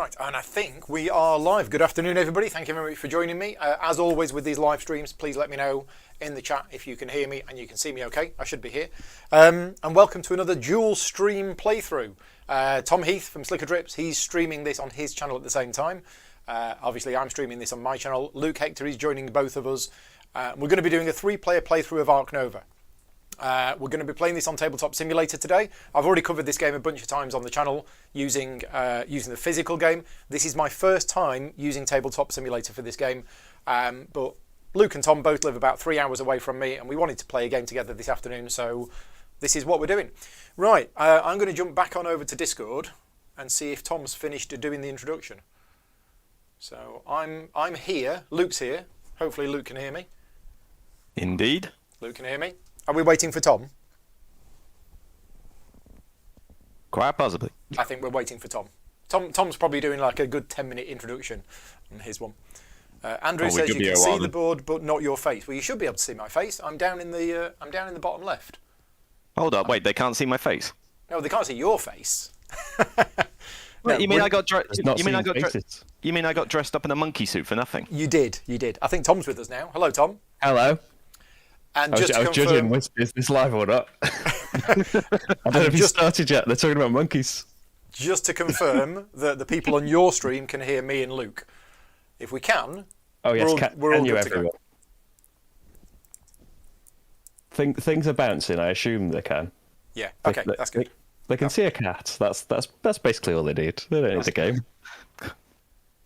Right, and I think we are live. Good afternoon, everybody. Thank you very much for joining me. As always with these live streams, please let me know in the chat if you can hear me and you can see me okay. I should be here. And welcome to another dual stream playthrough. Tom Heath from Slicker Drips, he's streaming this on his channel at the same time. Obviously, I'm streaming this on my channel. Luke Hector is joining both of us. We're going to be doing a 3-player playthrough of Ark Nova. We're going to be playing this on Tabletop Simulator today. I've already covered this game a bunch of times on the channel using the physical game. This is my first time using Tabletop Simulator for this game, but Luke and Tom both live about 3 hours away from me, and we wanted to play a game together this afternoon, so this is what we're doing. Right, I'm going to jump back on over to Discord and see if Tom's finished doing the introduction. So I'm here, Luke's here. Hopefully Luke can hear me. Indeed. Luke can hear me. Are we waiting for Tom? Quite possibly. I think we're waiting for Tom. Tom's probably doing like a good 10-minute introduction on his one. Andrew says you can see the board, but not your face. Well, you should be able to see my face. I'm down in the bottom left. Hold up, wait. They can't see my face. No, they can't see your face. Wait, No, you mean I got You mean I got dressed up in a monkey suit for nothing? You did. I think Tom's with us now. Hello, Tom. Hello. And I was just to judging, confirm, is this live or not? I don't know if you started yet. They're talking about monkeys. just to confirm that the people on your stream can hear me and Luke. If we can, Oh yes, we're all can you good to go. everyone? Things are bouncing. I assume they can. Yeah. Okay, that's good. They can see a cat. That's basically all they need. They don't need the game.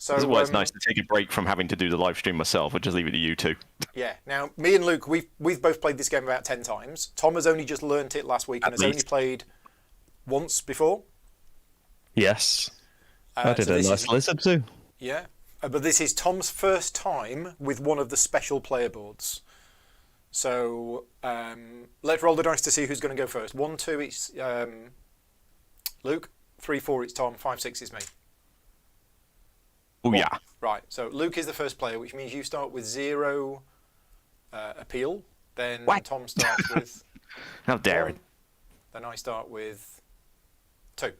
So This is why it's nice to take a break from having to do the live stream myself. I'll just leave it to you two. Yeah. Now, me and Luke, we've both played this game about 10 times. Tom has only just learnt it last week and has only played once before. Yes. I did so a this nice lizard too. Yeah. But this is Tom's first time with one of the special player boards. So let's roll the dice to see who's going to go first. 1, 2, it's Luke. 3, 4, it's Tom. 5, 6 is me. Oh yeah. Right, so Luke is the first player, which means you start with 0 appeal. Then What? Tom starts with How dare 1. it. Then I start with 2.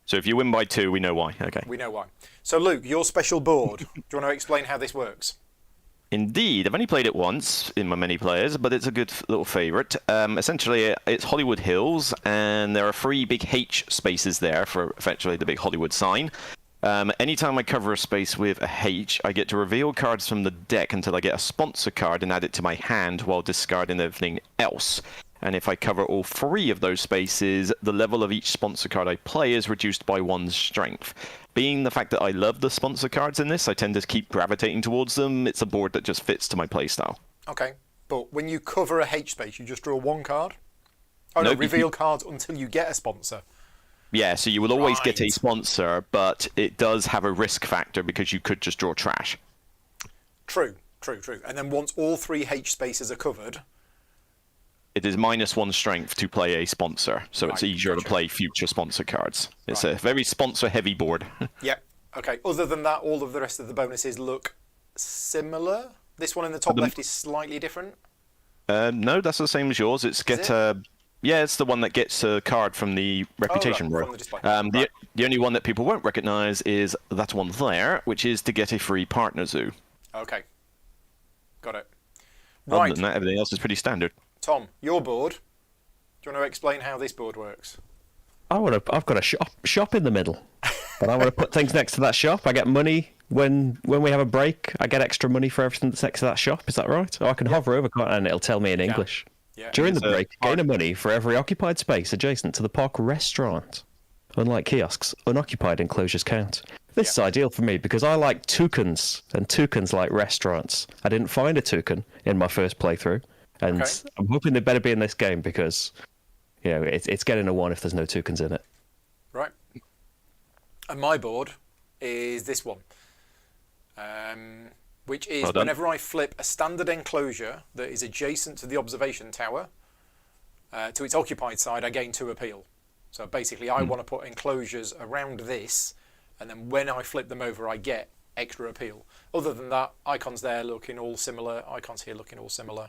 So if you win by 2, we know why. Okay. We know why. So Luke, your special board. Do you want to explain how this works? Indeed, I've only played it once in my many players, but it's a good little favourite. Essentially, it's Hollywood Hills, and there are 3 big H spaces there for effectively the big Hollywood sign. Anytime I cover a space with a H, I get to reveal cards from the deck until I get a sponsor card and add it to my hand while discarding everything else. And if I cover all 3 of those spaces, the level of each sponsor card I play is reduced by 1 strength. Being the fact that I love the sponsor cards in this, I tend to keep gravitating towards them. It's a board that just fits to my playstyle. Okay, but when you cover a H space, you just draw 1 card? Oh no, Nope, reveal cards until you get a sponsor. Yeah, so you will always get a Right. sponsor, but it does have a risk factor because you could just draw trash. True. And then once all 3 H spaces are covered... It is -1 strength to play a sponsor, so it's Right, easier to gotcha. play future sponsor cards. It's Right. a very sponsor-heavy board. Yeah, okay. Other than that, all of the rest of the bonuses look similar. This one in the top left is slightly different. No, that's the same as yours. It's yeah, it's the one that gets a card from the reputation right, row. from the display. The only one that people won't recognise is that one there, which is to get a free partner zoo. Okay, got it. Other Right, than that, everything else is pretty standard. Tom, your board. Do you want to explain how this board works? I've got a shop in the middle, and I want to put things next to that shop. I get money when we have a break. I get extra money for everything that's next to that shop. Is that right? Oh, I can hover over, can't I? And it'll tell me in English. Yeah. During the It's a break, gain a money for every occupied space adjacent to the park restaurant. Unlike kiosks, unoccupied enclosures count. This is ideal for me because I like toucans, and toucans like restaurants. I didn't find a toucan in my first playthrough, and Okay. I'm hoping they better be in this game because, you know, it's getting a 1 if there's no toucans in it. Right. And my board is this one, which is Well done. whenever I flip a standard enclosure that is adjacent to the observation tower to its occupied side, I gain 2 appeal. So basically, I want to put enclosures around this, and then when I flip them over, I get extra appeal. Other than that, icons there looking all similar, icons here looking all similar.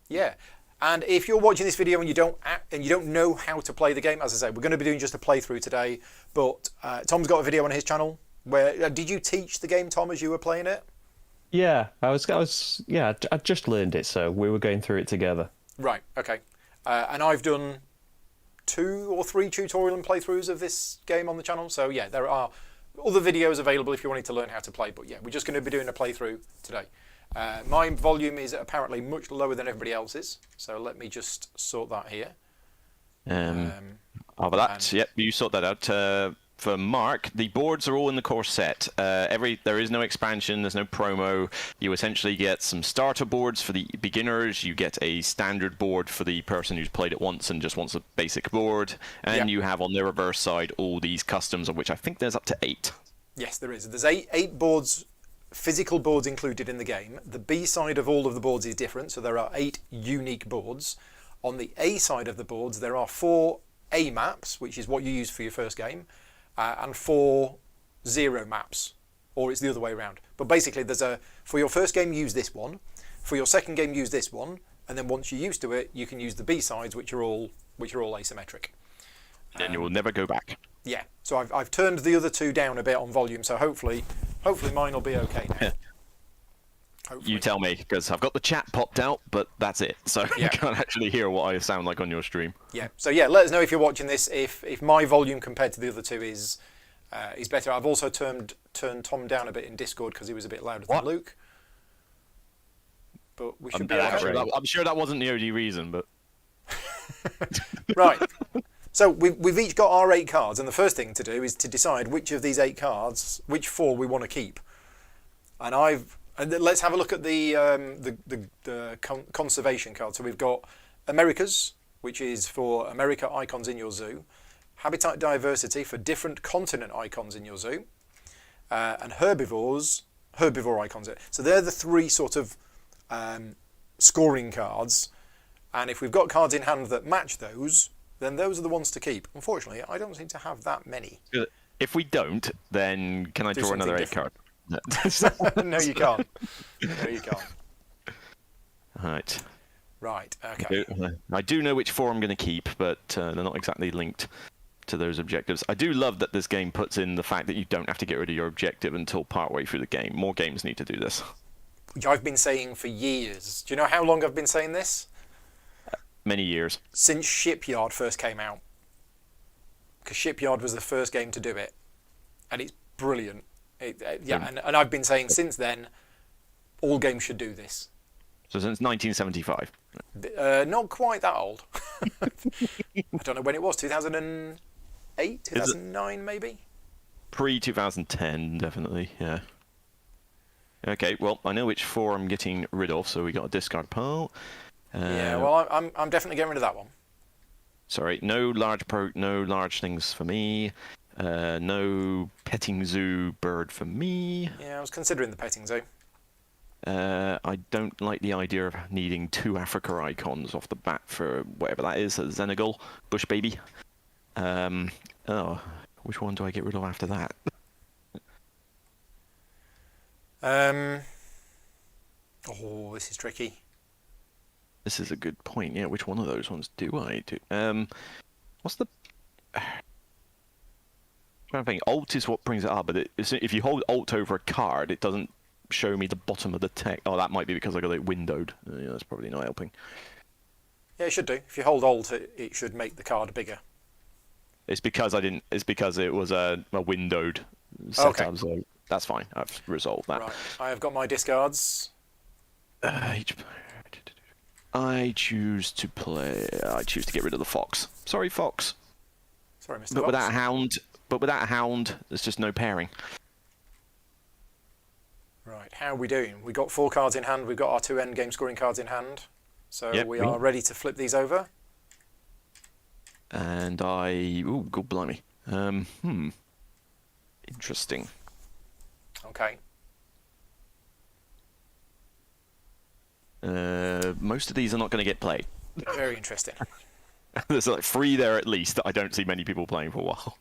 Yeah. And if you're watching this video and you don't know how to play the game, as I say, we're going to be doing just a playthrough today. But Tom's got a video on his channel where did you teach the game, Tom, as you were playing it? Yeah, I just learned it, so we were going through it together. Right. Okay. And I've done 2 or 3 tutorial and playthroughs of this game on the channel. So yeah, there are other videos available if you wanted to learn how to play. But yeah, we're just going to be doing a playthrough today. My volume is apparently much lower than everybody else's, so let me just sort that here. Over that, yep, you sort that out. For Mark, the boards are all in the core set. There is no expansion, there's no promo. You essentially get some starter boards for the beginners. You get a standard board for the person who's played it once and just wants a basic board. And you have on the reverse side all these customs, of which I think there's up to 8. Yes, there is. There's 8 boards. Physical boards included in the game. The B side of all of the boards is different, so there are 8 unique boards. On the A side of the boards, there are 4 A maps, which is what you use for your first game, and 4 0 maps, or it's the other way around. But basically, for your first game, use this one. For your second game, use this one, and then once you're used to it, you can use the B sides, which are all asymmetric. Then you will never go back. Yeah. So I've turned the other 2 down a bit on volume, so hopefully mine will be okay now. You tell me, because I've got the chat popped out, but that's it. So you can't actually hear what I sound like on your stream. Yeah. So yeah, let us know if you're watching this. If my volume compared to the other 2 is better. I've also turned Tom down a bit in Discord because he was a bit louder than Luke. But we should be okay. I'm sure that wasn't the only reason, but right. So we've each got our 8 cards, and the first thing to do is to decide which of these 8 cards, which 4 we want to keep. And let's have a look at the conservation card. So we've got Americas, which is for America icons in your zoo, habitat diversity for different continent icons in your zoo, and herbivore icons. So they're the 3 sort of scoring cards, and if we've got cards in hand that match those, then those are the ones to keep. Unfortunately, I don't seem to have that many. If we don't, then can I draw another 8 card? No, you can't. No, you can't. Right. Right, okay. I do know which 4 I'm going to keep, but they're not exactly linked to those objectives. I do love that this game puts in the fact that you don't have to get rid of your objective until partway through the game. More games need to do this. Which I've been saying for years. Do you know how long I've been saying this? Many years. Since Shipyard first came out. Because Shipyard was the first game to do it. And it's brilliant. And I've been saying since then, all games should do this. So since 1975? Not quite that old. I don't know when it was, 2008, 2009 maybe? Pre-2010, definitely, yeah. Okay, well, I know which 4 I'm getting rid of, so we got a discard pile. Yeah, well, I'm definitely getting rid of that one. Sorry, no large things for me. No petting zoo bird for me. Yeah, I was considering the petting zoo. I don't like the idea of needing 2 Africa icons off the bat for whatever that is, a Senegal, bush baby. Which one do I get rid of after that? This is tricky. This is a good point. Yeah, which one of those ones do I do? What's the... I'm trying to think. Alt is what brings it up, but if you hold Alt over a card, it doesn't show me the bottom of the text. Oh, that might be because I got it windowed. Yeah, that's probably not helping. Yeah, it should do. If you hold Alt, it should make the card bigger. It's because I didn't. It's because it was a windowed setup. Okay. So that's fine. I've resolved that. Right. I have got my discards. I choose to get rid of the fox. Sorry, fox. Sorry, Mr. But Fox. without a hound, there's just no pairing. Right, how are we doing? We've got 4 cards in hand. We've got our 2 endgame scoring cards in hand. So we are ready to flip these over. And ooh, good blimey. Interesting. Okay. Most of these are not going to get played. Very interesting. There's like 3 there at least that I don't see many people playing for a while.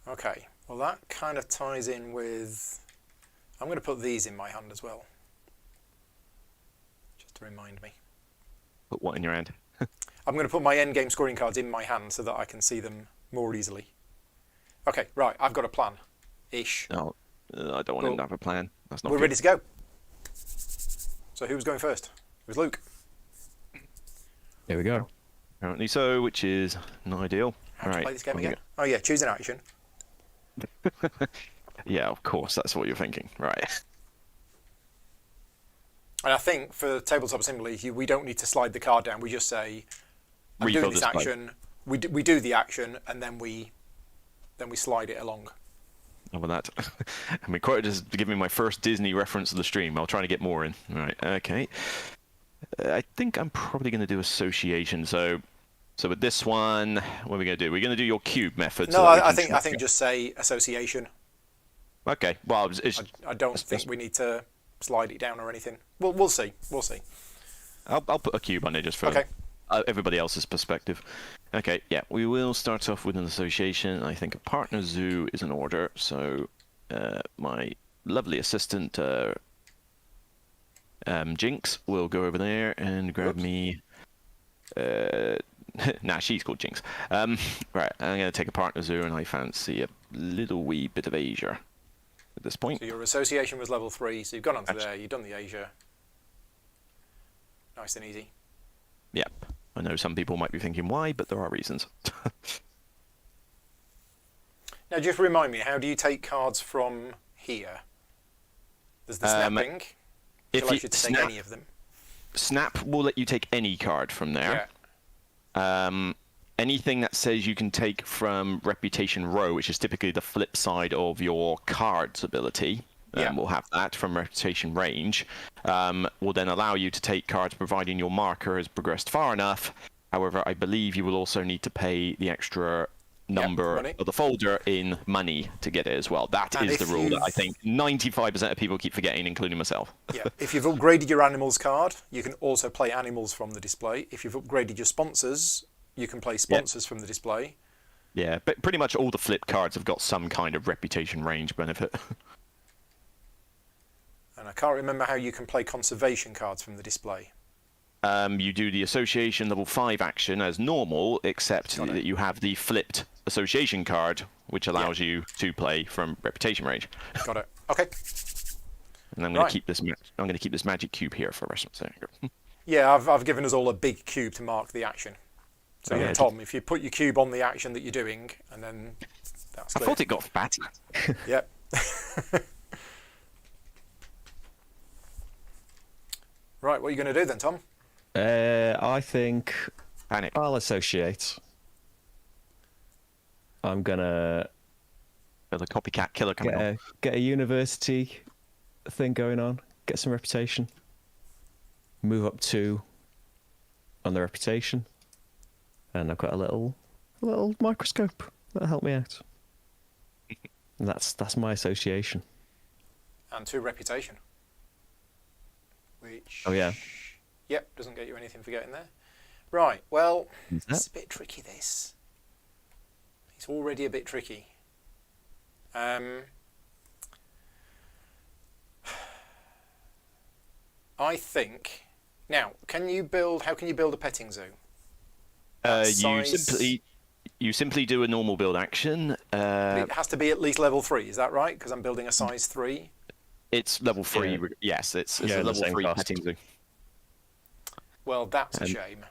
Okay, well that kind of ties in with... I'm going to put these in my hand as well. Just to remind me. Put what in your hand? I'm going to put my endgame scoring cards in my hand so that I can see them more easily. Okay, right. I've got a plan. Ish. No, I don't want him to have a plan. That's not We're good. ready to go. So who was going first? It was Luke. Here we go. Apparently so, which is not ideal. How to Right. play this game I'm again? Oh yeah, choose an action. Yeah, of course, that's what you're thinking. Right. And I think for tabletop simply, we don't need to slide the card down. We just say, "I'm doing Refill this display. action." We do the action, and then we slide it along. How about that? I mean, quite just to give me my first Disney reference of the stream. I'll try to get more in. Right. Okay. I think I'm probably going to do association. So with this one, what are we going to do? We're going to do your cube method. No, so that we I can think track it. just say association. Okay. Well, I don't think we need to slide it down or anything. We'll see. We'll see. I'll put a cube on it just for Okay. everybody else's perspective. Okay, yeah, we will start off with an association. I think a partner zoo is in order. So my lovely assistant Jinx will go over there and grab me. Nah, she's called Jinx. Right, I'm going to take a partner zoo, and I fancy a little wee bit of Asia at this point. So your association was level 3, so you've gone onto there, you've done the Asia. Nice and easy. Yep. I know some people might be thinking why, but there are reasons. Now just remind me, how do you take cards from here? There's the snapping. if Allows you you to take any of them. Snap will let you take any card from there. Yeah. Anything that says you can take from Reputation Row, which is typically the flip side of your cards ability, Yeah. we'll have that from Reputation Range, will then allow you to take cards providing your marker has progressed far enough. However, I believe you will also need to pay the extra number money. of the folder in money to get it as well. That And is the if rule that I you've- think 95% of people keep forgetting, including myself. Yeah. If you've upgraded your animals card, you can also play animals from the display. If you've upgraded your sponsors, you can play sponsors from the display. Yeah, but pretty much all the flip cards have got some kind of Reputation Range benefit. And I can't remember how you can play conservation cards from the display. You do the association level 5 action as normal, except Got it. that you have the flipped association card, which allows you to play from Reputation Range. Got it. Okay. And I'm going Right. to keep this. I'm going to keep this magic cube here for the rest of the second. Yeah, I've given us all a big cube to mark the action. So Oh, yeah, yeah. Tom, if you put your cube on the action that you're doing, and then that's I clear. thought it got fat. Yep. Right, what are you going to do then, Tom? I think Panic. I'll associate. I'm gonna There's a copycat killer coming on. get a university thing going on, get some reputation, move up 2 on the reputation, and I've got a little microscope that'll help me out. And that's my association. And 2 reputation. Which... Oh, yeah. Yep, doesn't get you anything for getting there. Right, well, Who's it's a that? bit tricky, this. It's already a bit tricky. I think... Now, how can you build a petting zoo? You simply do a normal build action. It has to be at least level 3, is that right? Because I'm building a size 3. It's level 3. Yeah. Yes, it's Yeah, a the level same 3 cost. petting zoo. Well, that's a And- shame.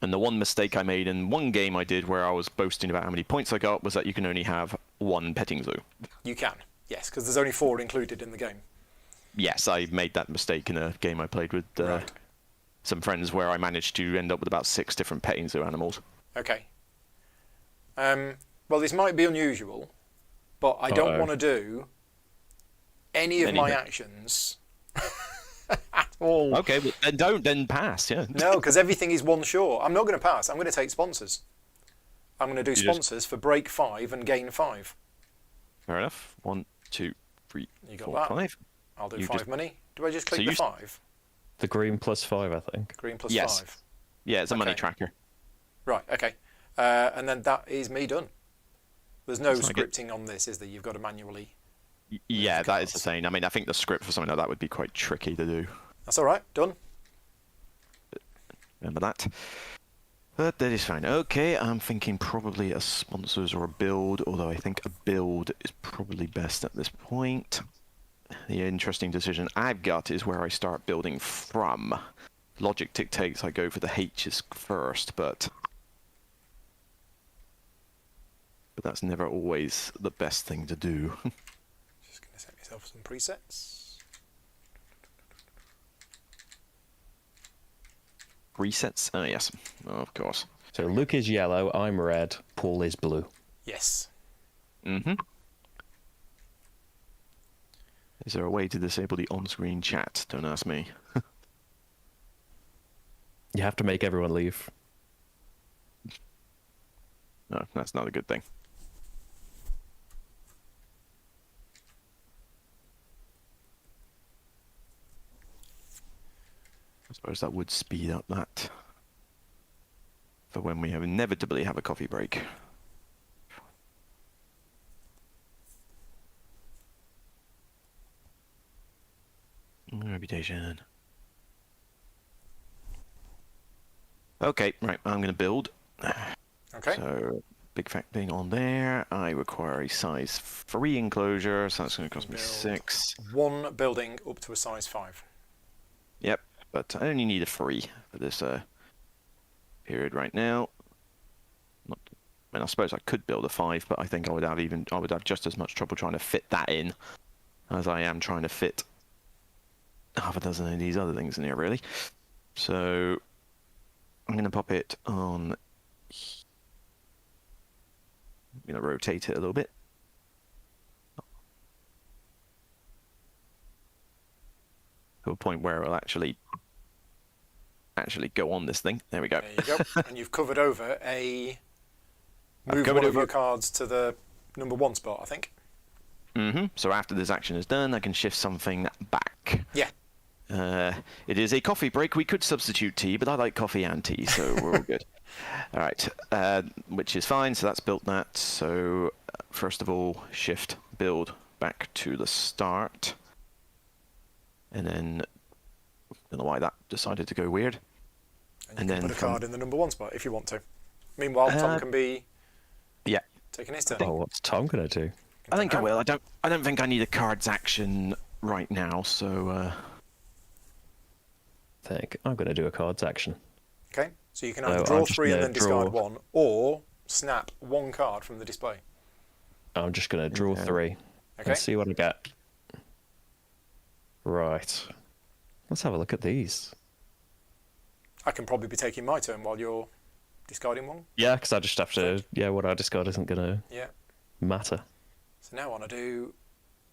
And the one mistake I made in one game I did where I was boasting about how many points I got was that you can only have 1 petting zoo. You can, yes, because there's only 4 included in the game. Yes, I made that mistake in a game I played with Right. some friends where I managed to end up with about 6 different petting zoo animals. Okay. Well, this might be unusual, but I don't Uh-oh. want to do any of my Anything. actions at all. Okay, well, then pass, yeah. No, because everything is one short. I'm not going to pass. I'm going to take sponsors. I'm going to do just- sponsors for break 5 and gain 5. Fair enough. 1, 2, 3, You got 4, that. 5. I'll do You 5 just- money. Do I just click So the you- 5? The green +5, I think. Green plus Yes. 5. Yeah, it's a money Okay. tracker. Right, okay. And then that is me done. There's no That's not good. scripting on this, is there? You've got to manually... Yeah, that is cards. the same. I mean, I think the script for something like that would be quite tricky to do. That's all right. Done. Remember that. But that is fine. Okay, I'm thinking probably a sponsors or a build, although I think a build is probably best at this point. The interesting decision I've got is where I start building from. Logic dictates I go for the H's first, but that's never always the best thing to do. Just going to set myself some presets. Resets? Oh, yes. Of course. So Luke is yellow, I'm red, Paul is blue. Yes. Mm-hmm. Is there a way to disable the on-screen chat? Don't ask me. You have to make everyone leave. No, that's not a good thing. I suppose that would speed up that for when we inevitably have a coffee break. Reputation. Okay, right, I'm going to build. Okay. So, big fat thing on there. I require a size 3 enclosure, so that's going to cost me Build 6. one building up to a size 5. Yep, but I only need a 3 for this period right now. Not, I mean, I suppose I could build a 5, but I think I would have just as much trouble trying to fit that in as I am trying to fit half a dozen of these other things in here, really. So I'm going to pop it on. I'm going to rotate it a little bit. To a point where it'll actually go on this thing. There we go. There you go. And you've covered over move covered one of over- your cards to the number 1 spot, I think. Mm-hmm. So after this action is done, I can shift something back. Yeah. It is a coffee break. We could substitute tea, but I like coffee and tea, so we're all good. All right, which is fine. So that's built that. So first of all, shift build back to the start, and then I don't know why that decided to go weird. And And you can then put a card in the number 1 spot if you want to. Meanwhile, Tom can be Yeah, taking his turn. Oh, what's Tom gonna do? I think I will. I don't think I need a cards action right now. So Think I'm gonna do a cards action. Okay, so you can So either I'm draw just 3 and gonna then discard draw- 1, or snap 1 card from the display. I'm just gonna draw Okay. 3 Okay. and see what I get. Right. Let's have a look at these. I can probably be taking my turn while you're discarding 1. Yeah, because I just have to. Yeah, what I discard isn't gonna Yeah. matter. So now I want to do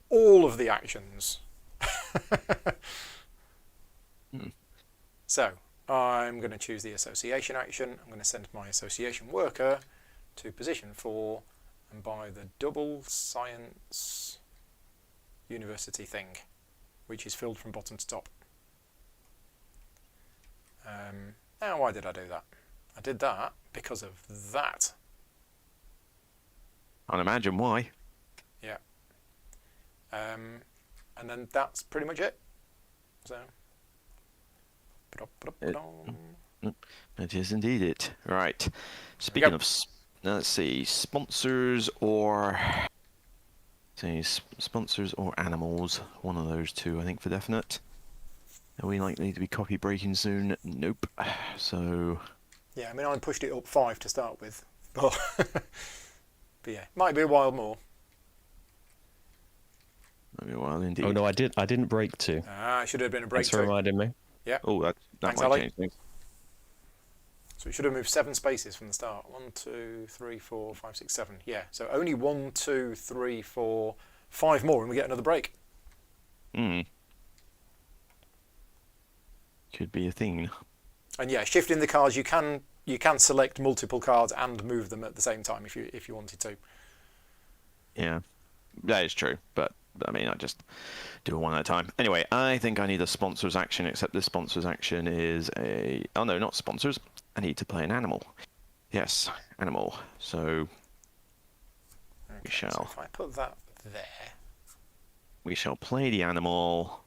all of the actions. So I'm going to choose the association action. I'm going to send my association worker to position 4 and buy the double science university thing, which is filled from bottom to top. Now, why did I do that? I did that because of that. I'd imagine why. Yeah. And then that's pretty much it. So. It is indeed it. Right. Speaking of, let's see, sponsors or animals. One of those two, I think, for definite. Are we likely to be coffee breaking soon? Nope. So. Yeah, I mean, I pushed it up 5 to start with, but yeah, might be a while more. Maybe a while indeed. Oh no, I didn't break 2. It should have been a Thanks for breakthrough. reminding me. Yeah. Oh, that Thanks, might Ali. change things. So it should have moved 7 spaces from the start. 1, 2, 3, 4, 5, 6, 7. Yeah. So only 1, 2, 3, 4, 5 more, and we get another break. Hmm. Could be a thing. And yeah, shifting the cards, you can select multiple cards and move them at the same time if you wanted to. Yeah, that is true. But I mean, I just do it one at a time. Anyway, I think I need a sponsors action, except this sponsors action is a... Oh no, not sponsors. I need to play an animal. Yes, animal. So Okay, shall. So if I put that there. we shall play the animal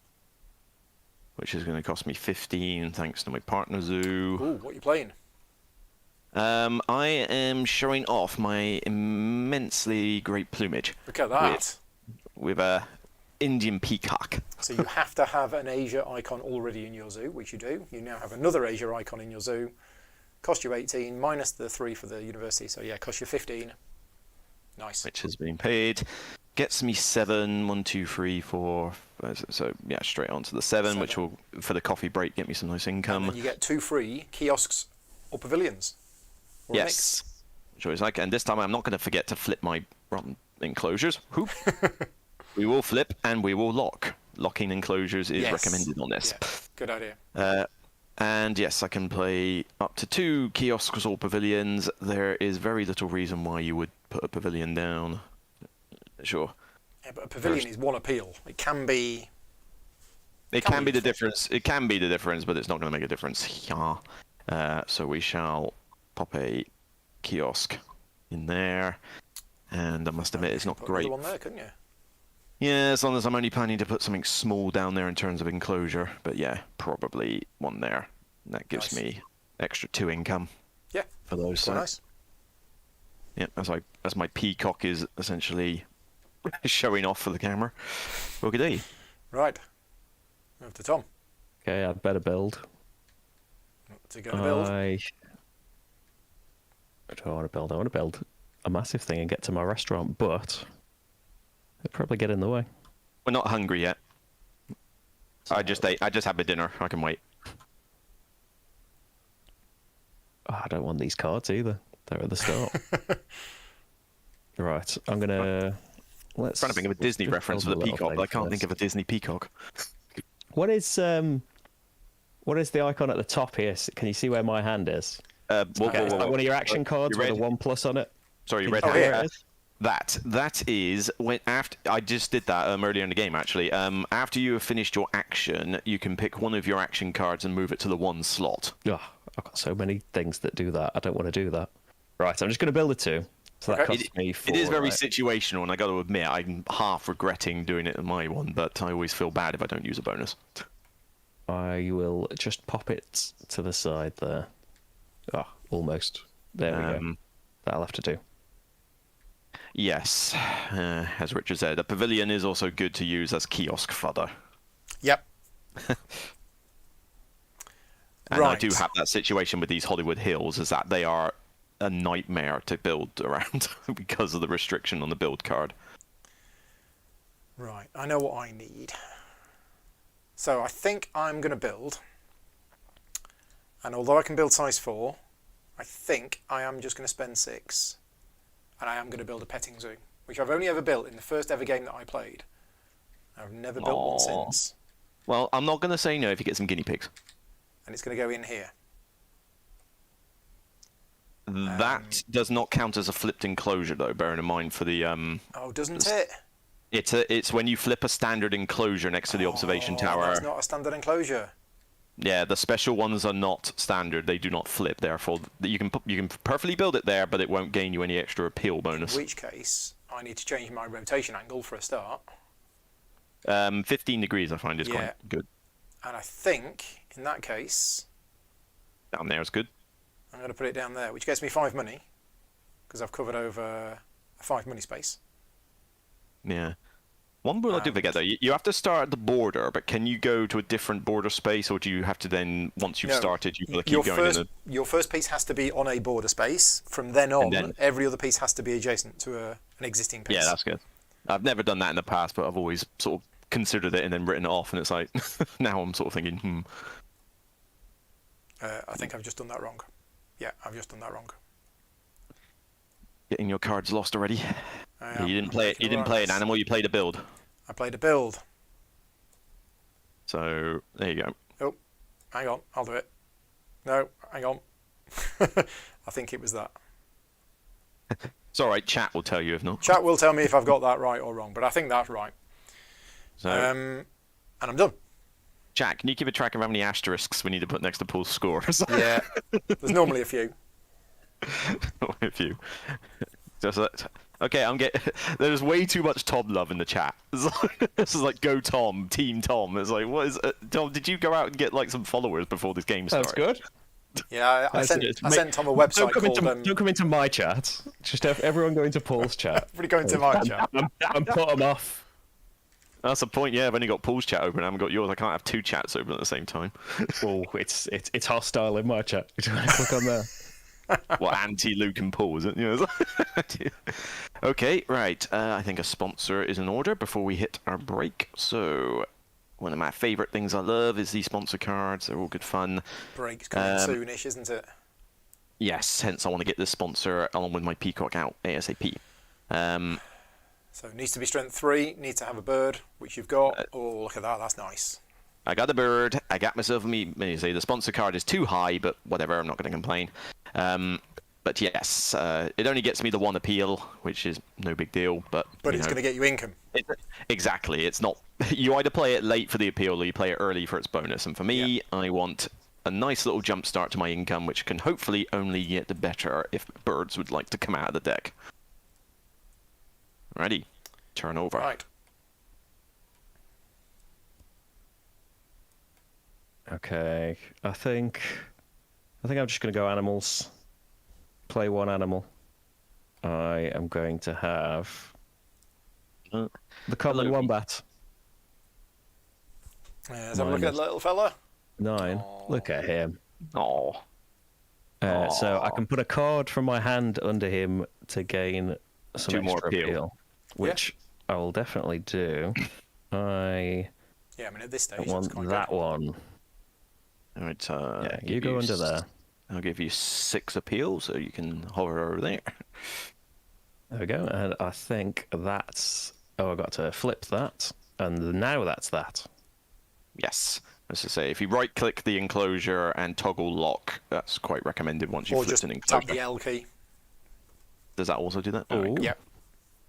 which is going to cost me 15 thanks to my partner Zoo. Ooh, what are you playing? I am showing off my immensely great plumage. Look at that. With a Indian peacock. So you have to have an Asia icon already in your zoo, which you do. You now have another Asia icon in your zoo. Cost you 18, minus the 3 for the university. So yeah, cost you 15. Nice. Which has been paid. Gets me 7, 1, 2, 3, 4. So yeah, straight on to the 7, which will, for the coffee break, get me some nice income. And then you get 2 free kiosks or pavilions. Or a mix. Yes. Which always like. And this time I'm not going to forget to flip my enclosures. Hoop. We will flip and we will lock. Locking enclosures is recommended on this. Yeah. Good idea. And yes, I can play up to 2 kiosks or pavilions. There is very little reason why you would put a pavilion down. Sure. Yeah, but a pavilion is one appeal. It can be... It can be the difference. It can be the difference, but it's not going to make a difference. Yeah. So we shall pop a kiosk in there. And I must admit, it's not great. Put one there, couldn't you? Yeah, as long as I'm only planning to put something small down there in terms of enclosure. But yeah, probably one there. That gives me extra 2 income. Yeah. For those. Quite nice. Yeah, as my peacock is essentially showing off for the camera. Okay, day. Right. Move to Tom. Okay, I'd better build. What's he going to build? What do I want to build? I want to build a massive thing and get to my restaurant, but it'll probably get in the way. We're not hungry yet. I just had my dinner. I can wait. Oh, I don't want these cards either. They're at the start. Right, I'm gonna... I'm trying to think of a Disney reference for the peacock, but I can't think of a Disney peacock. What is the icon at the top here? Can you see where my hand is? Whoa, Is that one of your action cards with a 1+ on it? Sorry, you read it. That is when after I just did that earlier in the game actually. After you have finished your action, you can pick one of your action cards and move it to the 1 slot. Oh, I've got so many things that do that. I don't want to do that. Right, I'm just going to build a 2. So that costs me 4. It is very situational, and I got to admit, I'm half regretting doing it in my one, but I always feel bad if I don't use a bonus. I will just pop it to the side there. Oh, almost. There we go. That'll have to do. Yes, as Richard said, a pavilion is also good to use as kiosk fodder. Yep. And I do have that situation with these Hollywood Hills, is that they are a nightmare to build around because of the restriction on the build card. Right, I know what I need. So I think I'm going to build, and although I can build size 4, I think I am just going to spend 6, and I am going to build a petting zoo, which I've only ever built in the first ever game that I played. I've never built one since. Well, I'm not going to say no if you get some guinea pigs. And it's going to go in here. That does not count as a flipped enclosure, though, bearing in mind for the... Oh, doesn't it? It's when you flip a standard enclosure next to the observation tower. It's not a standard enclosure. Yeah, the special ones are not standard. They do not flip. Therefore, you can perfectly build it there, but it won't gain you any extra appeal bonus. In which case, I need to change my rotation angle for a start. 15 degrees, I find, is quite good. And I think, in that case... Down there is good. I'm going to put it down there, which gets me 5 money, because I've covered over a 5 money space. Yeah. One rule I do forget, though, you have to start at the border, but can you go to a different border space, or do you have to then, once you've started, you've got to keep going? Your first piece has to be on a border space. From then on, every other piece has to be adjacent to an existing piece. Yeah, that's good. I've never done that in the past, but I've always sort of considered it and then written it off, and it's like, now I'm sort of thinking, I think I've just done that wrong. Yeah, I've just done that wrong. Getting your cards lost already. You didn't play it. You didn't play an animal. You played a build. I played a build. So there you go. Oh, hang on. I'll do it. No, hang on. I think it was that. It's all right. Chat will tell you if not. Chat will tell me if I've got that right or wrong, but I think that's right. So, and I'm done. Jack, can you keep a track of how many asterisks we need to put next to Paul's scores? Yeah, there's normally a few. A few. Just Okay, there's way too much Tom love in the chat. This is like go Tom, Team Tom. It's like, what is Tom? Did you go out and get like some followers before this game started? That's good. Yeah, I sent Tom a website called. Don't come into my chat. Just have everyone go into Paul's chat. Everybody go into my chat. And put them off. That's the point. Yeah, I've only got Paul's chat open. I haven't got yours. I can't have two chats open at the same time. Oh, it's hostile in my chat. Click on there. What, anti-Luke and Paul, is it? Okay, right. I think a sponsor is in order before we hit our break. So, one of my favourite things I love is these sponsor cards. They're all good fun. Break's coming soonish, isn't it? Yes, hence I want to get this sponsor along with my Peacock out ASAP. So, it needs to be strength 3, needs to have a bird, which you've got. Oh, look at that, that's nice. I got the bird. I got myself say the sponsor card is too high, but whatever. I'm not going to complain. But yes, it only gets me the 1 appeal, which is no big deal. But it's going to get you income. Exactly. It's not. You either play it late for the appeal or you play it early for its bonus. And for me, I want a nice little jump start to my income, which can hopefully only get better if birds would like to come out of the deck. Ready? Turn over. Right. Okay, I think I'm just going to go animals. Play 1 animal. I am going to have the common wombat. Let's have a look at the little fella. 9. Aww. Look at him. Oh. So I can put a card from my hand under him to gain some 2 more extra appeal, which I will definitely do. Yeah, I mean at this stage, want it's quite that good. one. All right. Yeah, you go under there. I'll give you 6 appeal, so you can hover over there. There we go, and I think that's... Oh, I got to flip that, and now that's that. Yes. As I say, if you right-click the enclosure and toggle lock, that's quite recommended once you've flipped an enclosure. Tap the L key. Does that also do that? Oh, right, cool. Yeah.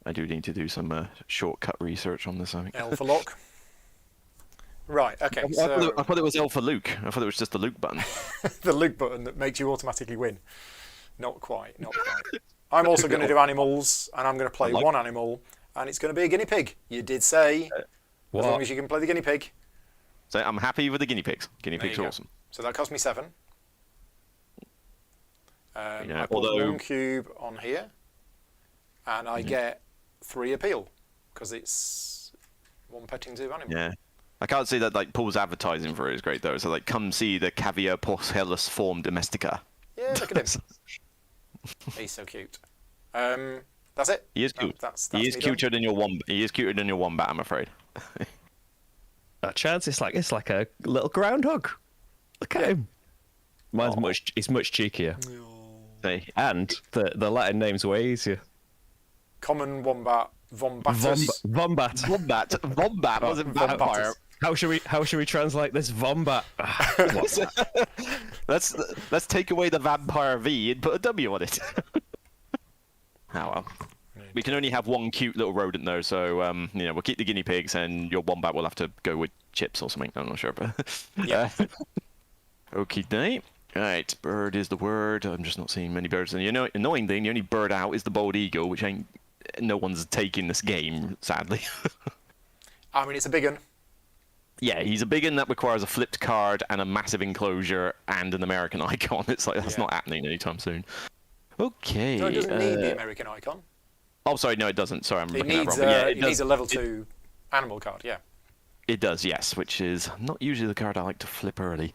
I do need to do some shortcut research on this, I think. L for lock. Right, okay, I thought it was L for Luke. I thought it was just the Luke button. the Luke button that makes you automatically win. Not quite. I'm also going to do animals, and I'm going to play 1 animal, and it's going to be a guinea pig. You did say, as long as you can play the guinea pig. So I'm happy with the guinea pigs. Guinea pigs are awesome. So that cost me 7. I put although 1 cube on here, and I get 3 appeal, because it's 1 petting zoo animal. Yeah. I can't say that like Paul's advertising for it is great though. So like, come see the Caviar porcellus form domestica. Yeah, look at him. He's so cute. That's it. He is cute. He is cuter than your wombat. He is cuter than your wombat, I'm afraid. Chance, it's like a little groundhog. Look at him. Mine's much cheekier. And the Latin name's way easier. Common wombat, Vombatus. Vombat wasn't vampire. How should we translate this vombat? Let's take away the vampire V and put a W on it. Well. We can only have 1 cute little rodent though, so we'll keep the guinea pigs, and your wombat will have to go with chips or something. I'm not sure, but yeah. Okie doke. Right, bird is the word. I'm just not seeing many birds. And annoying thing, the only bird out is the bald eagle, which no one's taking this game, sadly. I mean, it's a big one. Yeah, he's a big one that requires a flipped card and a massive enclosure and an American icon. It's like that's not happening anytime soon. Okay. No, it doesn't need the American icon. Oh, sorry, no, it doesn't. Sorry, I'm looking at it wrong. It needs a level 2 animal card, yeah. It does, yes, which is not usually the card I like to flip early.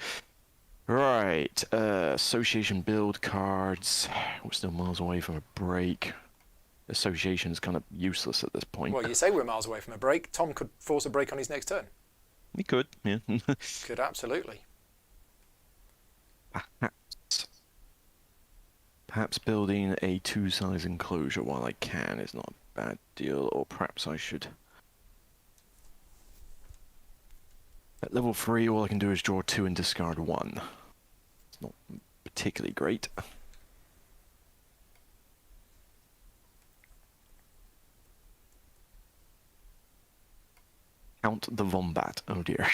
Right, association build cards. We're still miles away from a break. Association's kind of useless at this point. Well, you say we're miles away from a break. Tom could force a break on his next turn. He could, yeah. Could, absolutely. Perhaps building a 2-size enclosure while I can is not a bad deal, or perhaps I should... At level 3, all I can do is draw 2 and discard 1. It's not particularly great. Count the Vombat. Oh dear.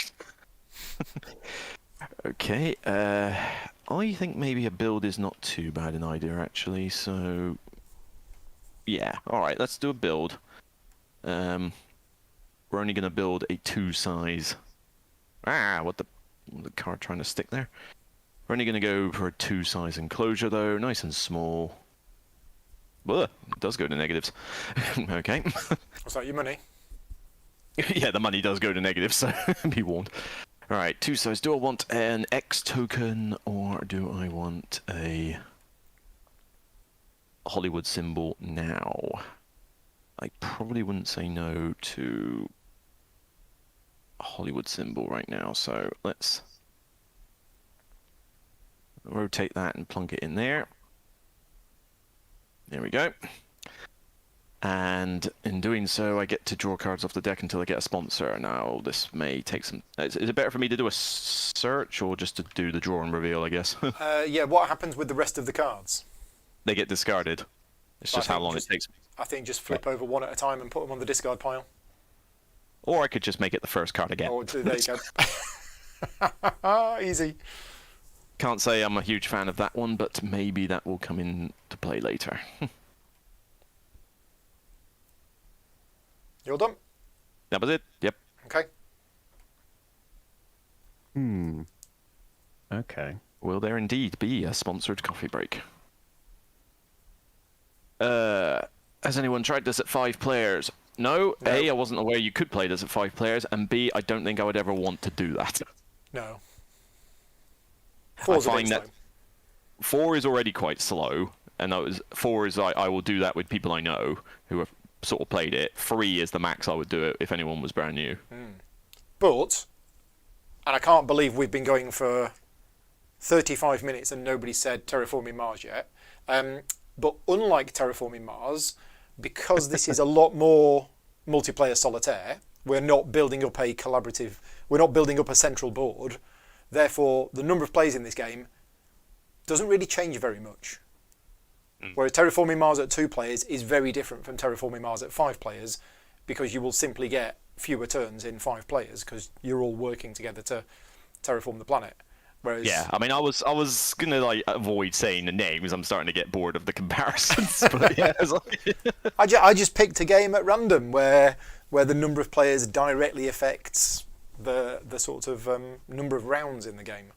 Okay, I think maybe a build is not too bad an idea actually, so Yeah. All right. Let's do a build. We're only going to build a 2 size. What the card trying to stick there? We're only going to go for a 2 size enclosure though, nice and small. Ugh, it does go to negatives. Okay. What's that? Your money? Yeah, the money does go to negatives, so be warned. All right, 2 size. Do I want an X token or do I want a Hollywood symbol now? I probably wouldn't say no to a Hollywood symbol right now, so let's rotate that and plunk it in there. There we go. And in doing so, I get to draw cards off the deck until I get a sponsor. Now, this may take some... Is it better for me to do a search or just to do the draw and reveal, I guess? Yeah, what happens with the rest of the cards? They get discarded. It's just how long it takes. I think just flip over one at a time and put them on the discard pile. Or I could just make it the first card again. Or there you go. Easy. Can't say I'm a huge fan of that one, but maybe that will come into play later. You're done? That was it. Yep. Okay. Okay. Will there indeed be a sponsored coffee break? Has anyone tried this at 5 players? No. No. A, I wasn't aware you could play this at 5 players, and B, I don't think I would ever want to do that. No. I 4's a bit find that slow. 4 is already quite slow, and 4 is I will do that with people I know who have sort of played it. 3 is the max I would do it if anyone was brand new. But, and I can't believe we've been going for 35 minutes and nobody said Terraforming Mars yet. But unlike Terraforming Mars, because this is a lot more multiplayer solitaire, we're not building up a collaborative, we're not building up a central board. Therefore, the number of players in this game doesn't really change very much. Whereas Terraforming Mars at 2 players is very different from Terraforming Mars at 5 players, because you will simply get fewer turns in 5 players because you're all working together to terraform the planet. Whereas, Yeah, I mean, I was gonna like avoid saying the names. I'm starting to get bored of the comparisons. But yeah, it's like... I just picked a game at random where the number of players directly affects the sort of number of rounds in the game.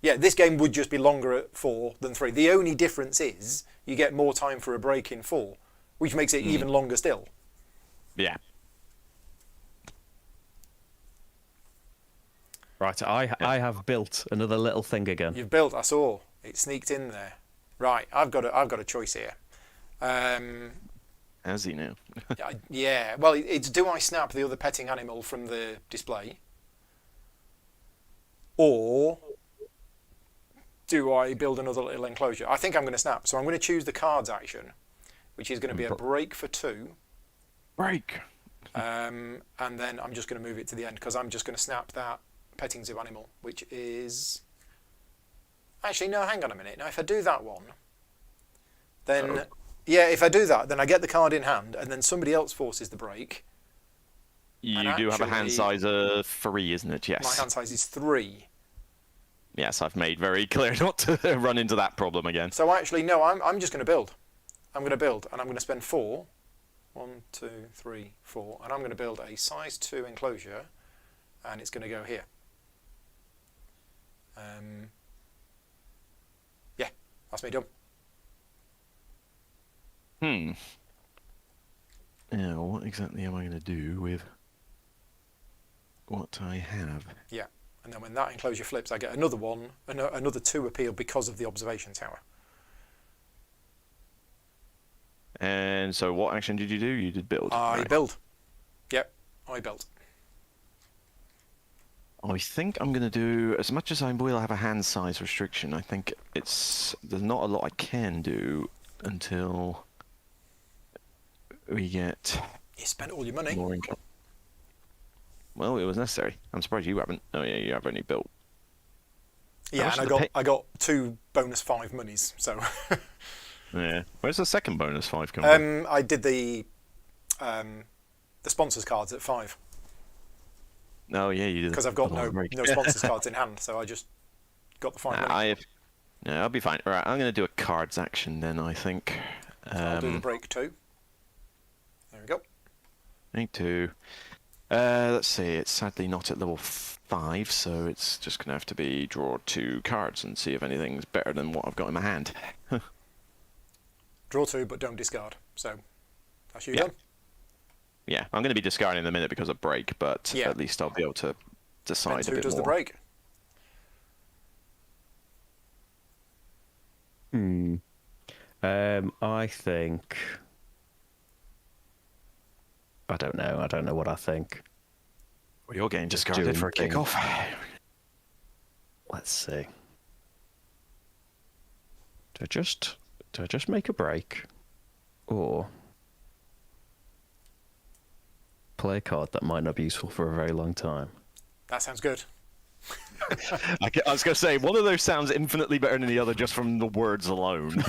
Yeah, this game would just be longer at 4 than 3. The only difference is you get more time for a break in 4, which makes it even longer still. Yeah. Right, I have built another little thing again. You've built, I saw. It sneaked in there. Right, I've got a choice here. As you know. Yeah, well, it's do I snap the other petting animal from the display? Or do I build another little enclosure? I think I'm going to snap. So I'm going to choose the cards action, which is going to be a break for 2. Break. And then I'm just going to move it to the end because I'm just going to snap that petting zoo animal, which is... Actually, no, hang on a minute. Now, if I do that one, then... Yeah, if I do that, then I get the card in hand, and then somebody else forces the break. You do have a hand size of 3, isn't it? Yes. My hand size is 3. Yes, I've made very clear not to run into that problem again. So actually, no, I'm just going to build. I'm going to build, and I'm going to spend 4. 1, 2, 3, 4. And I'm going to build a size 2 enclosure, and it's going to go here. Yeah, that's me done. Now, what exactly am I going to do with what I have? Yeah, and then when that enclosure flips, I get another one, another 2 appeal because of the observation tower. And so what action did you do? You did build. I build. Yep, I built. I think I'm going to do, as much as I will have a hand size restriction, I think there's not a lot I can do until we get... You spent all your money. More income. Well, it was necessary. I'm surprised you haven't. Oh yeah, you have only built. Yeah, and I got 2 bonus 5 monies, so... Yeah. Where's the second bonus 5 coming from? I did the sponsors cards at 5. Oh yeah, you did. Because I've got no sponsors cards in hand, so I just got the 5 money. No, I'll be fine. All right, I'm going to do a cards action then, I think. I'll do the break too. There we go. Me too. Let's see, it's sadly not at level 5, so it's just going to have to be draw 2 cards and see if anything's better than what I've got in my hand. Draw 2, but don't discard. So, that's you Yeah. done. Yeah, I'm going to be discarding in a minute because of break, but Yeah. at least I'll be able to decide Depends a who bit does more. the break. I think. I don't know. I don't know what I think. Well, you're getting discarded doing for a things. kickoff. Let's see. Do I just make a break, or play a card that might not be useful for a very long time? That sounds good. I was going to say, one of those sounds infinitely better than the other just from the words alone.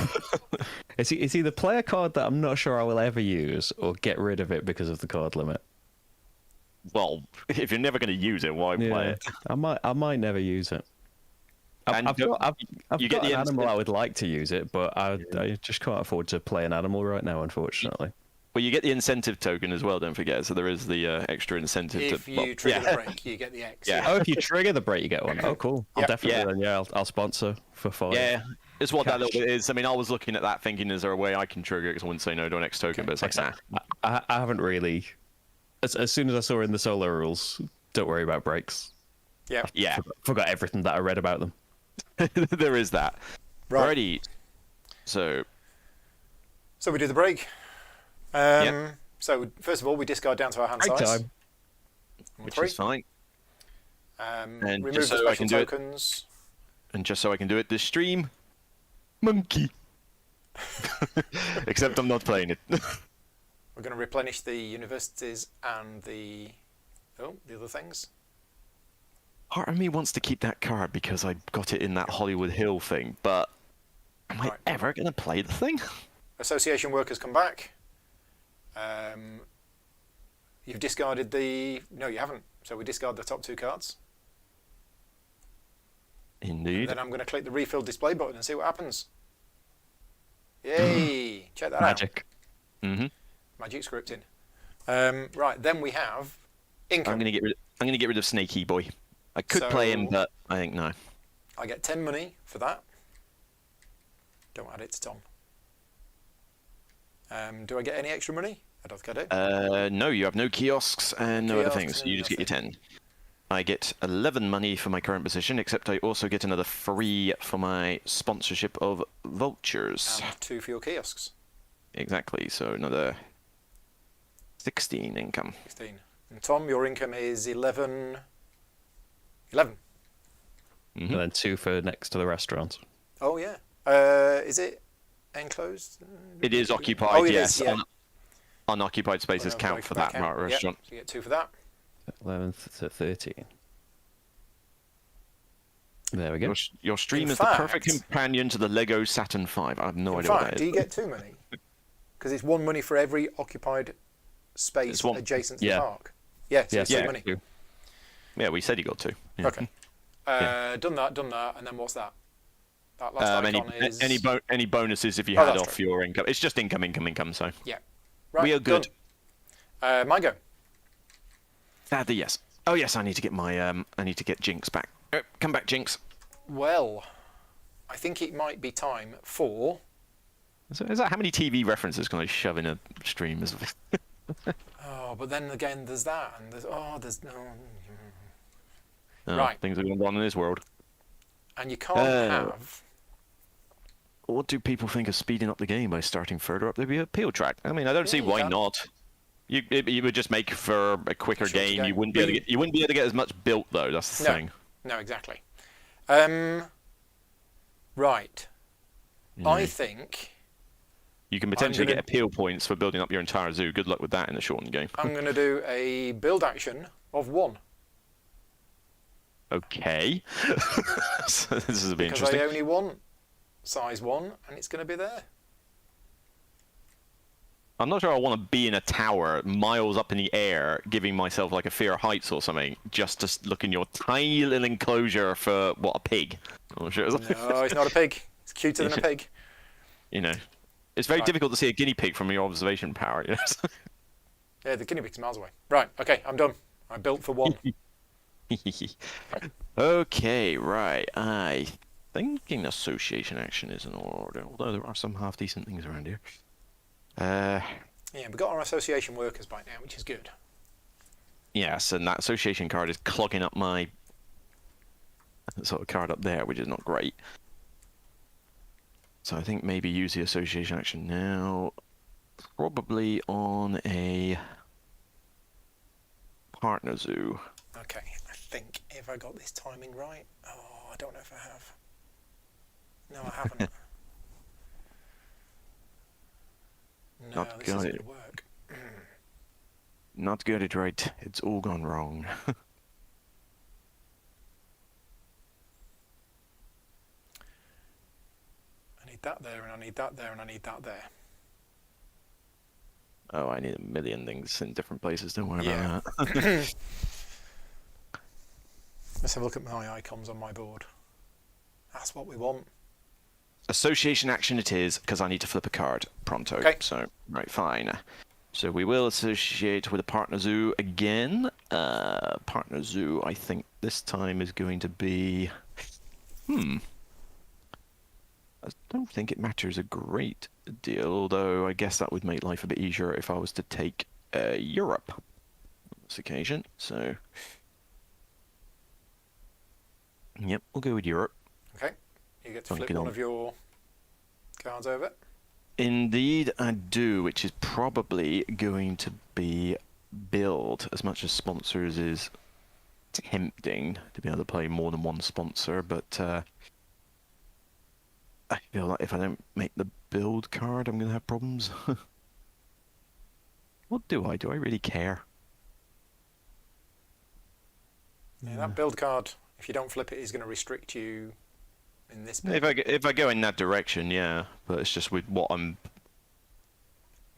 It's either play a card that I'm not sure I will ever use, or get rid of it because of the card limit. Well, if you're never going to use it, why play it? I might never use it. And I've got you get an the animal instant- I would like to use it, but I just can't afford to play an animal right now, unfortunately. Well, you get the incentive token as well, don't forget. So there is the extra incentive If to... you trigger the break, you get the X. Yeah. Oh, if you trigger the break, you get one. Oh, cool. I'll Yep. definitely Yeah. then. Yeah, I'll sponsor for 5. Yeah, it's what that Cash. little bit is. I mean, I was looking at that thinking, is there a way I can trigger it? Because I wouldn't say no to an X token, but it's like, nah. I haven't really. As soon as I saw in the solo rules, don't worry about breaks. Yeah. Yeah, Forgot everything that I read about them. there is that. Right. Alrighty. So, So we do the break. Yep. So first of all, we discard down to our hand Break size. time. which 3. is fine. And Remove just the so I special can do it, tokens. and just so I can do it this stream, monkey. Except I'm not playing it. We're going to replenish the universities and the other things. Part of me wants to keep that card because I got it in that Hollywood Hill thing, but am I Right. ever going to play the thing? Association workers come back. You've discarded the... No, you haven't. So we discard the top 2 cards. Indeed. Then I'm going to click the refill display button and see what happens. Yay! Check that out. Magic. Mm-hmm. Magic scripting. Right, then we have income. I'm going to get rid of Snakey Boy. I could play him, So- but I think no. I get 10 money for that. Don't add it to Tom. Do I get any extra money? I don't think I do. No, you have no kiosks and no other Kiosks things. So and you just get your nothing. 10. I get 11 money for my current position, except I also get another 3 for my sponsorship of vultures. And 2 for your kiosks. Exactly, so another 16 income. 16. And Tom, your income is 11. 11. And then 2 for next to the restaurant. Oh, yeah. Is it enclosed? It is occupied, Oh, it yes. is, yeah. Unoccupied spaces count for that Yep, restaurant. so you get 2 for that. 11 to 13. There we go. Your stream In is the perfect fact- companion to the Lego Saturn V. I have no In idea what fact, that do is. you get 2 money? Because it's 1 money for every occupied space It's one. adjacent to Yeah. the park. Yeah, so it's 2 yeah. money. Yeah, we said you got 2. Yeah. Okay. Done that, and then what's that? That last Any, icon is... any bonuses if you Oh, had that's off true. your income? It's just income, so Yeah. Right, we are good. done. My go. Sadly, yes. Oh yes, I need to get my I need to get Jinx back. Come back, Jinx. Well, I think it might be time for... Is that how many TV references can I shove in a stream? Oh, but then again, there's that, and there's no... Oh, Right. Things are going on in this world. And you can't Oh. have... What do people think of speeding up the game by starting further up the appeal track? I mean, I don't see you why can. not. You would just make for a quicker Shorter game. game. You wouldn't be able to get as much built though. That's the No. thing. No, exactly. Right. I think You can potentially gonna- get appeal points for building up your entire zoo. Good luck with that in the shortened game. I'm going to do a build action of 1. Okay. So this is a bit Because interesting. I only want size 1, and it's going to be there. I'm not sure I want to be in a tower miles up in the air, giving myself like a fear of heights or something, just to look in your tiny little enclosure for, what, a pig? I'm not sure. No, it's not a pig. It's cuter than a pig. You know. It's very Right. difficult to see a guinea pig from your observation power. You know? Yeah, the guinea pig's miles away. Right, okay, I'm done. I built for one. Okay, right. I thinking association action is in order, although there are some half decent things around here. Yeah, we've got our association workers by now, which is good. Yes, and that association card is clogging up my sort of card up there, which is not great. So I think maybe use the association action now. Probably on a partner zoo. Okay, I think if I got this timing right. Oh, I don't know if I have. No, I haven't. No, Not this isn't good. going to work. Not got it right. It's all gone wrong. I need that there, and I need that there, and I need that there. Oh, I need a million things in different places. Don't worry Yeah. about that. Let's have a look at my icons on my board. That's what we want. Association action it is, because I need to flip a card pronto. Okay. So, right, fine. So we will associate with a partner zoo again. Partner zoo, I think this time is going to be... I don't think it matters a great deal, although I guess that would make life a bit easier if I was to take Europe on this occasion. So, yep, we'll go with Europe. Okay, you get to flip Funky one on. of your cards over. Indeed, I do, which is probably going to be build, as much as sponsors is tempting to be able to play more than one sponsor, but I feel like if I don't make the build card, I'm going to have problems. What do I? Do I really care? Yeah, that build card, if you don't flip it, is going to restrict you in this bit. If I go in that direction, yeah, but it's just with what I'm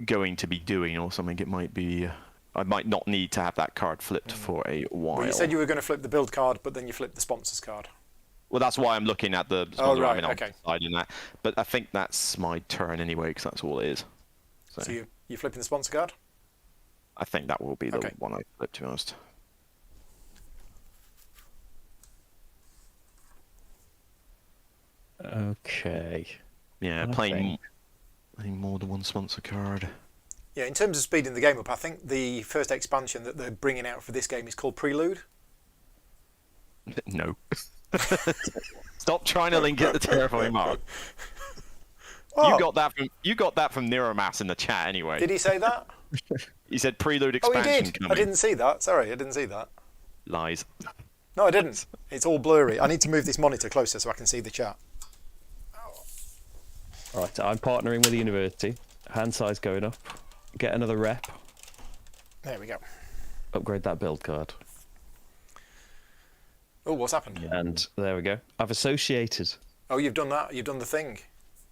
going to be doing or something, it might be... I might not need to have that card flipped for a while. Well, you said you were going to flip the build card, but then you flipped the sponsors card. Well, that's why I'm looking at the sponsor. Oh, right, I mean, I'm okay. deciding that. But I think that's my turn anyway, because that's all it is. So you're flipping the sponsor card? I think that will be the Okay. one I flip, to be honest. Okay. Yeah, I playing think- more than one sponsor card. Yeah, in terms of speeding the game up, I think the first expansion that they're bringing out for this game is called Prelude. No. Stop trying to link it to Terrifying Mark. Oh, You got that from Neuromass in the chat anyway. did he say that? He said prelude Oh, he expansion did. coming. I didn't see that. Sorry, I didn't see that. Lies. No, I didn't. It's all blurry. I need to move this monitor closer so I can see the chat. Right, I'm partnering with the university. Hand size going up. Get another rep. There we go. Upgrade that build card. Oh, what's happened? And there we go. I've associated. Oh, you've done that. You've done the thing.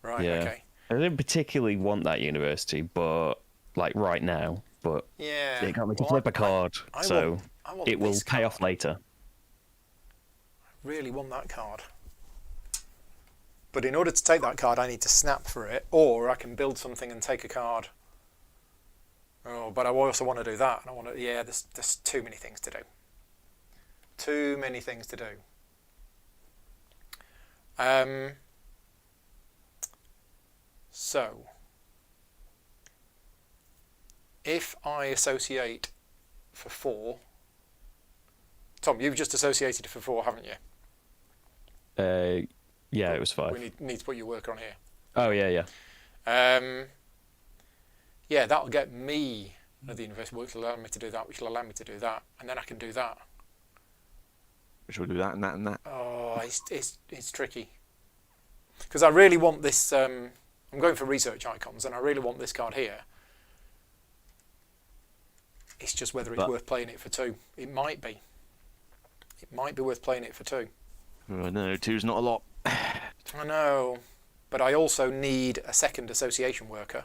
Right, Yeah. okay. I didn't particularly want that university, but like right now. But Yeah. it got me to Well, flip a card, I so want it will this pay off card. later. Really want that card. But in order to take that card, I need to snap for it, or I can build something and take a card. Oh, but I also want to do that. And I want to. Yeah, there's too many things to do. Too many things to do. So, if I associate for 4, Tom, you've just associated for 4, haven't you? Yeah, it was 5. We need to put your worker on here. Oh yeah, yeah. Yeah, that'll get me at the university, which will allow me to do that, which will allow me to do that, and then I can do that. Which will do that and that and that. Oh, it's tricky. Because I really want this, I'm going for research icons, and I really want this card here. It's just whether it's worth playing it for 2. It might be. It might be worth playing it for 2. Oh, no, 2's not a lot. I know, but I also need a second association worker,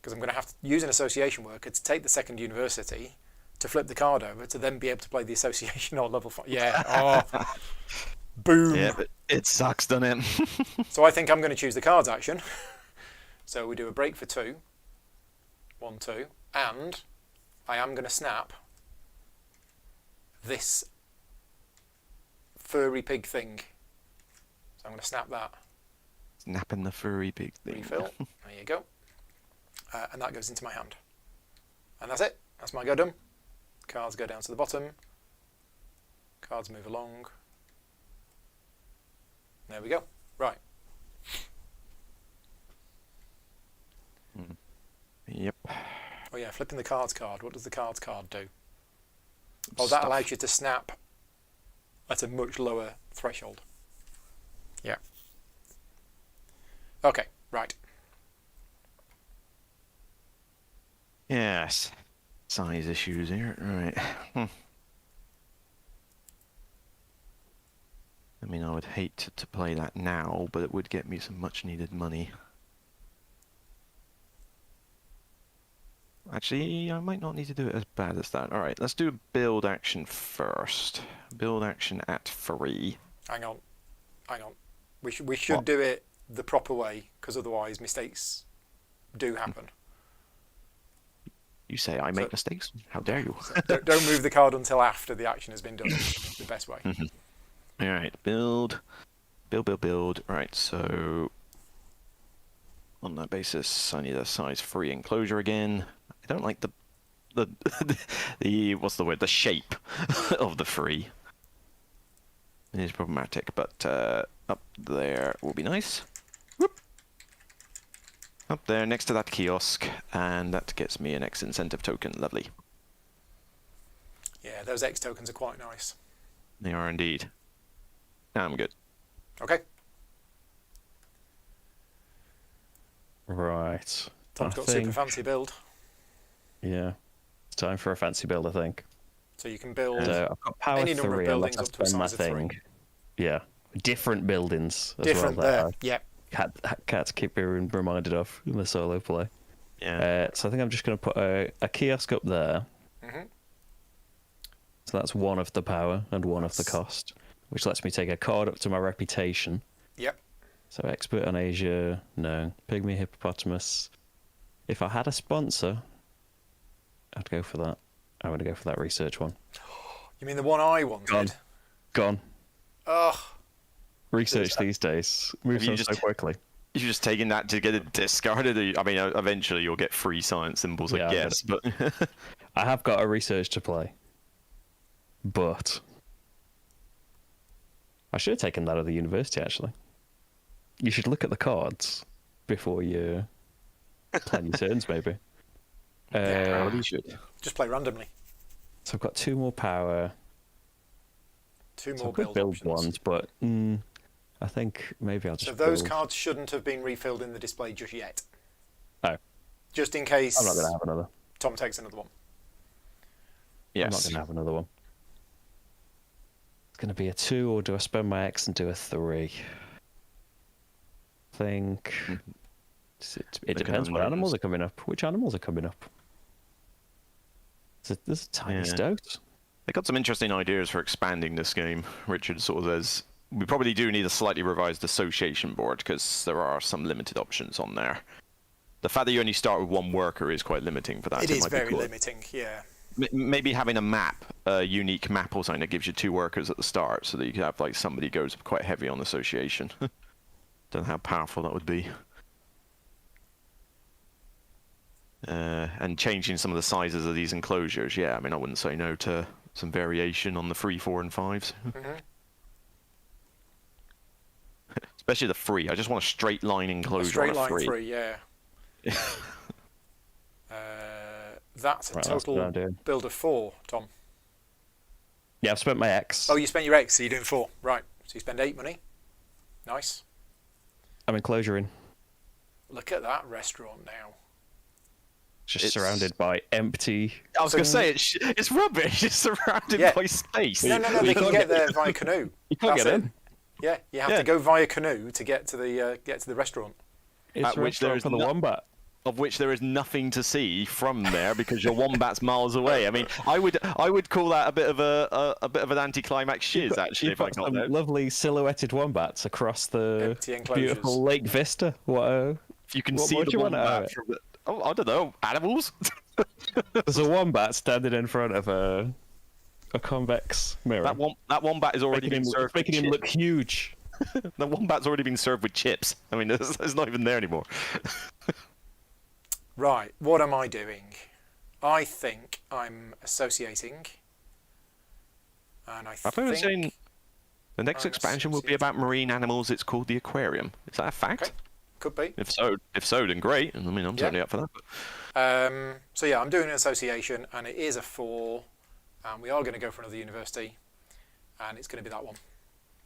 because I'm going to have to use an association worker to take the second university, to flip the card over, to then be able to play the association on level 5. Yeah, oh, boom. Yeah, but it sucks, doesn't it? So I think I'm going to choose the cards action So we do a break for 2. 1, 2. And I am going to snap this furry pig thing. So I'm going to snap that. Snapping the furry pig thing. Refill. There you go. And that goes into my hand. And that's it. That's my go done. Cards go down to the bottom. Cards move along. There we go. Right. Yep. Oh yeah, flipping the cards card. What does the cards card do? Oh, that allows you to snap at a much lower threshold. Yeah. Okay, right. Yes. Size issues here. Right. I mean, I would hate to play that now, but it would get me some much needed money. Actually, I might not need to do it as bad as that. Alright, let's do a build action first. Build action at 3. Hang on. We should do it the proper way, because otherwise mistakes do happen. You say I make mistakes? How dare you? So don't move the card until after the action has been done. The best way. Alright, build. Alright, so on that basis, I need a size 3 enclosure again. I don't like the what's the word? The shape of the 3. It is problematic, but up there will be nice. Whoop. Up there next to that kiosk, and that gets me an X incentive token. Lovely. Yeah, those X tokens are quite nice. They are indeed. I'm good. Okay. Right. Tom's got super fancy build. Yeah. It's time for a fancy build, I think. So you can build So I've got power any number of 3 buildings unless up I to a spend my size of 3. thing. Yeah. Different buildings as Different well. there. That Yep. I had to keep being reminded of in the solo play. Yeah. So I think I'm just going to put a kiosk up there. Mhm. So that's 1 of the power and 1 of the That's- cost, which lets me take a card up to my reputation. Yep. So expert on Asia, no. Pygmy hippopotamus. If I had a sponsor, I'd go for that. I'm going to go for that research one. You mean the one I wanted? Gone. Ugh. Research these days moves you on just- so quickly. You're just taking that to get it discarded. I mean, eventually you'll get free science symbols, I Yeah, guess. But I have got a research to play, but I should have taken that at the university. Actually, you should look at the cards before you plan your turns, maybe. well, you should. Just play randomly. So I've got 2 more power. 2 So I more could build build options. ones, but I think maybe I'll just. So those build. cards shouldn't have been refilled in the display just yet. Oh. Just in case I'm not going to have another. Tom takes another one. I'm not Yes. going to have another one. It's going to be a 2, or do I spend my X and do a 3? I think it depends what animals are coming up. Which animals are coming up? There's a tiny Yeah. stoat. They got some interesting ideas for expanding this game. Richard sort of says we probably do need a slightly revised association board because there are some limited options on there. The fact that you only start with 1 worker is quite limiting for that. It so is might be very cool. limiting, yeah. Maybe having a map, a unique map or something that gives you 2 workers at the start, so that you could have like somebody goes quite heavy on association. Don't know how powerful that would be. And changing some of the sizes of these enclosures, yeah. I mean, I wouldn't say no to some variation on the 3, 4, and 5s. Mhm. Especially the 3. I just want a straight line A enclosure straight on a line 3. 3, yeah. That's a Right, that's what total I'm doing. build of 4, Tom. Yeah, I've spent my X. Oh, you spent your X, so you're doing 4. Right. So you spend 8 money. Nice. I'm enclosuring. Look at that restaurant now. Just It's- surrounded by empty. I was going to say, it's rubbish. It's surrounded Yeah. by space. No, Well, they you can can't get get- there via canoe. You can't That's get it. in. Yeah, you have Yeah. to go via canoe to get to the restaurant. It's At a which restaurant there is for the no- wombat. Of which there is nothing to see from there because your wombat's miles away. I mean, I would call that a bit of an anticlimax shiz actually if I You've got got there. some lovely silhouetted wombats across the Empty enclosures. beautiful Lake Vista. What You can What see do the you want out of wombat it? from the... Oh, I don't know. Animals? There's a wombat standing in front of a convex mirror. That wombat has already been served making with him look chips. huge. The wombat's already been served with chips. I mean, it's not even there anymore. Right, what am I doing? I think I'm associating. And I I've heard saying think... the next I'm expansion will be about marine animals. It's called the aquarium. Is that a fact? Okay, could be. If so, then great. I mean, I'm certainly up for that. So yeah, I'm doing an association, and it is a 4, and we are going to go for another university, and it's going to be that one.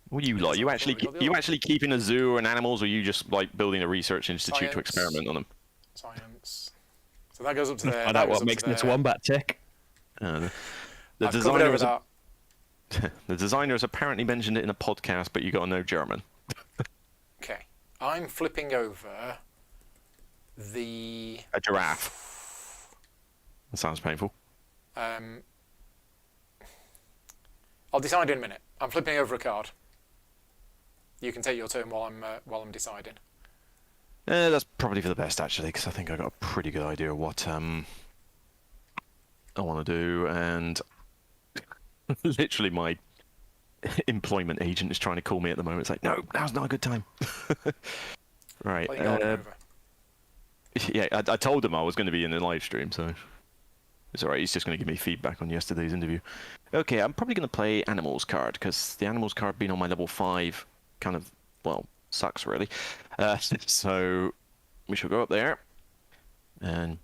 What do you like? You actually keeping a zoo and animals, or you just like building a research institute to experiment on them? Science. So that goes up to there. I know what makes this wombat tick. The I've covered over that. The designers apparently mentioned it in a podcast, but you got to know German. Okay, I'm flipping over the... A giraffe. That sounds painful. I'll decide in a minute. I'm flipping over a card. You can take your turn while I'm deciding. That's probably for the best, actually, because I think I got a pretty good idea of what I want to do, and literally my employment agent is trying to call me at the moment. It's like, no, now's not a good time. Right. Yeah, I told him I was going to be in the live stream, so it's alright. He's just going to give me feedback on yesterday's interview. Okay, I'm probably going to play Animals card, because the Animals card being on my level 5 kind of, well, sucks, really. So we shall go up there, and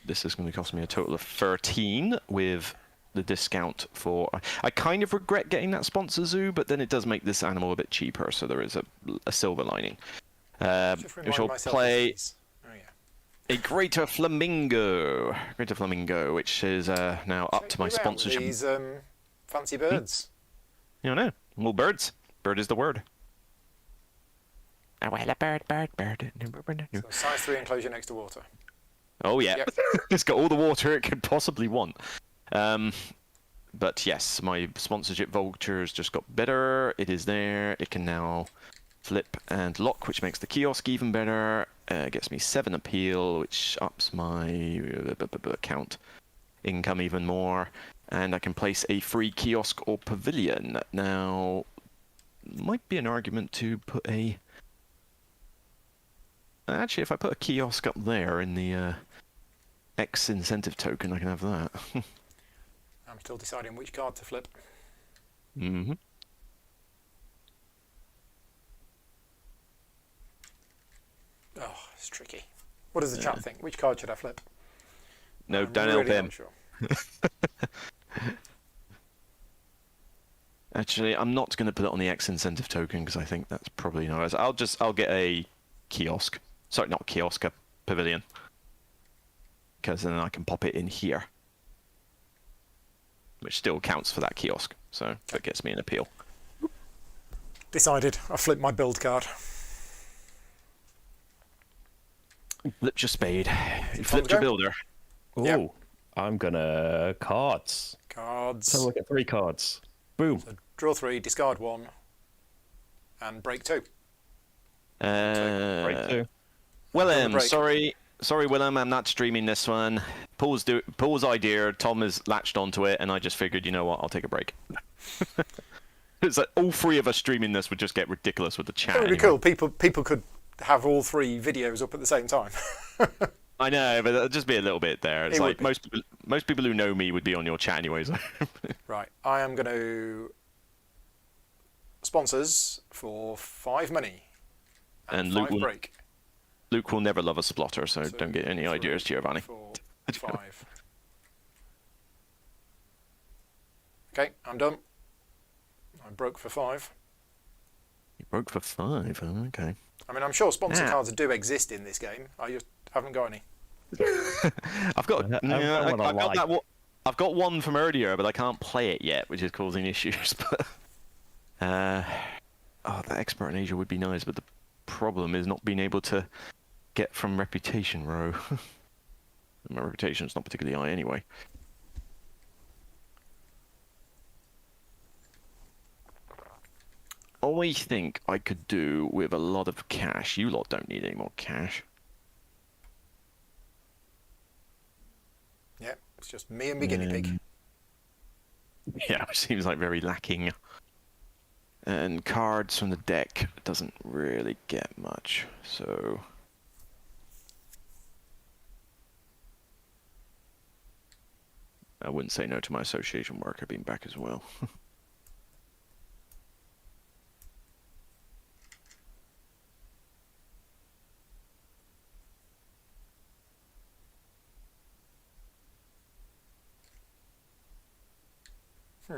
this is going to cost me a total of 13 with the discount for... I kind of regret getting that sponsor zoo, but then it does make this animal a bit cheaper, so there is a silver lining. We shall play a Greater Flamingo. Greater Flamingo, which is now up to my sponsorship. These fancy birds. You don't know. Well, birds. Bird is the word. Oh, well, a bird. So size 3 enclosure next to water. Oh, yeah. Yep. It's got all the water it could possibly want. But yes, my sponsorship vouchers just got better. It is there. It can now flip and lock, which makes the kiosk even better. Gets me 7 appeal, which ups my account income even more. And I can place a free kiosk or pavilion. Now, might be an argument to put a... Actually, if I put a kiosk up there in the X incentive token, I can have that. I'm still deciding which card to flip. Mm-hmm. Oh, it's tricky. What does the chat think? Which card should I flip? No, I'm don't help really him. not sure. Actually, I'm not going to put it on the X incentive token because I think that's probably not. I'll get a kiosk. Sorry, not kiosk, a pavilion. Because then I can pop it in here, which still counts for that kiosk. So that gets me an appeal. Decided. I flipped my build card. Flip your spade. You flipped your builder. Ooh, Yep. I'm gonna cards. Cards. So look at 3 cards. Boom. So draw 3, discard 1, and break 2. Break 2. Willem, break. sorry, Willem, I'm not streaming this one. Paul's idea. Tom has latched onto it, and I just figured, you know what, I'll take a break. It's like all 3 of us streaming this would just get ridiculous with the chat. That would be anyway. cool. People could have all 3 videos up at the same time. I know, but it'll just be a little bit there. It's It like would most people who know me would be on your chat anyways. Right, I am going to sponsors for 5 money and And 5 break. Luke will never love a splotter, so 2, don't get any 3, ideas, Giovanni. 4, 5. Okay, I'm done. I broke for 5. You broke for 5. Oh, okay. I mean, I'm sure sponsor Yeah. cards do exist in this game. I just haven't got any. I've got I want I've got one from earlier, but I can't play it yet, which is causing issues. But that expert in Asia would be nice, but the problem is not being able to get from reputation row. My reputation's not particularly high anyway. I think I could do with a lot of cash. You lot don't need any more cash. Yeah, it's just me and my guinea pig. Yeah, it seems like very lacking. And cards from the deck doesn't really get much, so... I wouldn't say no to my association worker being back as well.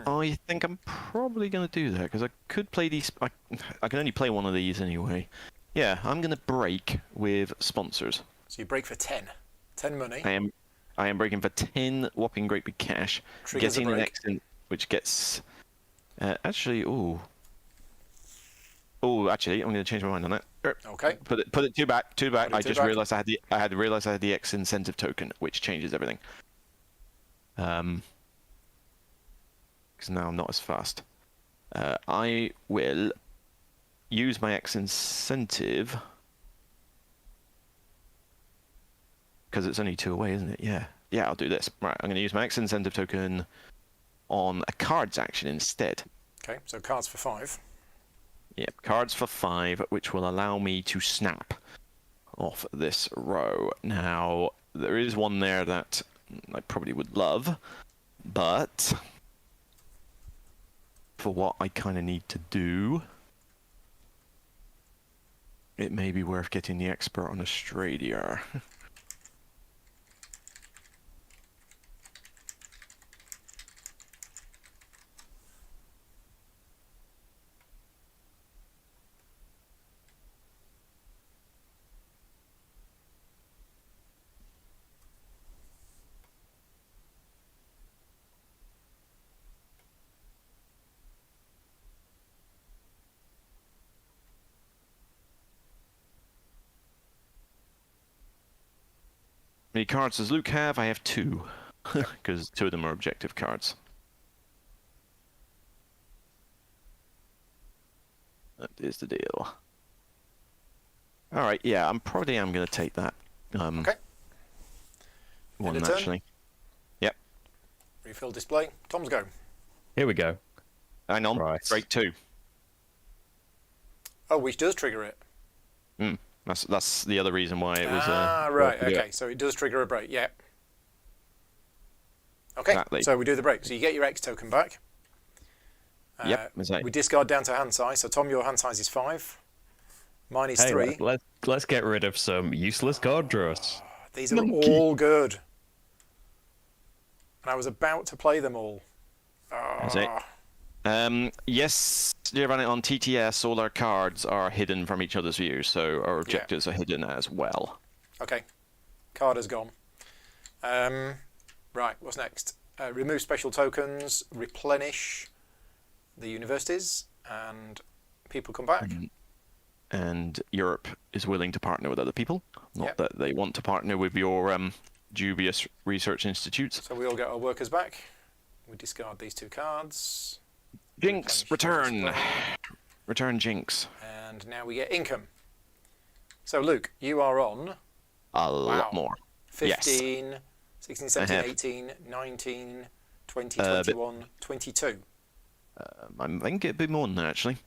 I think I'm probably going to do that, because I could play these... I can only play one of these anyway. Yeah, I'm going to break with sponsors. So you break for 10. 10 money. I am breaking for 10 whopping great big cash. Triggers getting a an break. exit, which gets... actually, ooh. Oh, actually, I'm going to change my mind on that. Okay. Put it two back. Put it I two just back. realized I had realized I had the X incentive token, which changes everything. Because now I'm not as fast. I will use my X incentive because it's only 2 away, isn't it? Yeah. Yeah, I'll do this. Right, I'm going to use my X incentive token on a cards action instead. Okay, so cards for 5. Yep, cards for 5, which will allow me to snap off this row. Now, there is one there that I probably would love, but for what I kind of need to do, it may be worth getting the expert on Australia. How many cards does Luke have? I have 2, because 2 of them are objective cards. That is the deal. All right, yeah, I'm probably going to take that. Okay. One End of turn. actually. Yep. Refill display. Tom's go. Here we go. Hang on. Right. Break 2. Oh, which does trigger it. That's the other reason why it was. Right. Okay, so it does trigger a break. Yeah. Okay. Exactly. So we do the break. So you get your X token back. Yep. Exactly. We discard down to hand size. So Tom, your hand size is 5. Mine is 3. Let's get rid of some useless card draws. These are all good. And I was about to play them all. That's it. Yes, Giovanni, on TTS, all our cards are hidden from each other's views, so our objectives are hidden as well. Okay. Card is gone. Right, what's next? Remove special tokens, replenish the universities, and people come back. And Europe is willing to partner with other people, not that they want to partner with your dubious research institutes. So we all get our workers back. We discard these 2 cards. Jinx, return. Return Jinx. And now we get income. So Luke, you are on A lot more. 15, 16, 17, have. 18, 19, 20, 21, 22. I think it'd be more than that, actually.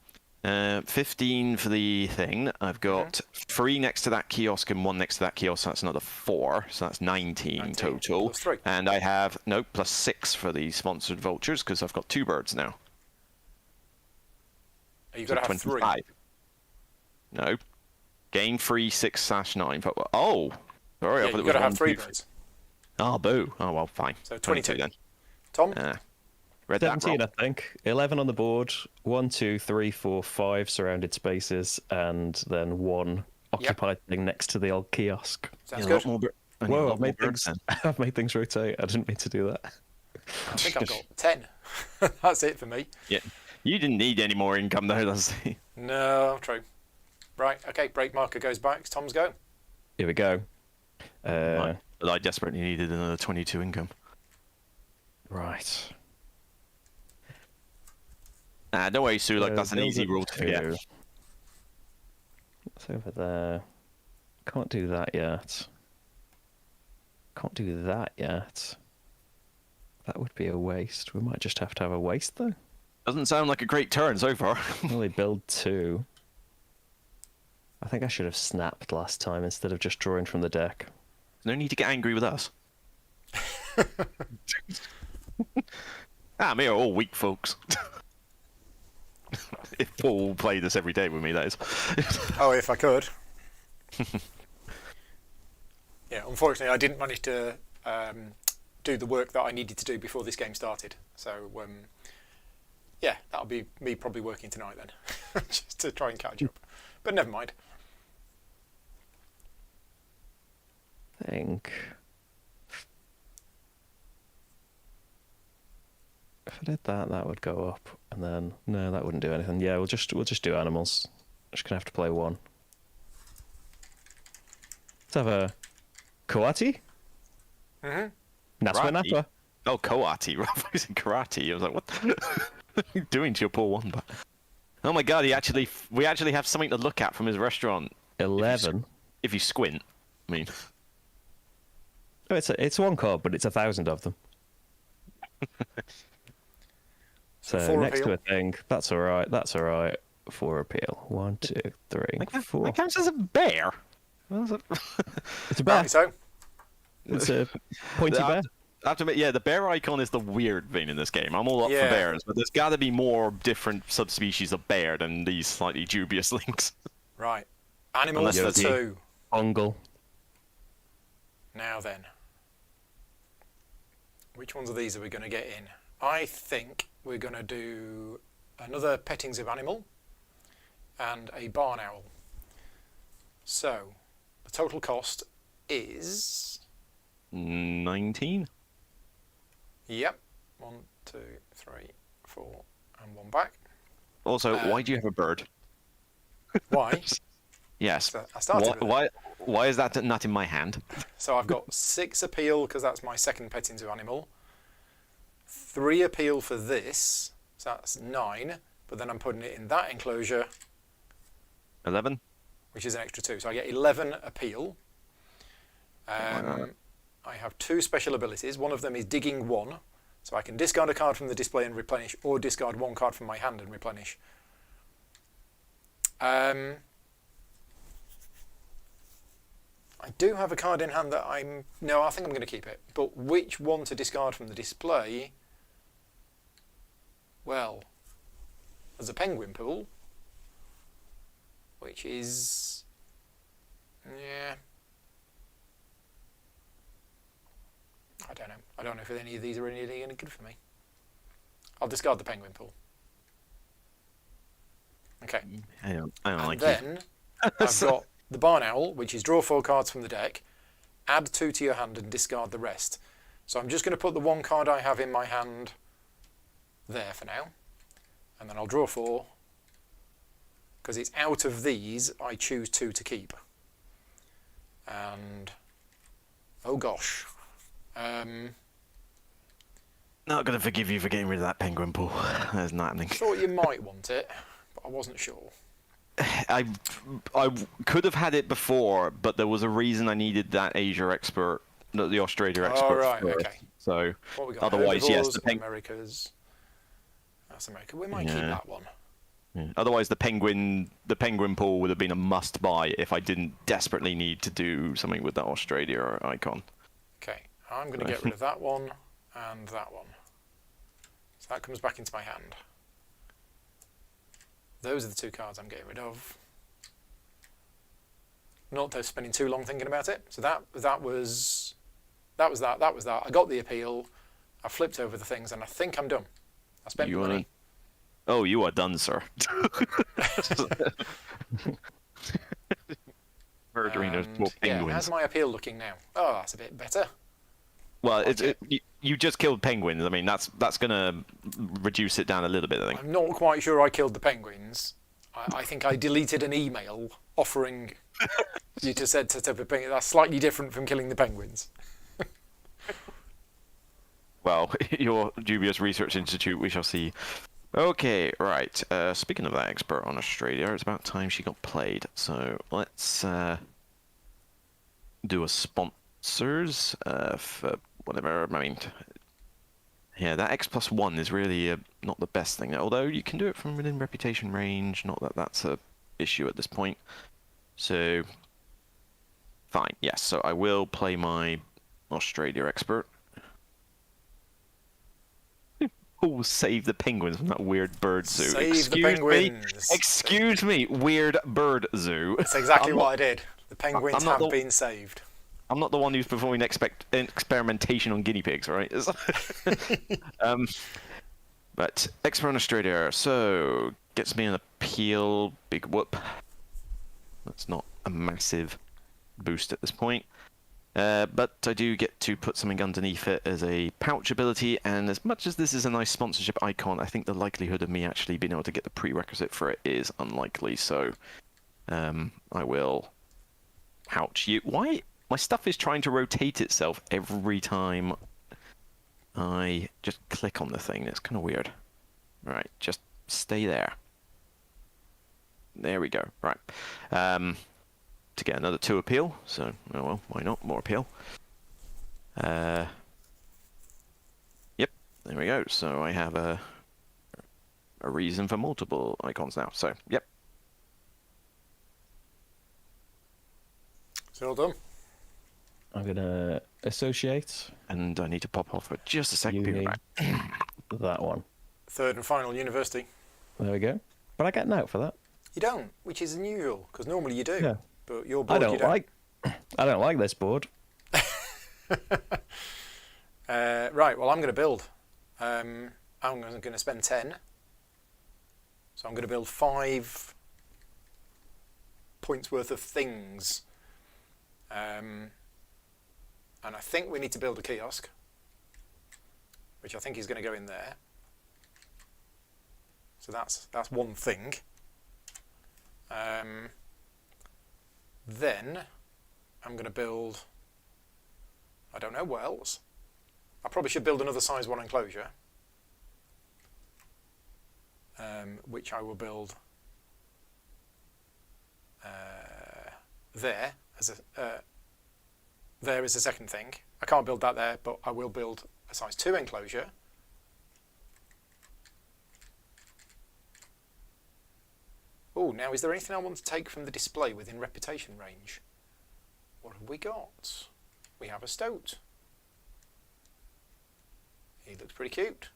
15 for the thing. I've got 3 next to that kiosk and 1 next to that kiosk. So that's another 4. So that's 19 total. Plus 3. And I have, plus 6 for the sponsored vultures because I've got 2 birds now. You've got to have 3. No. Gain 3, 6/9. Oh! Sorry, I thought it you've was got to have 1, 3 2. birds. Oh, boo. Oh, well, fine. So 22 then. Tom? Read that 17, wrong. I think. 11 on the board. 1, 2, 3, 4, 5 surrounded spaces, and then 1 occupied thing next to the old kiosk. Sounds A good. lot more Whoa, I've made birds things. then. I've made things rotate. I didn't mean to do that. I think I've got 10. That's it for me. Yeah. You didn't need any more income, though, does he? No, true. Right, okay, break marker goes back. Tom's go. Here we go. But I desperately needed another 22 income. Right. Don't worry, Sue. Like that's an those easy are rule to forget. two. It's over there. Can't do that yet. Can't do that yet. That would be a waste. We might just have to have a waste, though. Doesn't sound like a great turn so far. Only build 2. I think I should have snapped last time instead of just drawing from the deck. No need to get angry with us. Me are all weak folks. If Paul played this every day with me, that is. Oh, if I could. Yeah, unfortunately, I didn't manage to do the work that I needed to do before this game started. So, yeah, that'll be me probably working tonight then, just to try and catch up. But never mind. I think if I did that, that would go up, and then no, that wouldn't do anything. Yeah, we'll just do animals. Just gonna have to play 1. Let's have a Koati. Karate? Napa. Oh, Koati. I was in karate. I was like, what are you doing to your poor wombat? Oh my god, we actually have something to look at from his restaurant. 11. If you squint, I mean. Oh, it's 1 card, but it's 1,000 of them. So 4 next appeal. to a thing, that's all right. That's all right. 4 appeal. 1, 2, 3, 4. That counts as a bear. It's a bear. Apparently so. It's a pointy bear. I have to admit, yeah, the bear icon is the weird thing in this game. I'm all up for Yeah. bears, but there's got to be more different subspecies of bear than these slightly dubious links. Right. Animals Unless for that's- 2. Bungle. Now then. Which ones of these are we going to get in? I think we're going to do another Pettings of Animal and a Barn Owl. So, the total cost is... 19? Yep. 1, 2, 3, 4, and 1 back. Also, why do you have a bird? Why? Yes. So I started with it. Why is that not in my hand? So I've got 6 appeal because that's my second Pettings of Animal. 3 appeal for this, so that's 9. But then I'm putting it in that enclosure, 11? which is an extra 2. So I get 11 appeal. I have 2 special abilities. One of them is Digging 1. So I can discard a card from the display and replenish, or discard 1 card from my hand and replenish. I do have a card in hand that no, I think I'm going to keep it. But which one to discard from the display? Well, there's a penguin pool, which is... yeah... I don't know. I don't know if any of these are any good for me. I'll discard the penguin pool. Okay. I don't And like then I've got the Barn Owl, which is draw 4 cards from the deck, add 2 to your hand and discard the rest. So I'm just going to put the 1 card I have in my hand there for now. And then I'll draw 4. Because it's out of these, I choose 2 to keep. And... oh gosh. Not going to forgive you for getting rid of that penguin pool. That's not happening. Thought you might want it, but I wasn't sure. I could have had it before, but there was a reason I needed that Asia expert, the Australia expert. Oh, right, first. okay. So What we got? otherwise, yes, Herbivores, the Americas. That's America. We might keep Yeah. that one. yeah. Otherwise the penguin pool would have been a must buy if I didn't desperately need to do something with that Australia icon. Okay, I'm going to get rid of that one and that one. So that comes back into my hand. Those are the 2 cards I'm getting rid of. Not to spending too long thinking about it. So that was that. I got the appeal. I flipped over the things, and I think I'm done. I spent the money. Oh, you are done, sir. Murdering those poor Yeah, penguins. how's my appeal looking now? Oh, that's a bit better. Well, Okay. you just killed penguins. I mean, that's gonna reduce it down a little bit, I think. I'm not quite sure I killed the penguins. I think I deleted an email offering you to set up a penguin. That's slightly different from killing the penguins. Well, your dubious research institute, we shall see. Okay, right. Speaking of that expert on Australia, it's about time she got played. So let's do a sponsors for whatever. I mean, yeah, that X+1 is really not the best thing. Although you can do it from within reputation range. Not that that's a issue at this point. So fine, yes. So I will play my Australia expert. Oh, save the penguins from that weird bird zoo. Save the penguins. Excuse me, weird bird zoo. That's exactly what I did. The penguins have been saved. I'm not the one who's performing experimentation on guinea pigs, right? But expert on Australia, so gets me an appeal, big whoop. That's not a massive boost at this point. But I do get to put something underneath it as a pouch ability, and as much as this is a nice sponsorship icon, I think the likelihood of me actually being able to get the prerequisite for it is unlikely, so I will pouch you. Why? My stuff is trying to rotate itself every time I just click on the thing. It's kind of weird. Right, just stay there. There we go. Right. To get another 2 appeal, so oh well, why not? More appeal. Yep, there we go. So I have a reason for multiple icons now. So yep. It's all done. I'm gonna associate, And I need to pop off for just a second. Uni. That one. Third and final university. There we go. But I get an out for that. You don't, which is unusual, because normally you do. Yeah. But your board, you don't. I don't like this board. Right, well, I'm going to build. I'm going to spend 10. So I'm going to build 5 points worth of things. And I think we need to build a kiosk, which I think is going to go in there. So that's one thing. Then I'm going to build, I don't know what else. I probably should build another size 1 enclosure, which I will build there as a second thing. I can't build that there, but I will build a size 2 enclosure. Oh, now is there anything I want to take from the display within reputation range? What have we got? We have a stoat. He looks pretty cute.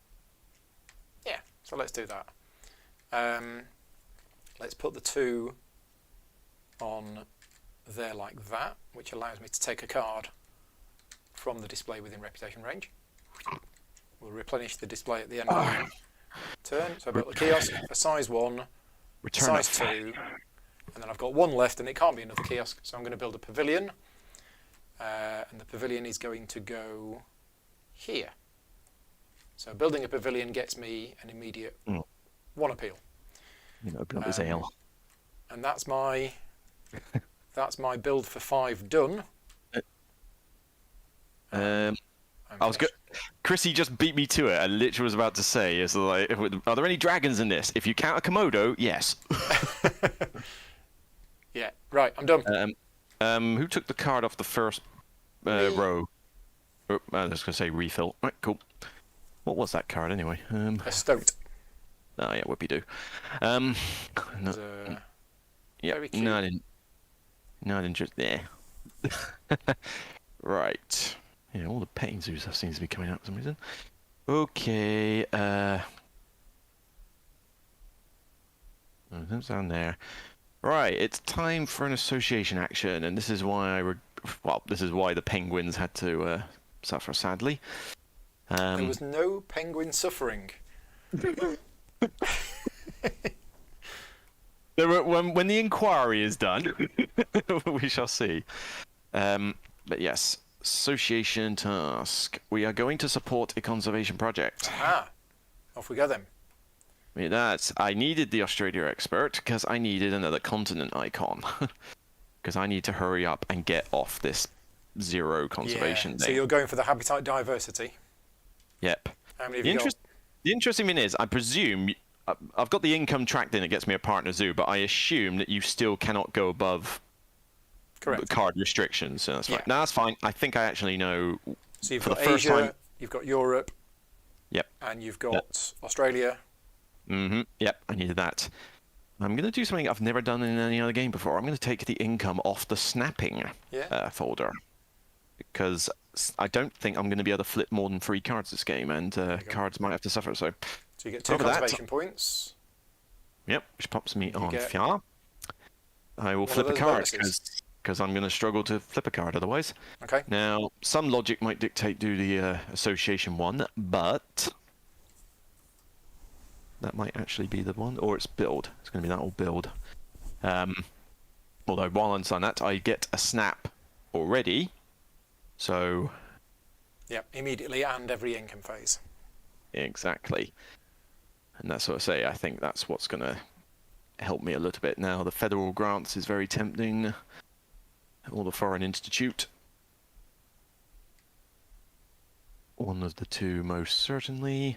Yeah, so let's do that. Let's put the 2 on there like that, which allows me to take a card from the display within reputation range. We'll replenish the display at the end of the turn. So I built a kiosk, a size 1, Return size 2, and then I've got 1 left, and it can't be another kiosk, so I'm going to build a pavilion, and the pavilion is going to go here. So building a pavilion gets me an immediate 1 appeal. You know, open up his ale. And that's my build for 5 done. I was good. Chrissy just beat me to it. I literally was about to say, "Is like, are there any dragons in this? If you count a Komodo, yes." Yeah, right. I'm done. Who took the card off the first row? Oh, I was going to say refill. Right, cool. What was that card anyway? A stoat. Oh yeah, whoopie do. No, yeah, very cute. no, I didn't. No, I didn't just there. Right. Yeah, all the petting zoos have seems to be coming out for some reason. Okay. That's down there. Right, it's time for an association action, and this is why this is why the penguins had to suffer sadly. There was no penguin suffering. When the inquiry is done, we shall see. But yes, association task. We are going to support a conservation project. Ah, off we go then. I needed the Australia expert because I needed another continent icon. Because I need to hurry up and get off this 0 conservation So thing. you're going for the habitat diversity. Yep. How many have you got? The interesting thing is, I presume I've got the income tracked in. It gets me a partner zoo, but I assume that you still cannot go above Correct. card restrictions. So that's fine. Yeah. No, that's fine. I think I actually know. So you've for got the first Asia, time. you've got Europe, Yep. and you've got Australia. Yep. I needed that. I'm going to do something I've never done in any other game before. I'm going to take the income off the snapping folder, because I don't think I'm going to be able to flip more than 3 cards this game, and cards might have to suffer. So you get 2 conservation points. Yep, which pops me on get Fia. I will flip a card because I'm going to struggle to flip a card otherwise. Okay. Now, some logic might dictate do the association one, but that might actually be the one, or it's build. It's going to be that old build. Although while I'm on that, I get a snap already. So. Yeah, immediately and every income phase. Exactly. And that's what I say. I think that's what's going to help me a little bit. Now, the federal grants is very tempting. Or the foreign institute. One of the two, most certainly.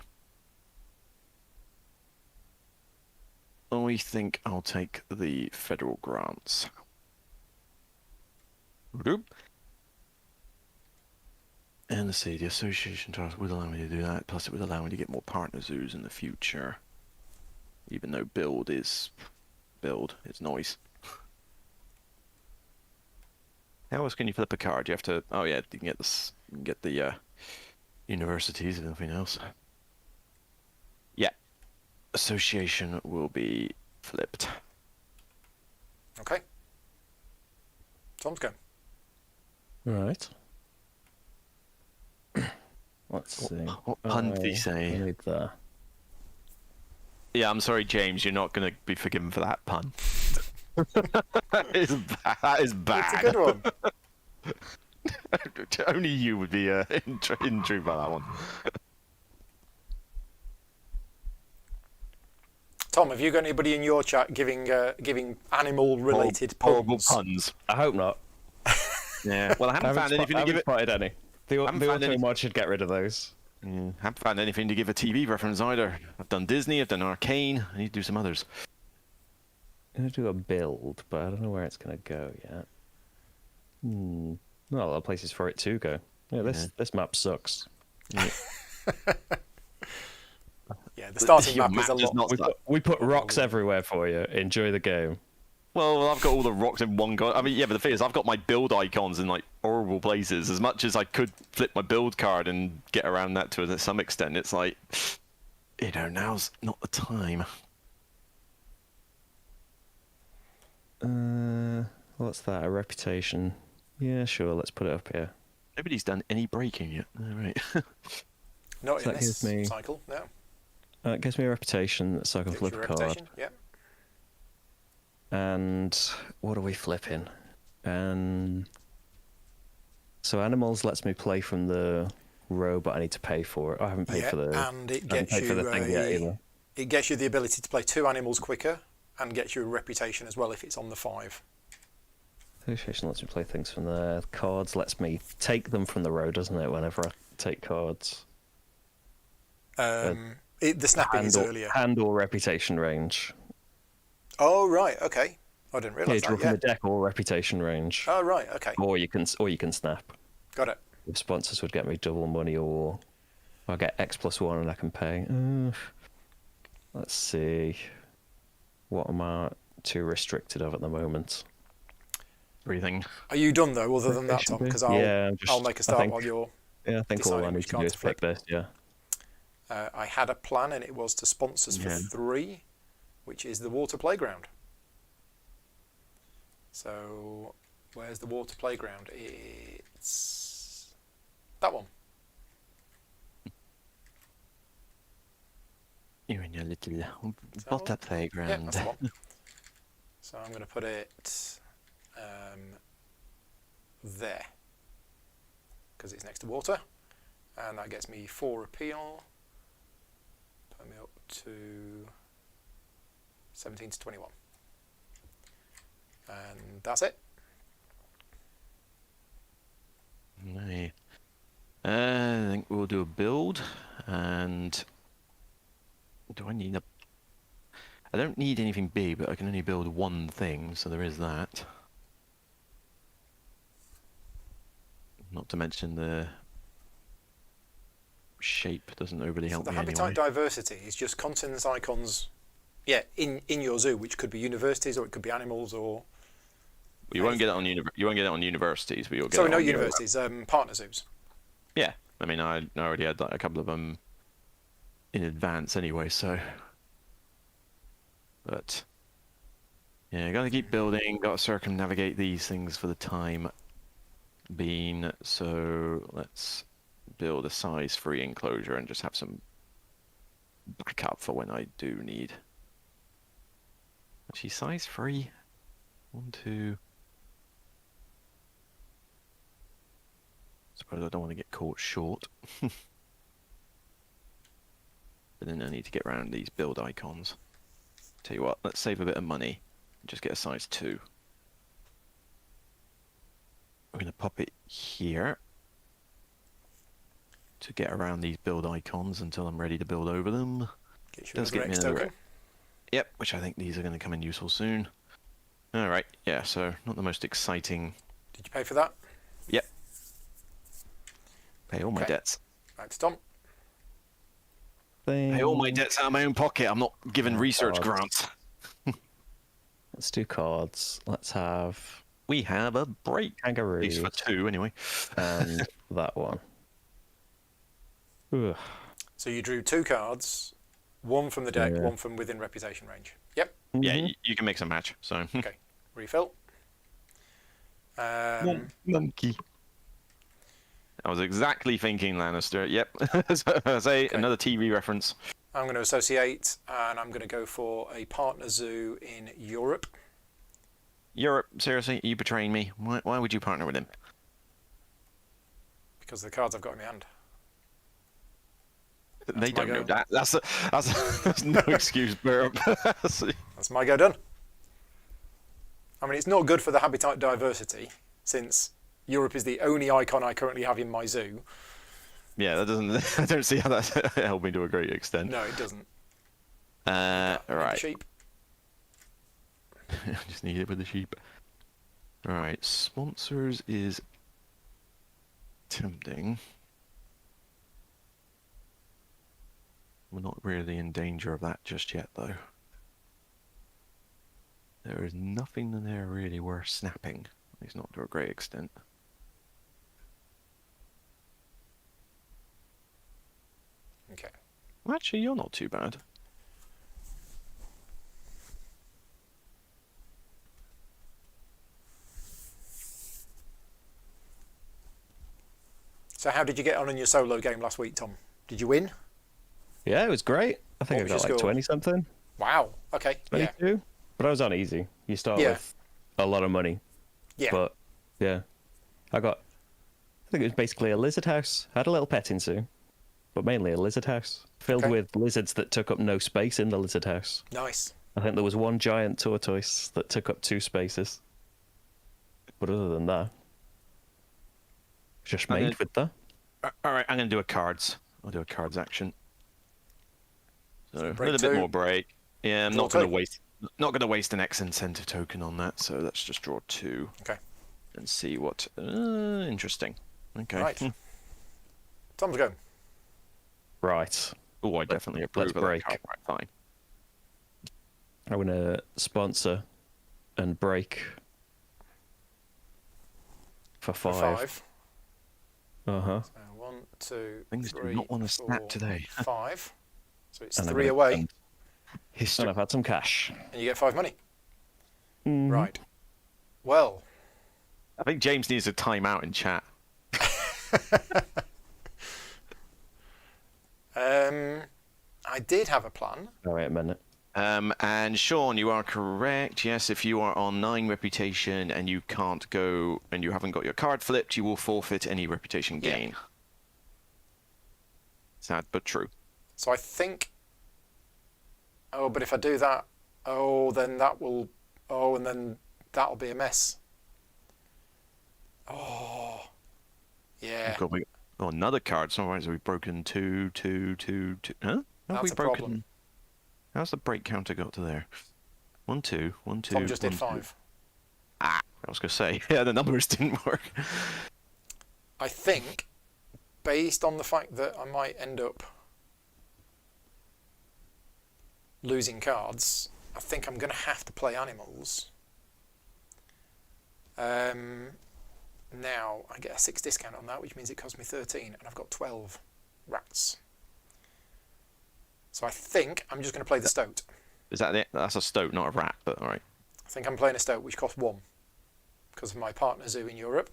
I think I'll take the federal grants. And let's see, the association task would allow me to do that, plus it would allow me to get more partner zoos in the future. Even though build, it's noise. How else can you flip a card? You have to, oh yeah, you can get this, you can get the universities and everything else. Yeah. Association will be flipped. Okay. Tom's go. Right. Let's see. What pun did he say? I need that. Yeah, I'm sorry, James. You're not going to be forgiven for that pun. That is bad. It's a good one. Only you would be intrigued by that one. Tom, have you got anybody in your chat giving animal-related Horrible puns? puns. I hope not. Yeah. Well, I haven't found anything to give it. Spotted any. The auto mod should get rid of those. Yeah, haven't found anything to give a TV reference either. I've done Disney, I've done Arcane. I need to do some others. I'm going to do a build, but I don't know where it's going to go yet. Not a lot of places for it to go. Yeah, this map sucks. Yeah. Yeah, the starting Your map is a does lot. not We put rocks everywhere for you. Enjoy the game. Well, I've got all the rocks in one card. I mean, yeah, but the thing is, I've got my build icons in like horrible places. As much as I could flip my build card and get around that to some extent, it's like, now's not the time. What's that? A reputation? Yeah, sure. Let's put it up here. Nobody's done any breaking yet. All right. Not So in that this gives me- cycle, no. It gives me a reputation, so I can Gives flip you a a card. reputation, yeah. And what are we flipping? So animals lets me play from the row, but I need to pay for it. I haven't paid for the. And it I haven't gets paid for the thing yet either. it gets you the ability to play 2 animals quicker, and gets you a reputation as well if it's on the 5. Association lets me play things from there. Cards lets me take them from the row, doesn't it? Whenever I take cards. The snapping is earlier. Hand or reputation range. Oh right, okay. I didn't Yeah, realise draw that. from Yeah. the deck or reputation range. Oh right, okay. Or you can snap. Got it. If sponsors would get me double money, or I get X+1 and I can pay. Let's see. What am I too restricted of at the moment? Breathing. Are you done though? Other than that, Tom, because I'll make a start while you're. Yeah, I think all I deciding need which to do card is to flip this. Yeah. I had a plan, and it was to sponsors for 3, which is the water playground. So, where's the water playground? It's that one. You're in your little butter playground. Yeah, that's the one. So I'm going to put it there, because it's next to water, and that gets me 4 appeal. Put me up to 17 to 21. And that's it. Right. I think we'll do a build, and do I need a I don't need anything big, but I can only build one thing, so there is that. Not to mention the shape doesn't overly help The me habitat anyway. diversity is just continents icons, yeah, in your zoo, which could be universities or it could be animals or. You won't get it on you won't get it on universities, but you'll get Sorry, it not on your- universities, partner zoos. Yeah, I mean, I already had like a couple of them in advance anyway, so. But yeah, gotta keep building. Gotta circumnavigate these things for the time being. So let's build a size-free enclosure and just have some backup for when I do need. Actually, size-free. 1, 2. Suppose I don't want to get caught short. But then I need to get around these build icons. Tell you what, let's save a bit of money and just get a size 2. We're going to pop it here to get around these build icons until I'm ready to build over them. Get you Does another get me X another. token. Yep, which I think these are going to come in useful soon. Alright, yeah, so not the most exciting. Did you pay for that? Yep. Pay all my Okay. debts. Back to Tom. Pay all my debts out of my own pocket. I'm not given research God. grants. Let's do cards. Let's have We have a break. At kangaroo least for 2, anyway. and that one. Ugh. So you drew 2 cards, one from the deck, Yeah. one from within reputation range. Yep. Yeah, Mhm. you can mix and match. So. Okay. Refill. Monkey. I was exactly thinking Lannister. Yep. So, I say Okay. another TV reference. I'm going to associate, and I'm going to go for a partner zoo in Europe. Europe, seriously, are you betraying me? Why would you partner with him? Because of the cards I've got in my hand. They my don't know go. that. That's no excuse, Burp. That's my go done. I mean, it's not good for the habitat diversity, since Europe is the only icon I currently have in my zoo. Yeah, that doesn't. I don't see how that's helped me to a great extent. No, it doesn't. Right. Sheep. I just need it with the sheep. Alright, sponsors is tempting. We're not really in danger of that just yet, though. There is nothing in there really worth snapping. At least not to a great extent. Okay. Well, actually, you're not too bad. So how did you get on in your solo game last week, Tom? Did you win? Yeah, it was great. I think What I was got your like score? 20 something. Wow. Okay. Yeah. 22. But I was on easy. You start Yeah. with a lot of money. Yeah. But yeah, I think it was basically a lizard house. I had a little petting zoo, but mainly a lizard house filled Okay. with lizards that took up no space in the lizard house. Nice. I think there was one giant tortoise that took up 2 spaces. But other than that, just Okay. made with that. Alright, I'm going to do a cards. I'll do a cards action. So a break little bit 2. more break. Yeah, I'm Draw not going 2. to waste. Not going to waste an X incentive token on that. So let's just draw 2 Okay. and see what. Interesting. Okay. Right. Tom's go. Right. Oh, I definitely approve of that break. card. Right, fine. I'm going to sponsor and break for For 5. 5. Uh-huh. So 1, 2, Things do 3, not want to snap 4, today. 5. So it's And I'm 3 gonna- away, And History. I've had some cash. and you get 5 money. Mhm. Right. Well, I think James needs a timeout in chat. I did have a plan. Oh, wait a minute. And Sean, you are correct. Yes, if you are on 9 reputation and you can't go and you haven't got your card flipped, you will forfeit any reputation Yeah. gain. Sad but true. So I think. Oh, but if I do that, then that will. Oh, and then that'll be a mess. Oh. Yeah. God, we got another card. So we've broken 2, 2, 2, 2. Huh? Have That's we a broken? problem. How's the break counter got to there? 1, 2, 1, 2. Tom just did 1, 2. 5. Ah, I was going to say, yeah, the numbers didn't work. I think, based on the fact that I might end up losing cards, I think I'm going to have to play animals. Now, I get a 6 discount on that, which means it costs me 13, and I've got 12 rats. So I think I'm just going to play the stoat. Is that it? That's a stoat, not a rat, but alright. I think I'm playing a stoat, which costs 1, because of my partner zoo in Europe.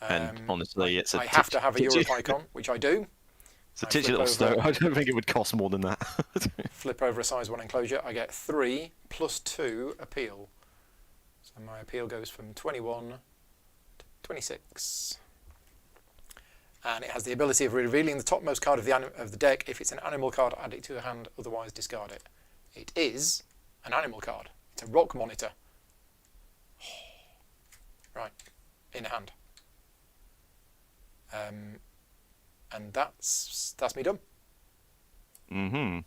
And honestly, it's a... I have to have a Europe icon, which I do. It's a titular stoat. I don't think it would cost more than that. Flip over a size 1 enclosure. I get 3 plus 2 appeal. So my appeal goes from 21 to 26. And it has the ability of revealing the topmost card of the deck. If it's an animal card, add it to your hand, otherwise discard it. It is an animal card. It's a rock monitor. Right, in hand. And that's me done. Mm-hmm.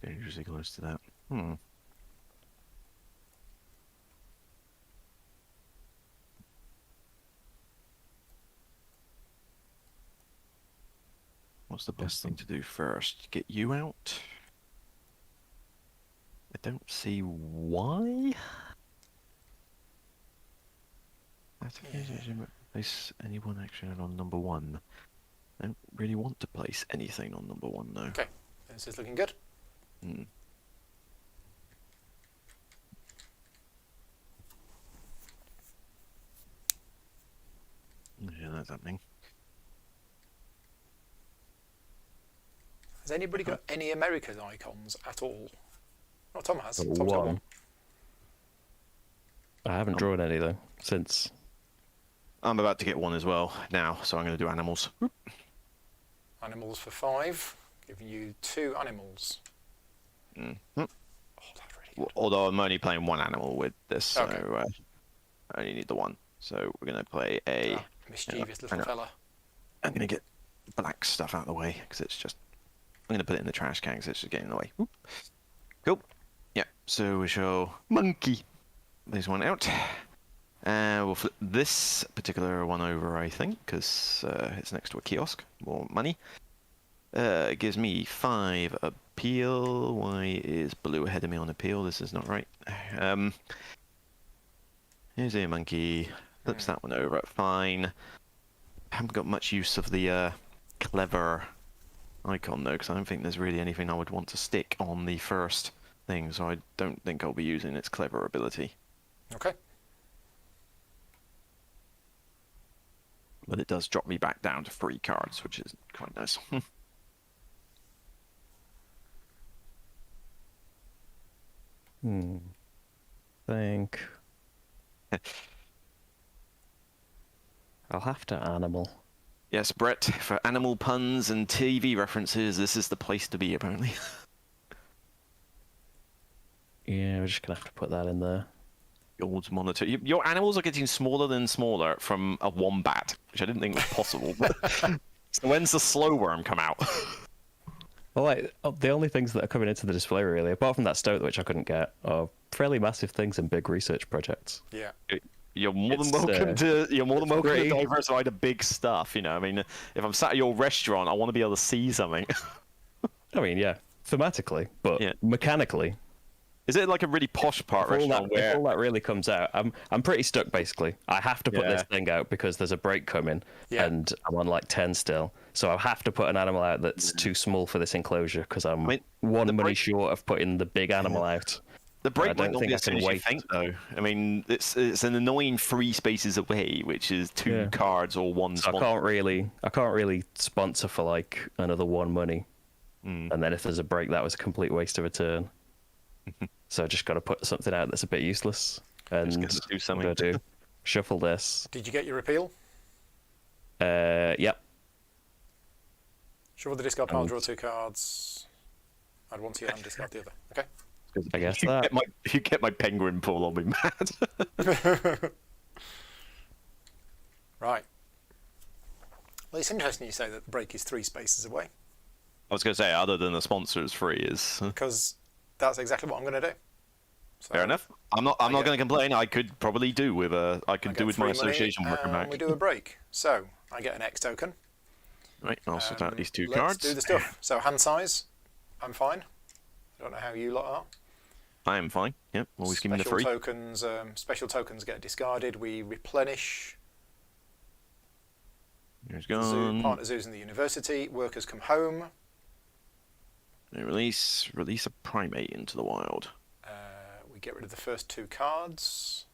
Dangerously close to that. What's the best thing to do first? Get you out? I don't see why. Place any one action on number 1. I don't really want to place anything on number 1 though. Okay, this is looking good. Yeah, that's happening. Has anybody got any America's icons at all? Oh, Tom has. Got Tom's got 1. I haven't drawn any though since. I'm about to get 1 as well now, so I'm going to do animals. Animals for 5, giving you 2 animals. Oh, that's really good. Although I'm only playing 1 animal with this, so Okay. I only need the 1. So we're going to play a... Mischievous little fella. I'm going to get black stuff out of the way, because it's just... I'm going to put it in the trash can, because it's just getting in the way. Whoop. Cool. Yeah, so we shall monkey this one out. We'll flip this particular one over, I think, because it's next to a kiosk. More money. It gives me 5 appeal. Why is blue ahead of me on appeal? This is not right. Here's a monkey. Flips that one over. Fine. Haven't got much use of the clever icon, though, because I don't think there's really anything I would want to stick on the first thing, so I don't think I'll be using its clever ability. Okay. But it does drop me back down to 3 cards, which is quite nice. Think. I'll have to animal. Yes, Brett, for animal puns and TV references, this is the place to be, apparently. Yeah, we're just gonna have to put that in there. Gold's monitor. Your animals are getting smaller than smaller from a wombat, which I didn't think was possible. So when's the slow worm come out? Well, like the only things that are coming into the display, really, apart from that stoat which I couldn't get, are fairly massive things and big research projects. Yeah. You're more than It's, welcome to. You're more than welcome to pretty- diversify the big stuff. You know, I mean, if I'm sat at your restaurant, I want to be able to see something. I mean, yeah, thematically, but Yeah. mechanically. Is it like a really posh part If all, restaurant that, if where? all that really comes out, I'm pretty stuck basically. I have to put this thing out because there's a break coming, Yeah. and I'm on like 10 still. So I have to put an animal out that's too small for this enclosure because I'm I mean, one the money break- short of putting the big animal out. The break I don't might not think be I as can soon as you wait. think, though. I mean, it's an annoying 3 spaces away, which is 2 Yeah. cards or 1 So sponsor. I can't really sponsor for like another 1 money. And then if there's a break, that was a complete waste of a turn. So I just got to put something out that's a bit useless. And gotta do something. what do I do? Shuffle this. Did you get your appeal? Yep. Shuffle the discard pile, draw 2 cards. Add 1 to your hand, discard the other. Okay. I guess You that. get my penguin pull, I'll be mad. Right. Well, it's interesting you say that the break is 3 spaces away. I was going to say, other than the sponsors, free is because that's exactly what I'm going to do. So fair enough. I'm not going to complain. I could probably do with I my get 3 money, association working and back. we do a break. So I get an X token. Right, I'll sort out these 2 Let's cards. do the stuff. So hand size, I'm fine. I don't know how you lot are. I am fine. Yep, always give me the free. Special tokens get discarded. We replenish. Here's Zoo, gone. partner zoos in the university. Workers come home. Release a primate into the wild. We get rid of the first 2 cards.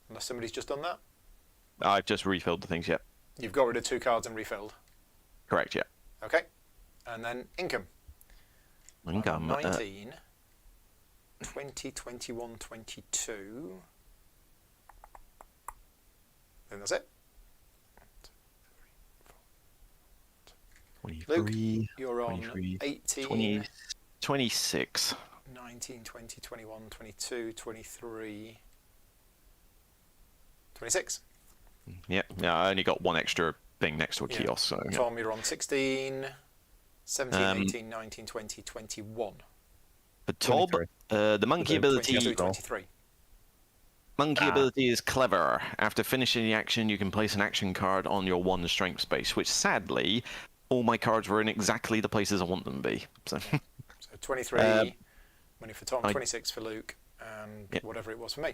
Unless somebody's just done that. I've just refilled the things. Yep. You've got rid of 2 cards and refilled. Correct. Yeah. Okay. And then income. Income. 19, 20, 21, 22. Then that's it. 23, Luke, you're on 23, 18, 20, 26. 19, 20, 21, 22, 23, 26. Yeah, I only got 1 extra thing next to a Yeah. kiosk. So yeah. Tom, you're on 16, 17, 18, 19, 20, 21. For Tob, 23. the monkey ability. 22, 23. Monkey ability is clever. After finishing the action, you can place an action card on your 1 strength space, which sadly, all my cards were in exactly the places I want them to be. So, So 23 money for Tom, 26 for Luke, and whatever it was for me.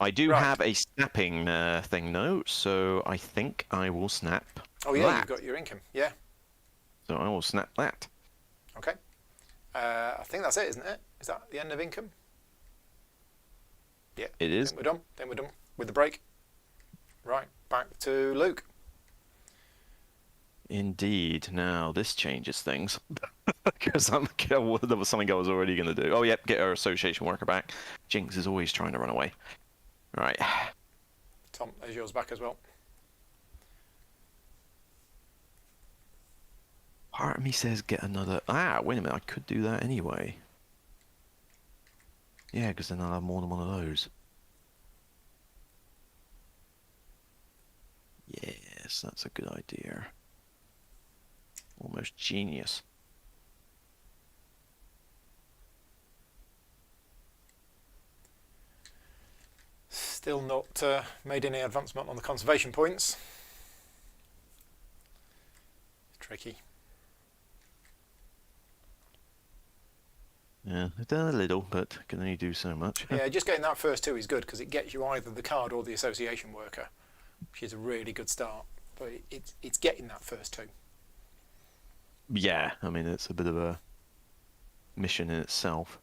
I do Right. have a snapping thing though, so I think I will snap. Oh yeah, that. you've got your income. Yeah. So I will snap that. Okay. I think that's it, isn't it? Is that the end of income? Yeah. It is. Then we're done with the break. Right, back to Luke. Indeed. Now this changes things because there was something I was already going to do. Oh yep, get our association worker back. Jinx is always trying to run away. Right. Tom, there's yours back as well. Part of me says get another. Wait a minute. I could do that anyway. Yeah, because then I'll have more than one of those. Yes, that's a good idea. Almost genius. Still not made any advancement on the conservation points. Tricky. Yeah, I've done a little, but can only do so much. Yeah, just getting that first 2 is good because it gets you either the card or the association worker, which is a really good start. But it's getting that first 2. Yeah, I mean, it's a bit of a mission in itself.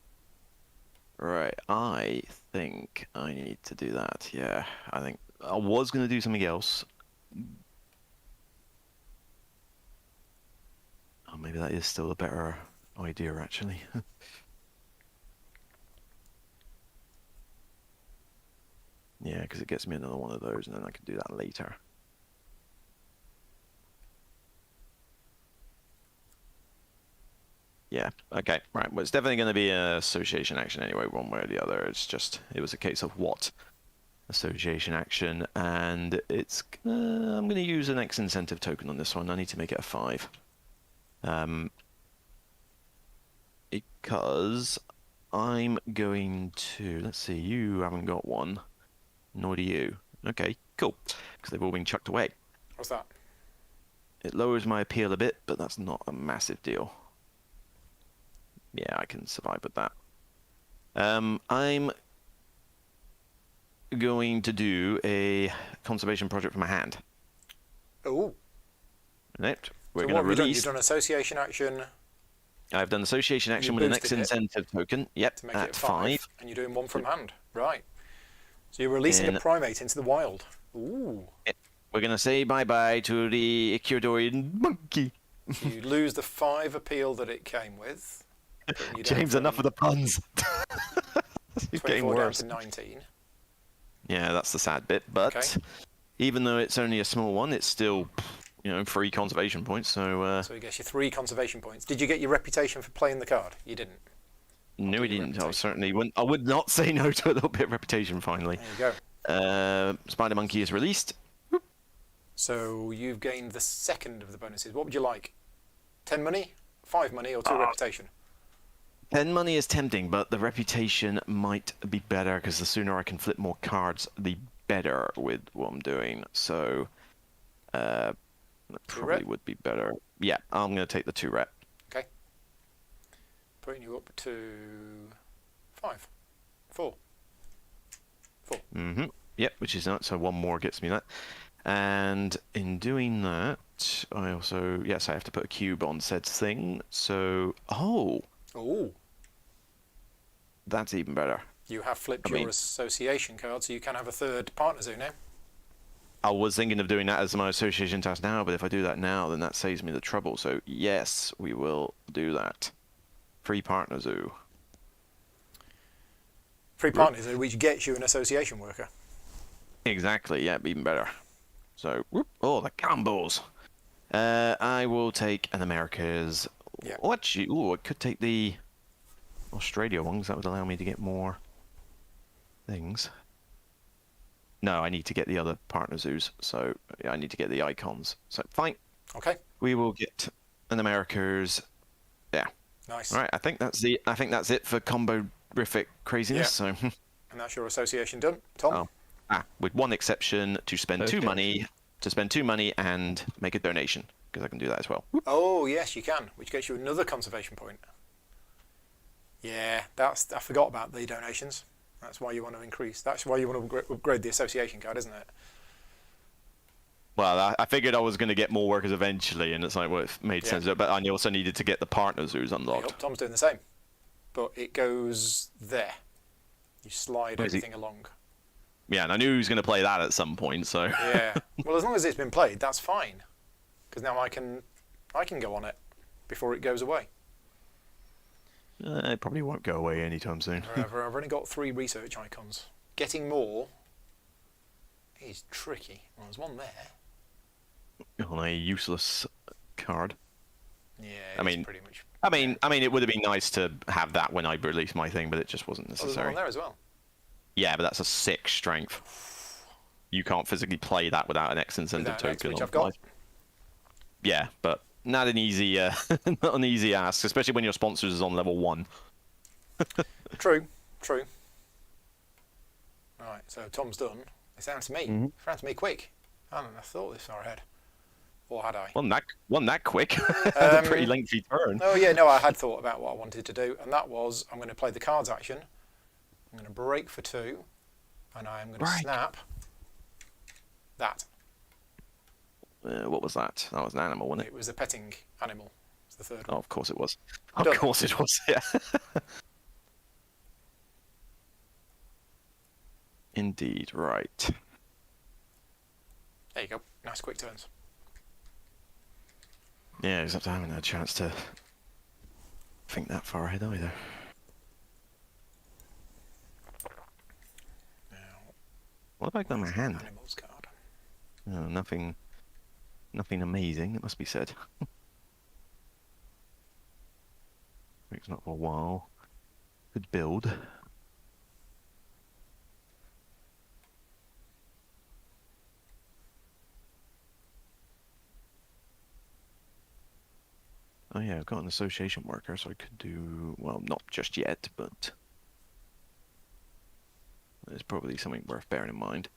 Right, I think I need to do that. Yeah, I think I was going to do something else. Oh, maybe that is still a better idea, actually. Yeah, because it gets me another one of those, and then I can do that later. Yeah, okay, right. Well, it's definitely going to be an association action anyway, one way or the other. It's just, it was a case of what association action, and it's, I'm going to use an X incentive token on this one. I need to make it a 5. Because I'm going to, let's see, you haven't got one, nor do you. Okay, cool, because they've all been chucked away. What's that? It lowers my appeal a bit, but that's not a massive deal. Yeah, I can survive with that. I'm going to do a conservation project for my hand. Oh. Right. We're So going what to have you done? release. You've done association action I've done association action you with an X boosted it incentive token. Yep, to make it at a 5, and you're doing 1 from hand. Right. So you're releasing a primate into the wild. Ooh. We're going to say bye-bye to the Ecuadorian monkey. You lose the 5 appeal that it came with. James, enough of the puns. It's getting 24 down worse. to 19. Yeah, that's the sad bit. But Okay. even though it's only a small one, it's still, 3 conservation points. So, So it gets you 3 conservation points. Did you get your reputation for playing the card? You didn't. no, we didn't. I reputation. certainly wouldn't. I would not say no to a little bit of reputation. Finally, There you go. Spider Monkey is released. So you've gained the second of the bonuses. What would you like? 10 money, 5 money, or 2 reputation? 10 money is tempting, but the reputation might be better because the sooner I can flip more cards, the better with what I'm doing. So, that probably rep? would be better. Yeah, I'm going to take the 2 rep. Okay. Putting you up to 5. 4. Mm-hmm. Yep, which is that. So 1 more gets me that. And in doing that, I also, yes, I have to put a cube on said thing. So, oh, that's even better. You have flipped your association card, so you can have a 3rd partner zoo now. I was thinking of doing that as my association task now, but if I do that now, then that saves me the trouble. So yes, we will do that. Free partner zoo. Free partner zoo, which gets you an association worker. Exactly, yeah, even better. So, whoop, oh, the combos. I will take an America's. Yeah. Oh, actually, I could take the Australia one, because that would allow me to get more things. No, I need to get the other partner zoos, so I need to get the icons. So, fine. Okay. We will get an America's. Yeah. Nice. All right, I think that's it for combo-rific craziness. Yeah. So. And that's your association done. Tom? With one exception, to spend 2 money, and make a donation, because I can do that as well. Oh, yes, you can, which gets you another conservation point. Yeah, I forgot about the donations. That's why you want to increase. That's why you want to upgrade the association card, isn't it? Well, I figured I was going to get more workers eventually, and it's like, well, it made sense. But I also needed to get the partner zoos unlocked. Yep, Tom's doing the same. But it goes there. You slide everything along. Yeah, and I knew he was going to play that at some point, so... Yeah. Well, as long as it's been played, that's fine. Because now I can go on it before it goes away. It probably won't go away anytime soon. However, I've only got 3 research icons. Getting more is tricky. Well, there's one there. On a useless card. Yeah, I mean, pretty much. I mean, it would have been nice to have that when I released my thing, but it just wasn't Oh, there's one necessary. there as well. Yeah, but that's a 6 strength. You can't physically play that without an X incentive Without an X, token. which I've got. Yeah, but not an easy, not an easy ask, especially when your sponsors is on level 1. True. Right, so Tom's done. It's down to me. It's down to me quick. I hadn't thought this far ahead. Or had I? Wasn't that quick? Had a pretty lengthy turn. Oh yeah, no, I had thought about what I wanted to do, and that was I'm going to play the cards action. I'm going to break for 2, and I'm going to snap that. What was that? That was an animal, wasn't it? It was a petting animal. It's the 3rd Oh, one. of course it was. Done. Of course it was, yeah. Indeed, right. There you go. Nice quick turns. Yeah, except I haven't had a chance to think that far ahead either. Now, What have I got in my hand? animals card. Oh, nothing amazing, it must be said. It's not for a while. Good build. Oh yeah, I've got an association worker, so I could do, well, not just yet, but it's probably something worth bearing in mind.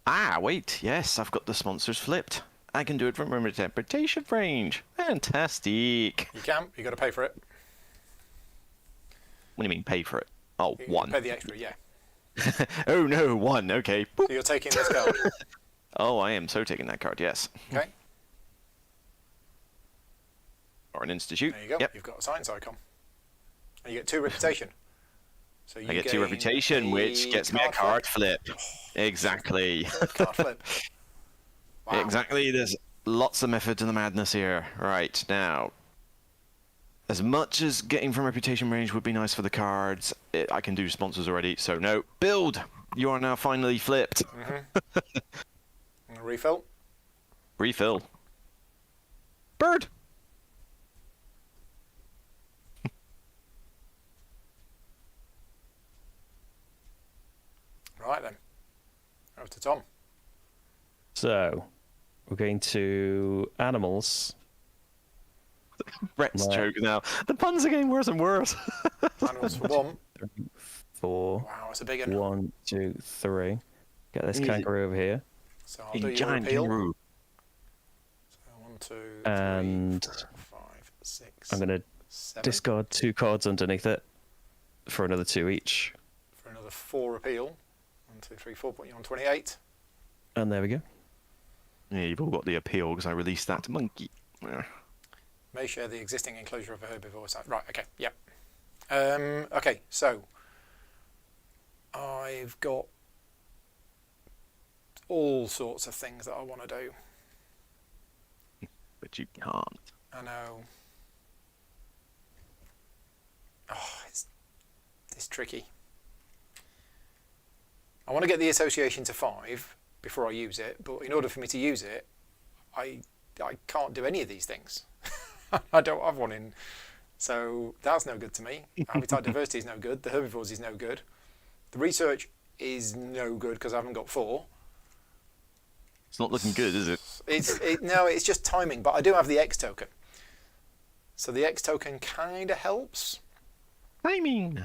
Ah, wait, yes, I've got the sponsors flipped. I can do it from interpretation range. Fantastic. You can. You got to pay for it. What do you mean, pay for it? Oh, You 1. Pay the extra, yeah. Oh no, 1, okay. Boop. So you're taking this card. Oh, I am so taking that card, yes. Okay. Or an institute. There you go. Yep. You've got a science icon. And you get 2 reputation. So you I get 2 reputation, which gets me a card flip. Exactly. Card flip. Wow. Exactly. There's lots of method to the madness here. Right, now, as much as getting from reputation range would be nice for the cards, I can do sponsors already, so no. Build! You are now finally flipped. Refill. Refill. Bird! Right then. Over to Tom. So, we're going to animals. Brett's Right. joke now. The puns are getting worse and worse. Animals for 1. 4. Wow, that's a big one. 1, 2, 3. Get this Easy. kangaroo over here. So I'll do your Giant appeal. kangaroo. So 1, 2, 3, And 4, 5, 6. I'm going to 7 discard 2 cards underneath it for another 2 each. for another 4 appeal. 1, 2, 3, 4. Put you on 28. And there we go. Yeah, you've all got the appeal because I released that monkey. Yeah. May share the existing enclosure of a herbivore site. Right, okay, yep. Okay, so I've got all sorts of things that I want to do. But you can't. I know. Oh, it's tricky. I want to get the association to 5 before I use it, but in order for me to use it, I can't do any of these things. I don't have one in, so that's no good to me. Habitat diversity is no good. The herbivores is no good. The research is no good because I haven't got 4. It's not looking good, is it? No, it's just timing. But I do have the X token, so the X token kind of helps. Timing.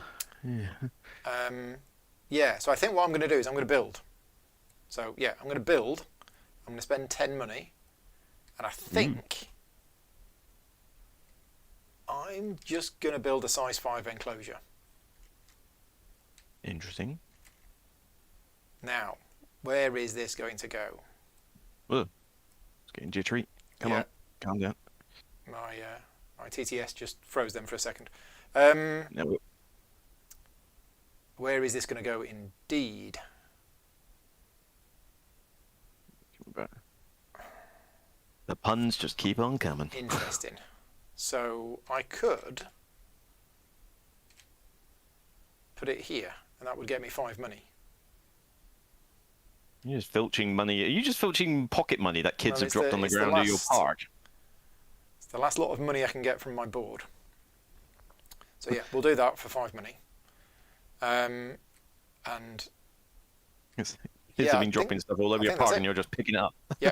Yeah. So I think what I'm going to do is I'm going to build. So yeah, I'm going to build. I'm going to spend 10 money, and I think I'm just going to build a size 5 enclosure. Interesting. Now, where is this going to go? Whoa. It's getting jittery. Come Yeah. on. Calm down. My TTS just froze them for a second. No. Where is this going to go indeed? The puns just keep on coming. Interesting. So I could put it here, and that would get me 5 money. You're just filching money. Are you just filching pocket money that kids Well, have it's dropped the- on the it's the ground of your last- park? It's the last lot of money I can get from my board. So yeah, we'll do that for 5 money. And Kids Yeah, have I been dropping think- stuff all over I your think that's park it. and you're just picking it up. yeah,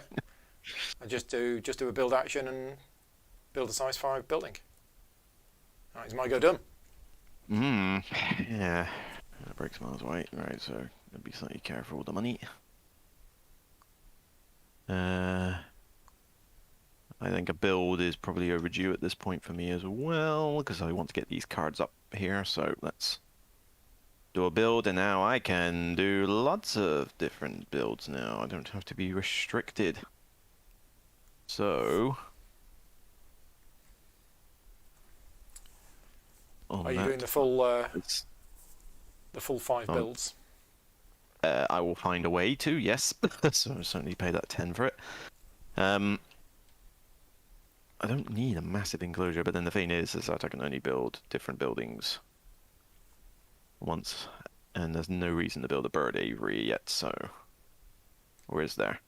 I just do a build action and build a size 5 building. Right, is my go done? Yeah. That breaks miles white. Right, so gotta be slightly careful with the money. I think a build is probably overdue at this point for me as well, because I want to get these cards up here, so let's do a build, and now I can do lots of different builds now. I don't have to be restricted. So... Are you doing the full it's- 5 Oh. builds? I will find a way to, yes. So I'll certainly pay that 10 for it. I don't need a massive enclosure, but then the thing is that I can only build different buildings once, and there's no reason to build a bird aviary yet, so... Or is there?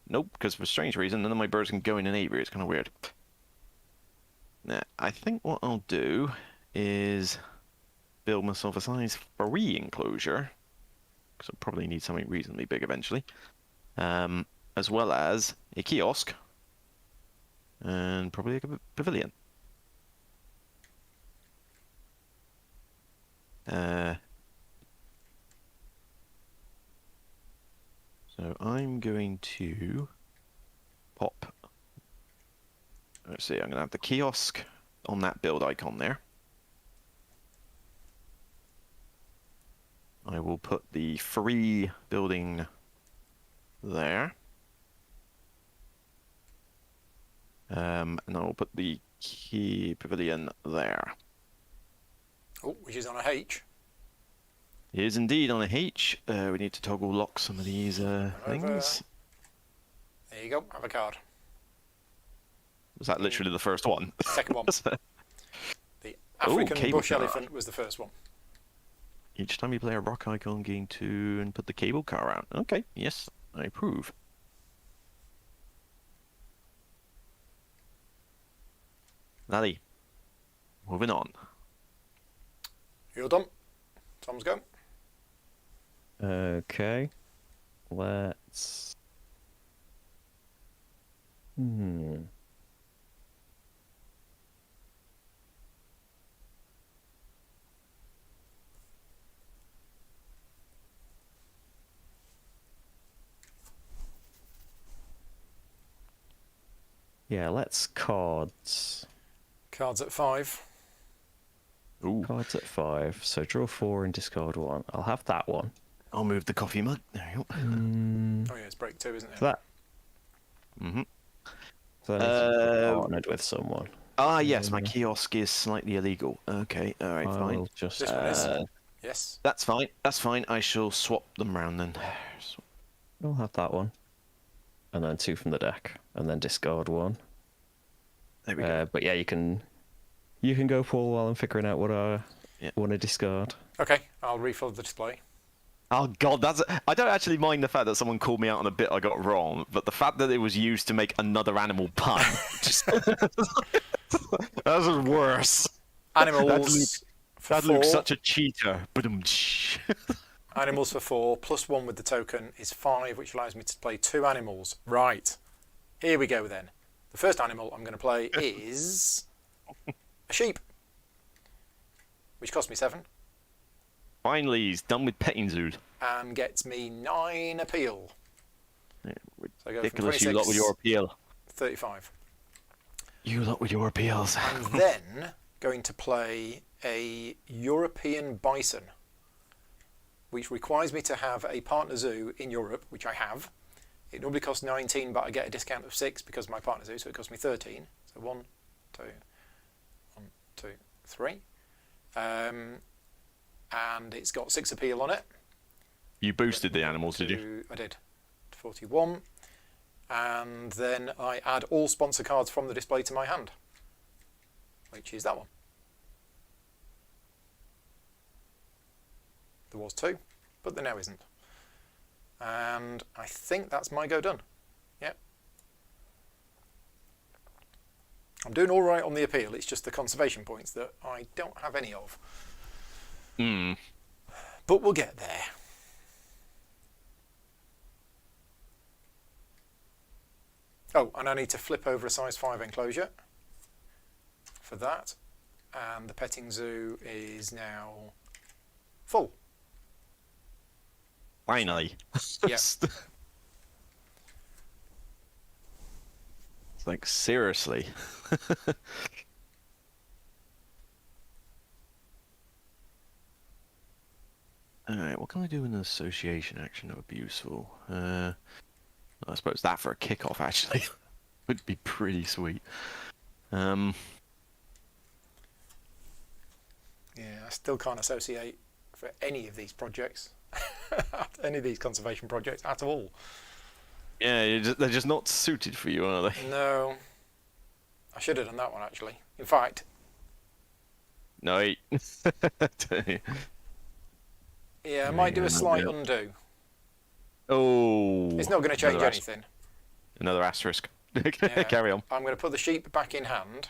Nope, because for a strange reason, none of my birds can go in an aviary. It's kind of weird. Now, I think what I'll do is build myself a size 3 enclosure, because I'll probably need something reasonably big eventually, as well as a kiosk, and probably a pavilion. So I'm going to pop... Let's see, I'm going to have the kiosk on that build icon there. I will put the free building there. And I will put the key pavilion there. Oh, which is on a H. It is indeed on a H. We need to toggle lock some of these things. There you go, have a card. Was that literally the first one? Second one. The African cable bush car. elephant was the first one. Each time you play a rock icon, gain 2 and put the cable car out. Okay, yes, I approve. Laddie, moving on. You're done. Tom's go. Okay. Let's. Yeah, let's cards. Cards at 5. Ooh. Cards at 5. So draw 4 and discard 1. I'll have that one. I'll move the coffee mug. There you go. Oh yeah, it's break 2, isn't it? So that. Mm-hmm. So that needs to be partnered with someone. Ah, yes, my kiosk is slightly illegal. Okay, all right, fine. I'll just. This one is. Yes. That's fine. That's fine. I shall swap them round then. I'll have that one. And then 2 from the deck. And then discard 1. There we go. But yeah, you can go Paul while I'm figuring out what I want to discard. Okay, I'll refill the display. Oh god, I don't actually mind the fact that someone called me out on a bit I got wrong, but the fact that it was used to make another animal pun, just that was worse. Animals. That for Luke's 4. such a cheater. Animals for 4 plus 1 with the token is 5, which allows me to play 2 animals. Right. Here we go then. The first animal I'm going to play is a sheep, which cost me 7 Finally, he's done with petting zoo. and gets me 9 appeal. Yeah, So I go from ridiculous, you 26, lot with your appeal. 35. You lot with your appeals. And then going to play a European bison, which requires me to have a partner zoo in Europe, which I have. It normally costs 19, but I get a discount of 6 because of my partner zoo, so it costs me 13. So 1, 2, 1, 2, 3. And it's got 6 appeal on it. You boosted the animals, did you? I did. 41. And then I add all sponsor cards from the display to my hand, which is that one. There was 2, but there now isn't. And I think that's my go done. Yep. I'm doing all right on the appeal. It's just the conservation points that I don't have any of. But we'll get there. Oh, and I need to flip over a size 5 enclosure for that. And the petting zoo is now full. Finally. Yeah. It's like, seriously. Alright, what can I do in an association action that would be useful? I suppose that for a kickoff actually would be pretty sweet. Yeah, I still can't associate for any of these projects, any of these conservation projects at all. Yeah, they're just not suited for you, are they? No, I should have done that one actually. In fact, No. yeah, I might do a slight undo. Oh. It's not going to change anything. Another asterisk. Yeah. Carry on. I'm going to put the sheep back in hand,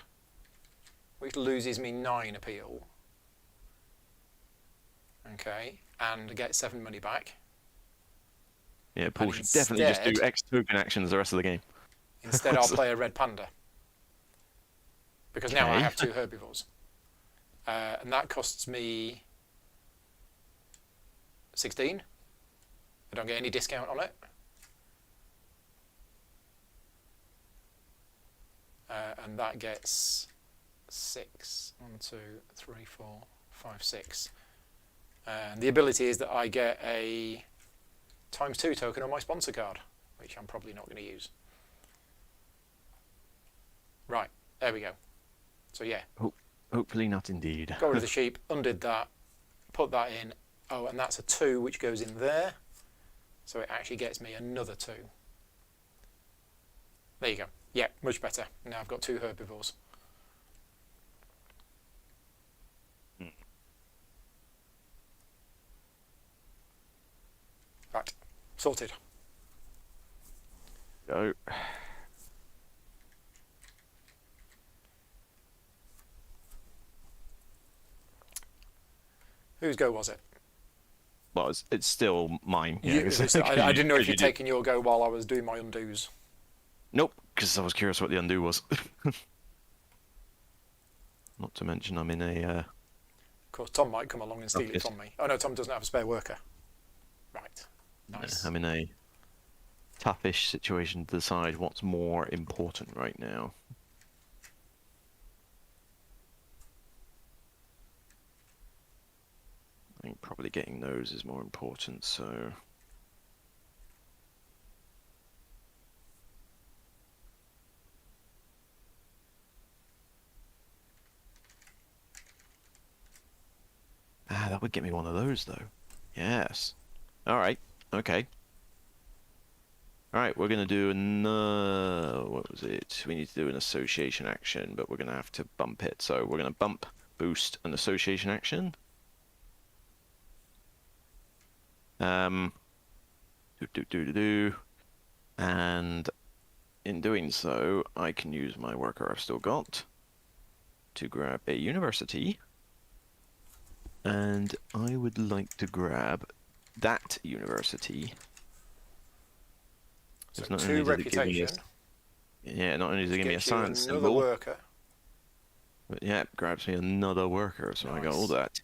which loses me 9 appeal. Okay, and get 7 money back. Yeah, Paul And should definitely just do instead- X token actions the rest of the game. Instead, I'll play a red panda. Because now I Okay. have 2 herbivores. And that costs me 16. I don't get any discount on it. And that gets 6. 1, 2, 3, 4, 5, 6. And the ability is that I get a ×2 token on my sponsor card, which I'm probably not going to use. Right, there we go. So yeah, Hopefully not indeed. got rid of the sheep, undid that, put that in. Oh, and that's a 2 which goes in there. So it actually gets me another 2. There you go. Yeah, much better. Now I've got 2 herbivores. Right, sorted. Go. Whose go was it? well, it's still mine. Yeah, I didn't know if you'd did. taken your go while I was doing my undos. Nope, because I was curious what the undo was. Not to mention I'm in a... Of course, Tom might come along and steal it from me. Oh no, Tom doesn't have a spare worker. Right. Nice. I'm in a toughish situation to decide what's more important right now. I think probably getting those is more important, so... Ah, that would get me one of those, though. Yes. Alright, okay. Alright, we're going to do another... What was it? We need to do an association action, but we're going to have to bump it. So we're going to bump, boost, an association action. And in doing so, I can use my worker I've still got to grab a university. And I would like to grab that university. So 2 reputation. Yeah, not only does it give me a science another symbol, worker. but yeah, it grabs me another worker, so I got all Nice. that.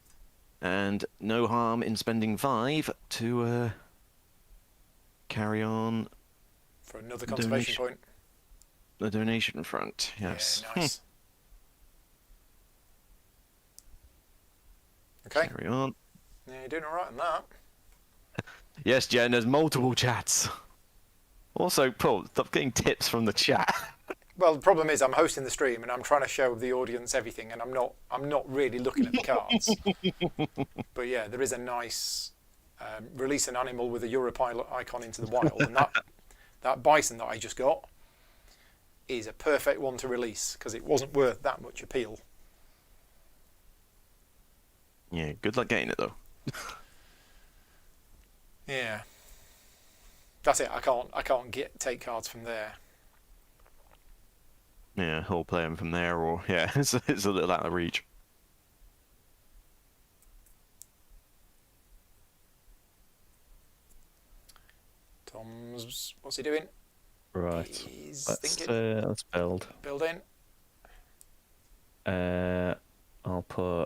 And no harm in spending 5 to carry on For another conservation point. the donation front. Yes. Yeah, nice. Okay. Carry on. Yeah, you're doing alright on that. Yes, Jen, there's multiple chats. Also, Paul, stop getting tips from the chat. Well, the problem is I'm hosting the stream and I'm trying to show the audience everything, and I'm not really looking at the cards. But yeah, there is a nice release an animal with a Europilot icon into the wild, and that bison that I just got is a perfect one to release because it wasn't worth that much appeal. Yeah, good luck getting it though. Yeah, that's it. I can't take cards from there. Yeah, he'll play them from there, or yeah, it's a little out of reach. Tom's, what's he doing? Right. He's Let's thinking. let's build. Building. I'll put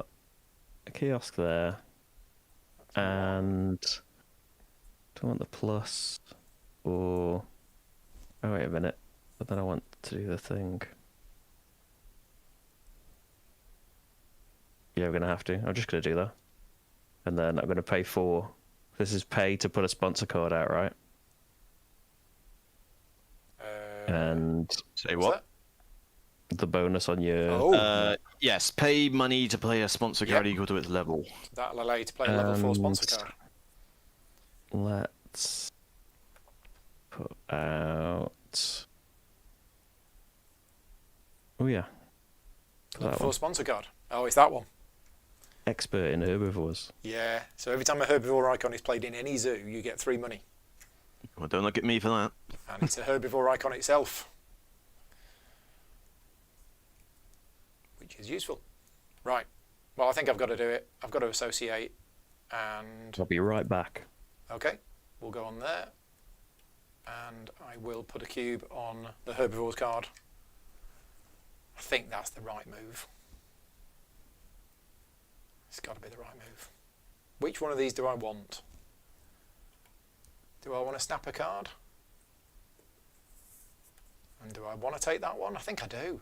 a kiosk there, and do I want the plus or? Oh wait a minute! But then I want to do the thing. Yeah, we're gonna have to. I'm just gonna do that, and then I'm gonna pay 4. This is pay to put a sponsor card out, right? And Say what's what? that? the bonus on your Yes, pay money to play a sponsor card equal to its level. That'll allow you to play a level 4 sponsor card. Let's put out. Oh yeah, Level 4 sponsor card. Oh, it's that one. expert in herbivores. Yeah. So every time a herbivore icon is played in any zoo, you get 3 money, Well, don't look at me for that. and it's a herbivore icon itself, which is useful. Right. Well, I think I've got to do it. I've got to associate, and I'll be right back. okay, we'll go on there, and I will put a cube on the herbivores card. I think that's the right move. It's got to be the right move. Which one of these do I want? Do I want to snap a card? And do I want to take that one? I think I do.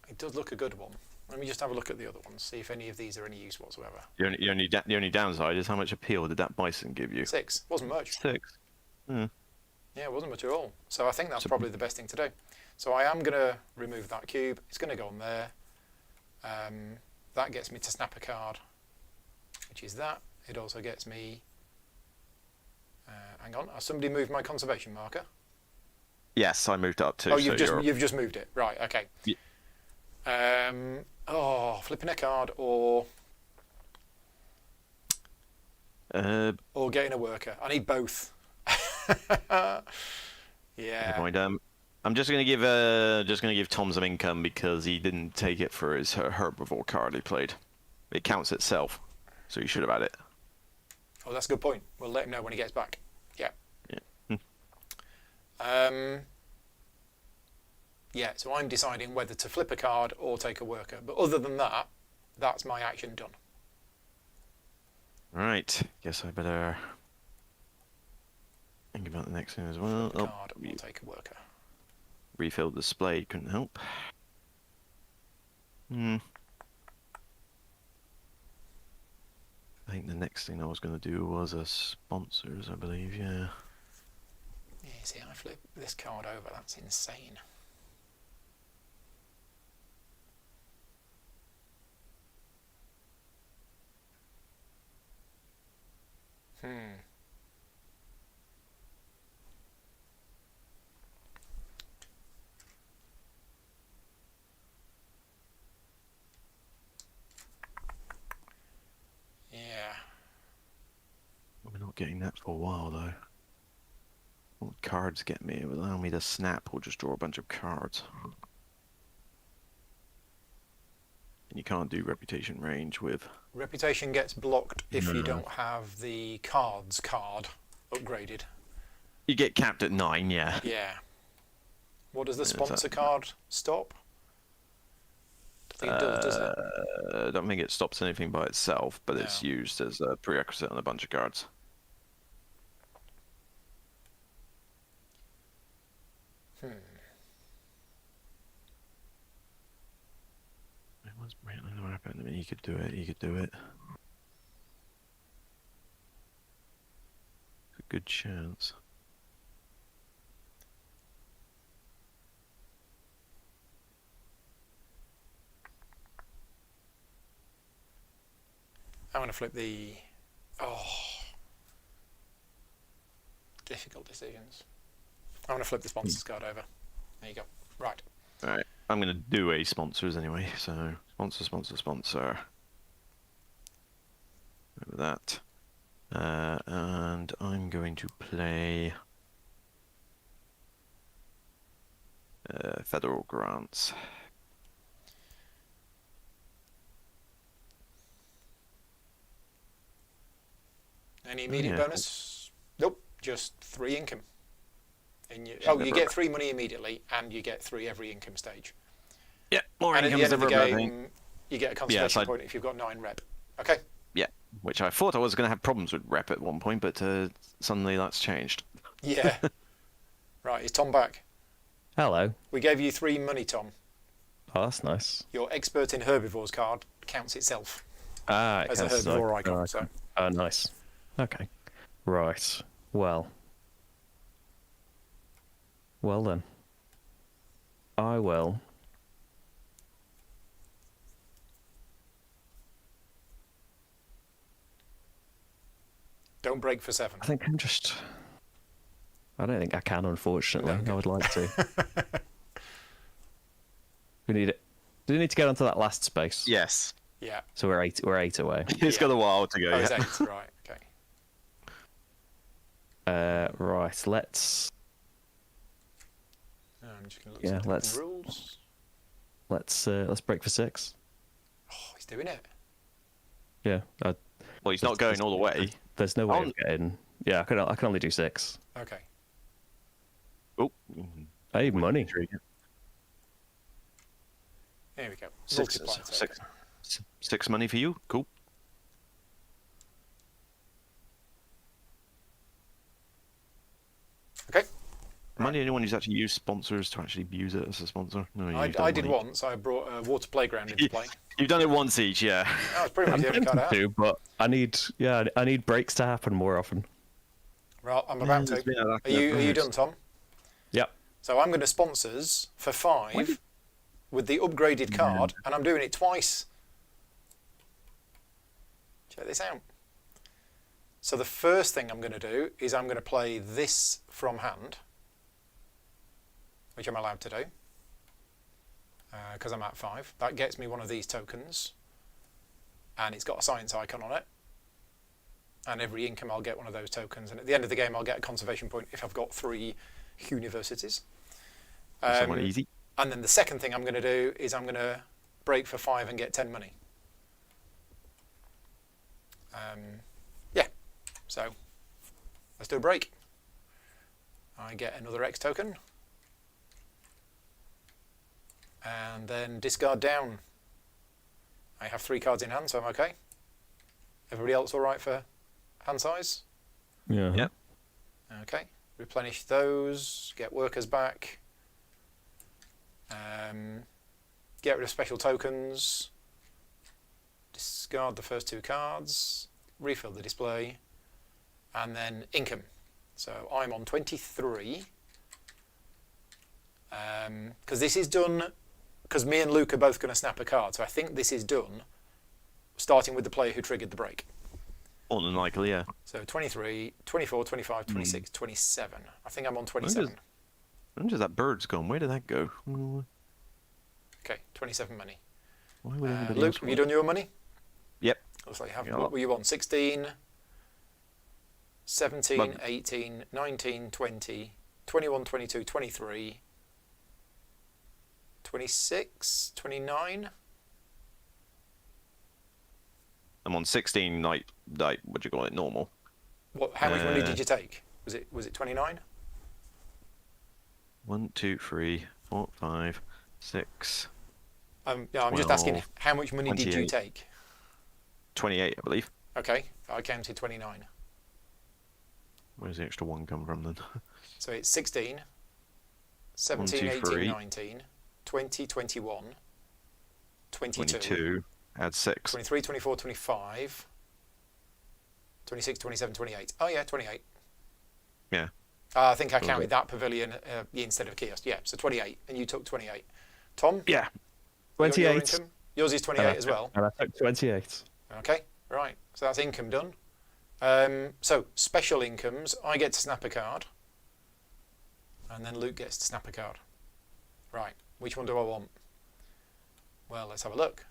It does look a good one. Let me just have a look at the other ones, see if any of these are any use whatsoever. The only downside is how much appeal did that bison give you? 6. Wasn't much. 6. Yeah, it wasn't much at all. So I think that's probably the best thing to do. So I am going to remove that cube. It's going to go on there. That gets me to snap a card, which is that. It also gets me... hang on, has somebody moved my conservation marker? Yes, I moved up too. Oh, so you've just moved it. Right, okay. Yeah. Flipping a card or getting a worker. I need both. Yeah. Never mind. I'm just gonna give Tom some income because he didn't take it for his herbivore card he played. It counts itself. so you should have had it. Oh, that's a good point. We'll let him know when he gets back. Yeah. Yeah. Yeah, so I'm deciding whether to flip a card or take a worker. But other than that, that's my action done. Right. Guess I better think about the next thing as well. Flip a card or take a worker. Refilled display couldn't help. I think the next thing I was going to do was a sponsors, I believe, yeah. Yeah, see, I flip this card over. That's insane. Yeah. We're not getting that for a while, though. What would cards get me? It would allow me to snap or just draw a bunch of cards. And you can't do reputation range with... Reputation gets blocked if you don't have the cards card upgraded. You get capped at 9, yeah. Yeah. What does the sponsor card stop? I think it does, doesn't it? I don't think it stops anything by itself, but it's used as a prerequisite on a bunch of cards. It was Brantley the weapon. I mean, he could do it. He could do it. It's a good chance. I'm going to flip the... Oh. Difficult decisions. I'm going to flip the sponsors card over. There you go. Right. Alright. I'm going to do a sponsors anyway. So, sponsor. Over that. And I'm going to play... federal grants. Any immediate Yeah. bonus? Nope, just 3 income. You get 3 money immediately, and you get 3 every income stage. Yeah, more And at the income's end of the never a bad thing. game, you get a conservation point if you've got 9 rep. Okay. Yeah, which I thought I was going to have problems with rep at one point, but suddenly that's changed. Yeah. Right, is Tom back? Hello. We gave you 3 money, Tom. Oh, that's nice. Your expert in herbivores card counts itself Ah, it as a counts herbivore like- icon. So Oh, nice. Okay. Right. Well then. I will. don't break for 7. I think I'm just. I don't think I can, unfortunately. No, okay. I would like to. We need it. Do we need to get onto that last space? Yes. Yeah. So we're 8 away. It's got a while to go. Oh, it's Yeah. 8. Right. Okay. Right. Let's I'm just going to look Yeah, at let's- the rules. let's break for 6. Oh, he's doing it. Yeah. Well, he's not going all the way. There's no way of getting. Yeah, I can only do 6. Okay. Oh. Hey, money. There we go. Six, Multiply it. six, six money for you. Cool. Okay. Am I the only one who's actually used sponsors to actually use it as a sponsor? No, you've I done did one each. once. I brought a water playground into play. You've done it once each, yeah. That was pretty much I'm the only card I tempted had. to, but I need breaks to happen more often. Right, I'm about to. It's been a lack Are of you numbers. done, Tom? Yep. So I'm going to sponsors for 5 with the upgraded card, and I'm doing it twice. Check this out. So the first thing I'm going to do is I'm going to play this from hand, which I'm allowed to do, because I'm at 5. That gets me one of these tokens, and it's got a science icon on it. And every income I'll get one of those tokens, and at the end of the game I'll get a conservation point if I've got 3 universities. Somewhat easy. And then the second thing I'm going to do is I'm going to break for 5 and get 10 money. Yeah, so let's do a break. I get another X token. And then discard down. I have 3 cards in hand, so I'm okay. Everybody else all right for hand size? Yeah. Yep. Okay. Replenish those. Get workers back. Get rid of special tokens. Discard the first 2 cards. Refill the display. And then income. So I'm on 23. Because this is done... Because me and Luke are both going to snap a card. So I think this is done starting with the player who triggered the break. More than likely, yeah. So 23, 24, 25, 26, 27. I think I'm on 27. When does that bird's gone? Where did that go? Okay, 27 money. Why would anybody Luke, else have you want- done your money? Yep. Looks like you have. Yeah. What were you on? 16, 17, Well- 18, 19, 20, 21, 22, 23, 26, 29. I'm on 16, like what do you call it, normal. What? How much money did you take? Was it 29? 1, 2, 3, 4, 5, 6, Yeah, I'm just asking 12, how much money did you 28. take? 28, I believe. Okay, I counted 29. Where's the extra 1 come from then? So it's 16, 17, 1, 2, 18, 3. 19, 20, 21, 22, 22, add 6. 23, 24, 25, 26, 27, 28. Oh yeah, 28. Yeah. I think I Okay. counted that pavilion instead of kiosk. Yeah, so 28, and you took 28. Tom? Yeah. your 28. income? Yours is 28 as well. And I took 28. Okay, right. So that's income done. So special incomes, I get to snap a card. And then Luke gets to snap a card. Right, which one do I want? Well, let's have a look.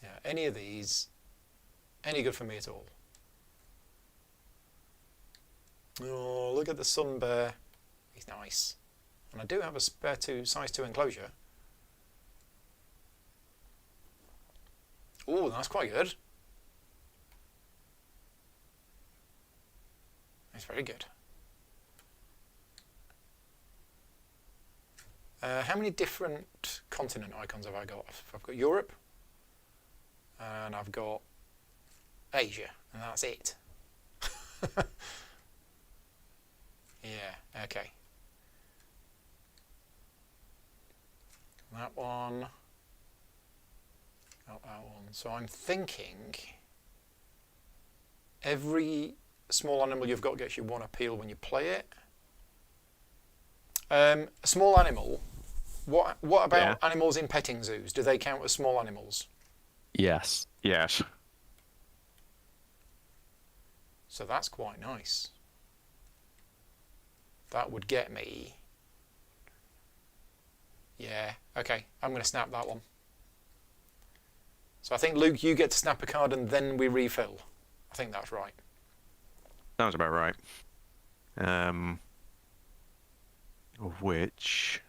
Yeah, any of these, any good for me at all? Oh, look at the sun bear. He's nice. And I do have a spare size 2 enclosure. Oh, that's quite good. That's very good. How many different continent icons have I got? I've got Europe, and I've got Asia, and that's it. Yeah, okay. That one. Got that one. So I'm thinking every small animal you've got gets you 1 appeal when you play it. A small animal. What about animals in petting zoos? Do they count as small animals? Yes. Yes. So that's quite nice. That would get me. Yeah, okay. I'm going to snap that one. So I think, Luke, you get to snap a card and then we refill. I think that's right. Sounds about right. Of which...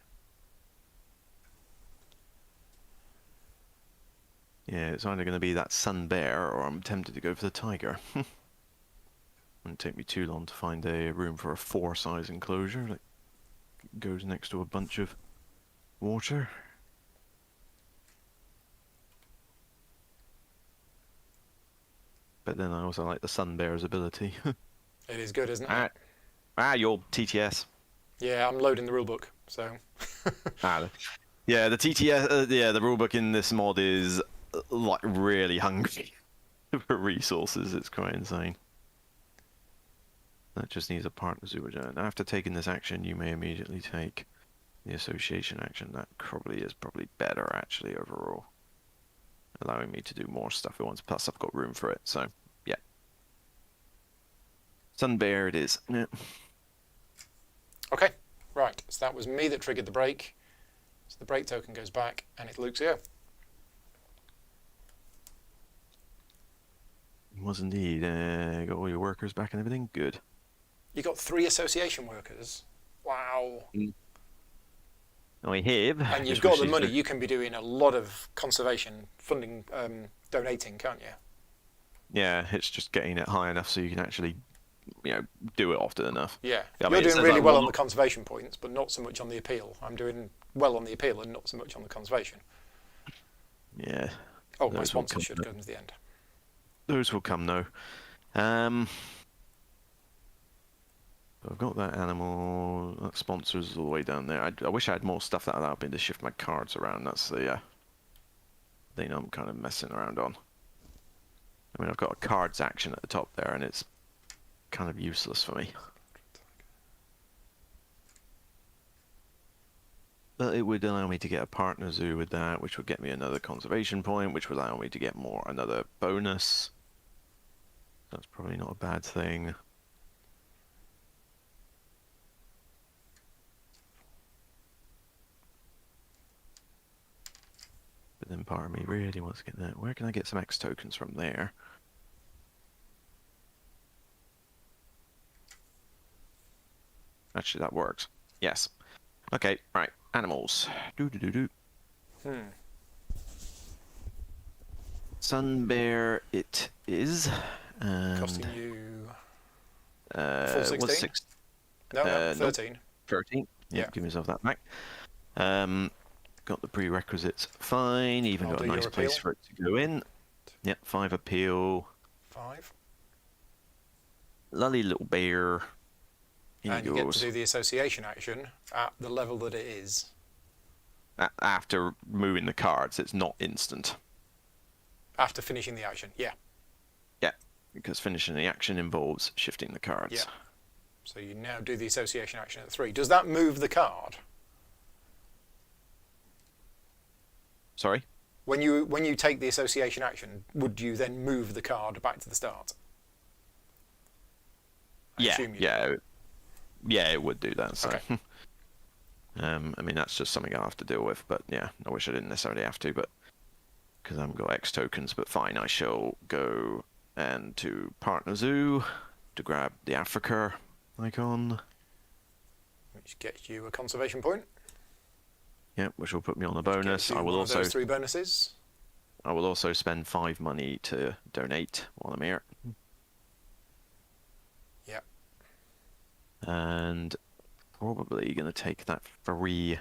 Yeah, it's either going to be that sun bear or I'm tempted to go for the tiger. Wouldn't take me too long to find a room for a 4 size enclosure that goes next to a bunch of water. But then I also like the sun bear's ability. It is good, isn't it? Your TTS. Yeah, I'm loading the rulebook, so. Yeah, the TTS, the rulebook in this mod is like really hungry for resources. It's quite insane. That just needs a partner supergiant. After taking this action, you may immediately take the association action. That probably is better actually overall, allowing me to do more stuff at once. Plus, I've got room for it. So yeah, Sun Bear it is. Yeah. Okay, right. So that was me that triggered the break. So the break token goes back, and it's Luke's go. It was indeed. Got all your workers back and everything. Good. You got 3 association workers. Wow. I have. And you've Just got wish the these money. were- You can be doing a lot of conservation funding donating, can't you? Yeah, it's just getting it high enough so you can actually, do it often enough. Yeah. I You're mean, it doing says, really like, well one- on the conservation points, but not so much on the appeal. I'm doing well on the appeal and not so much on the conservation. Yeah. Oh, my Those will sponsor come should come to the end. Those will come though. I've got that animal. That sponsor's all the way down there. I wish I had more stuff that allowed me to shift my cards around. That's the thing I'm kind of messing around on. I mean, I've got a cards action at the top there, and it's kind of useless for me. But it would allow me to get a partner zoo with that, which would get me another conservation point, which would allow me to get another bonus. That's probably not a bad thing. But then part of me really wants to get that. Where can I get some X tokens from there? Actually, that works. Yes. Okay, right. Animals. Do. Sun bear it is. And, Costing you full what's 16? six? No, nope. 13. 13. Yeah. Give myself that back. Got the prerequisites fine. Even I'll got a do nice your place appeal. for it to go in. Yep, 5 appeal. 5. Lolly little bear. Here And he you get goes. to do the association action at the level that it is. After moving the cards, it's not instant. After finishing the action, yeah. Yeah, because finishing the action involves shifting the cards. Yeah. So you now do the association action at 3. Does that move the card? Sorry? When you take the association action, would you then move the card back to the start? I assume you do. Yeah, it would do that. So, Okay. I mean, that's just something I'll have to deal with. But yeah, I wish I didn't necessarily have to, but because I haven't got X tokens. But fine, I shall go and to Partner Zoo to grab the Africa icon. Which gets you a conservation point. Yeah, which will put me on a bonus. Gets you I will one of also those 3 bonuses. I will also spend 5 money to donate while I'm here. Yep. And probably going to take that free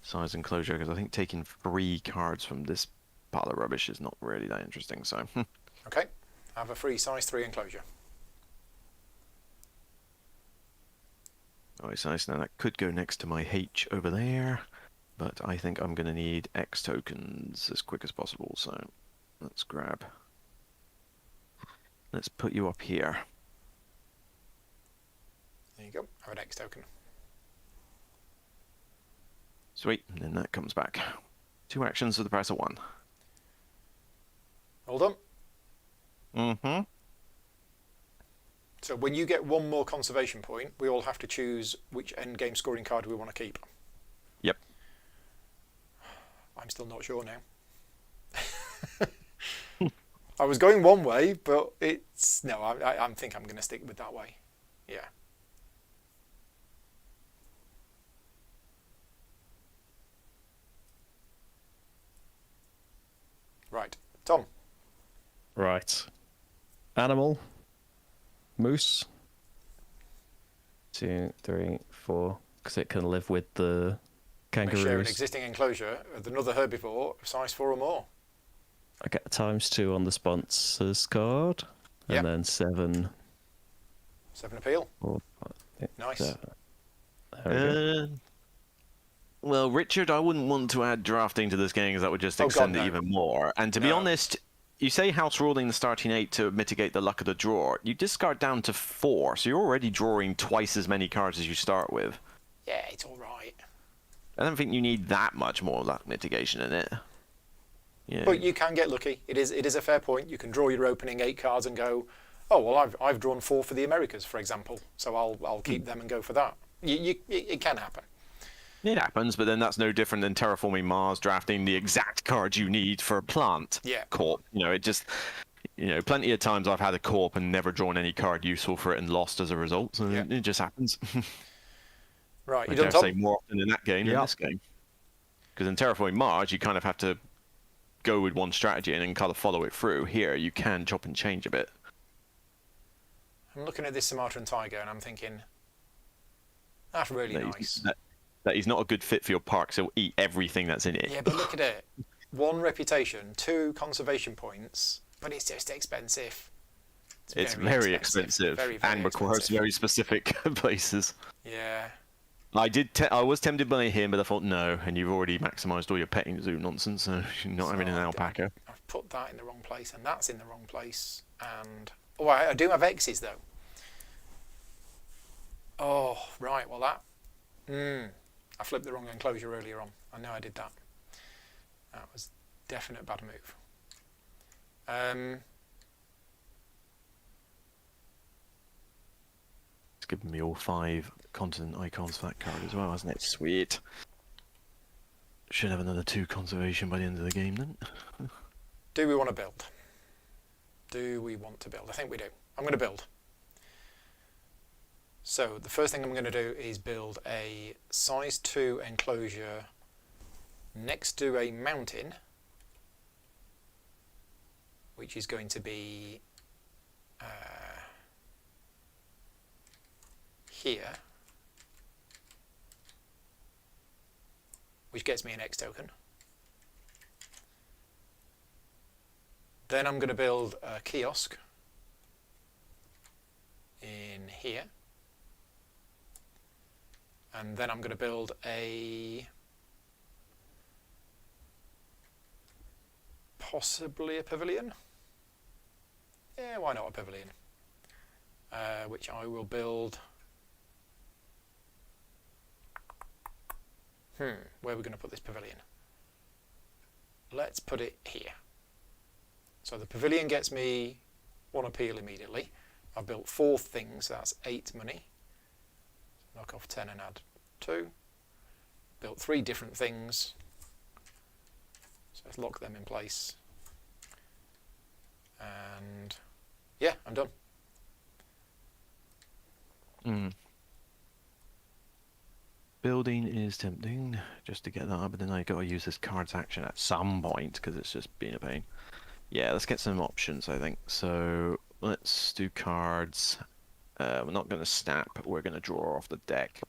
size enclosure because I think taking 3 cards from this pile of rubbish is not really that interesting. So, Okay. Have a free size 3 enclosure. oh, it's nice. Now that could go next to my H over there, but I think I'm going to need X tokens as quick as possible. So, let's put you up here. There you go. Have an X token. Sweet. And then that comes back. 2 actions for the price of 1. All done. Mm-hmm. So when you get 1 more conservation point, we all have to choose which end game scoring card we want to keep. Yep. I'm still not sure now. I was going one way, but it's no. I think I'm going to stick with that way. Yeah. Right, Tom. Right. Animal. Moose. 2, 3, 4. Because it can live with the May share an kangaroos. existing enclosure with another herbivore of size 4 or more. I get ×2 on the sponsors card. Yep. And then 7. 7 appeal. 4, 5, Nice. 7. There we go. Well, Richard, I wouldn't want to add drafting to this game because that would just Oh, extend God, it no. even more. And to be No. honest, you say house ruling the starting 8 to mitigate the luck of the draw. You discard down to 4, so you're already drawing twice as many cards as you start with. Yeah, it's all right. I don't think you need that much more luck mitigation in it. Yeah. But you can get lucky. It is a fair point. You can draw your opening 8 cards and go, oh well, I've drawn 4 for the Americas, for example. So I'll keep them and go for that. It can happen. It happens, but then that's no different than terraforming Mars, drafting the exact card you need for a plant. Yeah. Corp. It just, plenty of times I've had a corp and never drawn any card useful for it and lost as a result. So Yeah. it just happens. Right, I you done, dare Tom? say more often in that game than Yeah. this game. Because in terraforming Mars, you kind of have to go with one strategy and then kind of follow it through. Here, you can chop and change a bit. I'm looking at this Sumatran tiger and I'm thinking, that's really nice. That he's not a good fit for your park, so he'll eat everything that's in it. Yeah, but look at it. 1 reputation, 2 conservation points, but it's just expensive. It's very expensive very and requires expensive. very specific places. Yeah. I was tempted by him, but I thought no, and you've already maximised all your petting zoo nonsense, so you're not having an alpaca. I've put that in the wrong place, and that's in the wrong place. And oh, I do have X's though. Oh, right. Well, that. I flipped the wrong enclosure earlier on. I know I did that. That was definite bad move. It's given me all 5 continent icons for that card as well, hasn't it? Sweet. Should have another 2 conservation by the end of the game then. Do we want to build? Do we want to build? I think we do. I'm going to build. So the first thing I'm going to do is build a size 2 enclosure next to a mountain, which is going to be here, which gets me an X token. Then I'm going to build a kiosk in here. And then I'm going to build possibly a pavilion. Yeah, why not a pavilion? Which I will build. Where are we going to put this pavilion? Let's put it here. So the pavilion gets me 1 appeal immediately. I've built 4 things, that's 8 money. Knock off 10 and add 2. Built 3 different things. So let's lock them in place. And yeah, I'm done. Building is tempting, just to get that up, but then I got to use this card's action at some point, because it's just being a pain. Yeah, let's get some options, I think. So let's do cards. We're not going to snap, we're going to draw off the deck.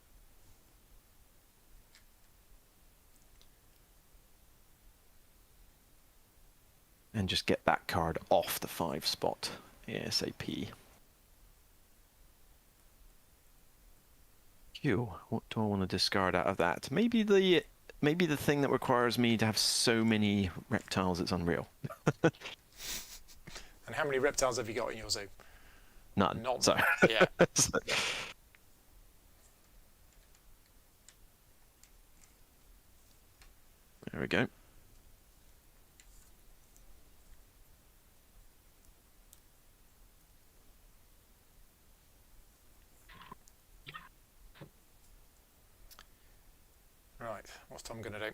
And just get that card off the 5 spot ASAP. Phew, what do I want to discard out of that? Maybe the thing that requires me to have so many reptiles it's unreal. And how many reptiles have you got in your zoo? None. None. So. Yeah. There we go. Right, what's Tom going to do?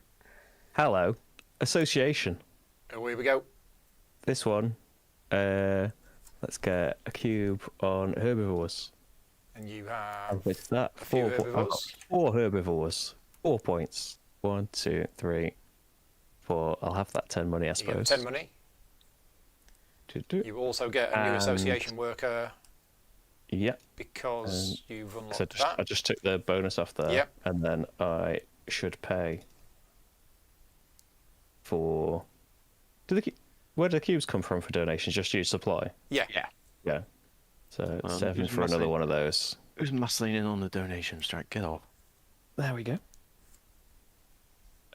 Hello. Association. Oh, here we go. This one. Let's get a cube on herbivores. And you have With that, a few 4 herbivores. 4 herbivores. 4 points. 1, 2, 3, 4. I'll have that 10 money, I You suppose. get 10 money. You also get a new association worker Yep. because you've unlocked So that. I just took the bonus off there. Yep. And then I should pay for. Where do the cubes come from for donations? Just use supply. Yeah. Yeah. So 7 who's for another muscling? one of those. Who's muscling in on the donation strike? Get off. There we go.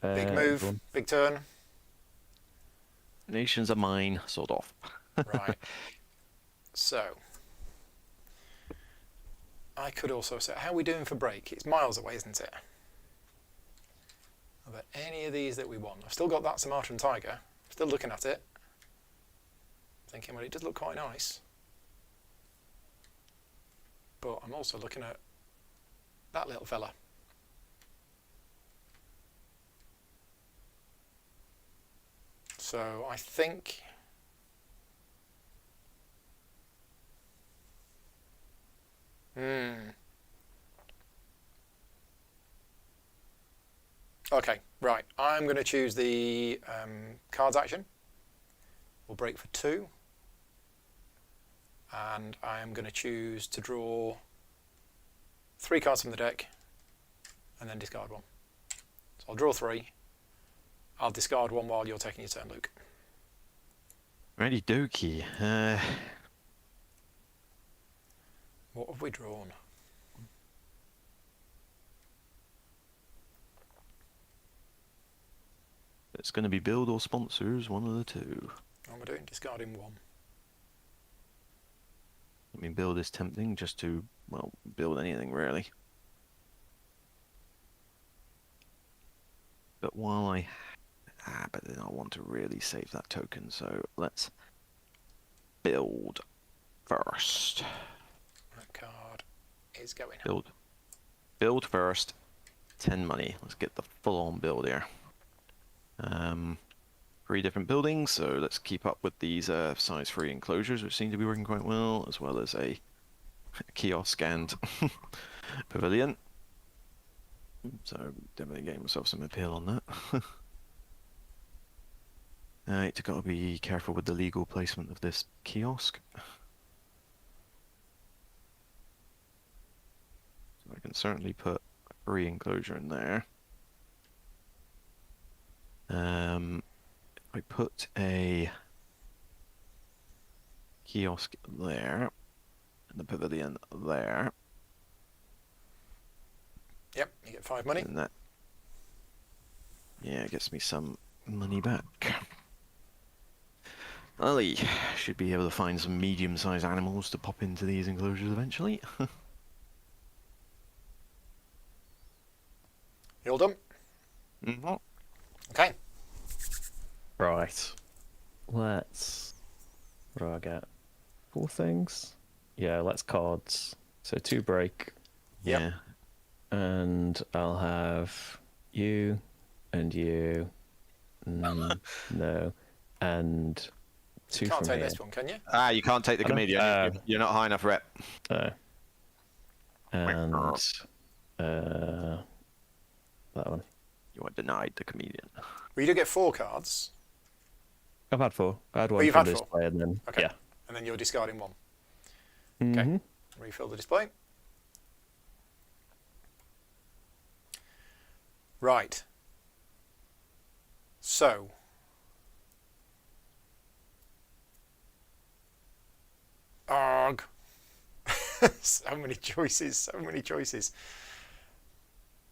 Big move, big turn. Donations are mine, sort of. Right. So, I could also say, how are we doing for break? It's miles away, isn't it? Are there any of these that we want? I've still got that Sumatran tiger. Still looking at it. Thinking, well, it does look quite nice. But I'm also looking at that little fella. So I think okay, right. I'm going to choose the cards action We'll break for 2. And I am going to choose to draw 3 cards from the deck and then discard 1. So I'll draw 3. I'll discard 1 while you're taking your turn, Luke. Ready dokey. What have we drawn? It's going to be build or sponsors, one of the two. What am I doing? Discarding 1. I mean, build is tempting just to, well, build anything really. But while but then I want to really save that token, so let's build first. That card is going. Build first. 10 money. Let's get the full-on build here. 3 different buildings, so let's keep up with these size 3 enclosures, which seem to be working quite well, as well as a kiosk and pavilion. So definitely getting myself some appeal on that. Right, got to be careful with the legal placement of this kiosk. So I can certainly put a free enclosure in there. If I put a kiosk there and the pavilion there. Yep, you get 5 money. And that, yeah, gets me some money back. Ollie should be able to find some medium-sized animals to pop into these enclosures eventually. You all done? Mm-hmm. Okay. Right. Let's. What do I get? 4 things? Yeah, let's cards. So 2 break. Yep. Yeah. And I'll have you and you. No. And 2 You can't from take here. this one, can you? Ah, you can't take the I don't- comedian. You're not high enough rep. And that one. You are denied the comedian. Well, you do get 4 cards, I've had 4. I had one you've from had this 4? play and then Okay. yeah. and then you're discarding 1. Okay. Okay. Refill the display. Right. So. Arg. So many choices, so many choices.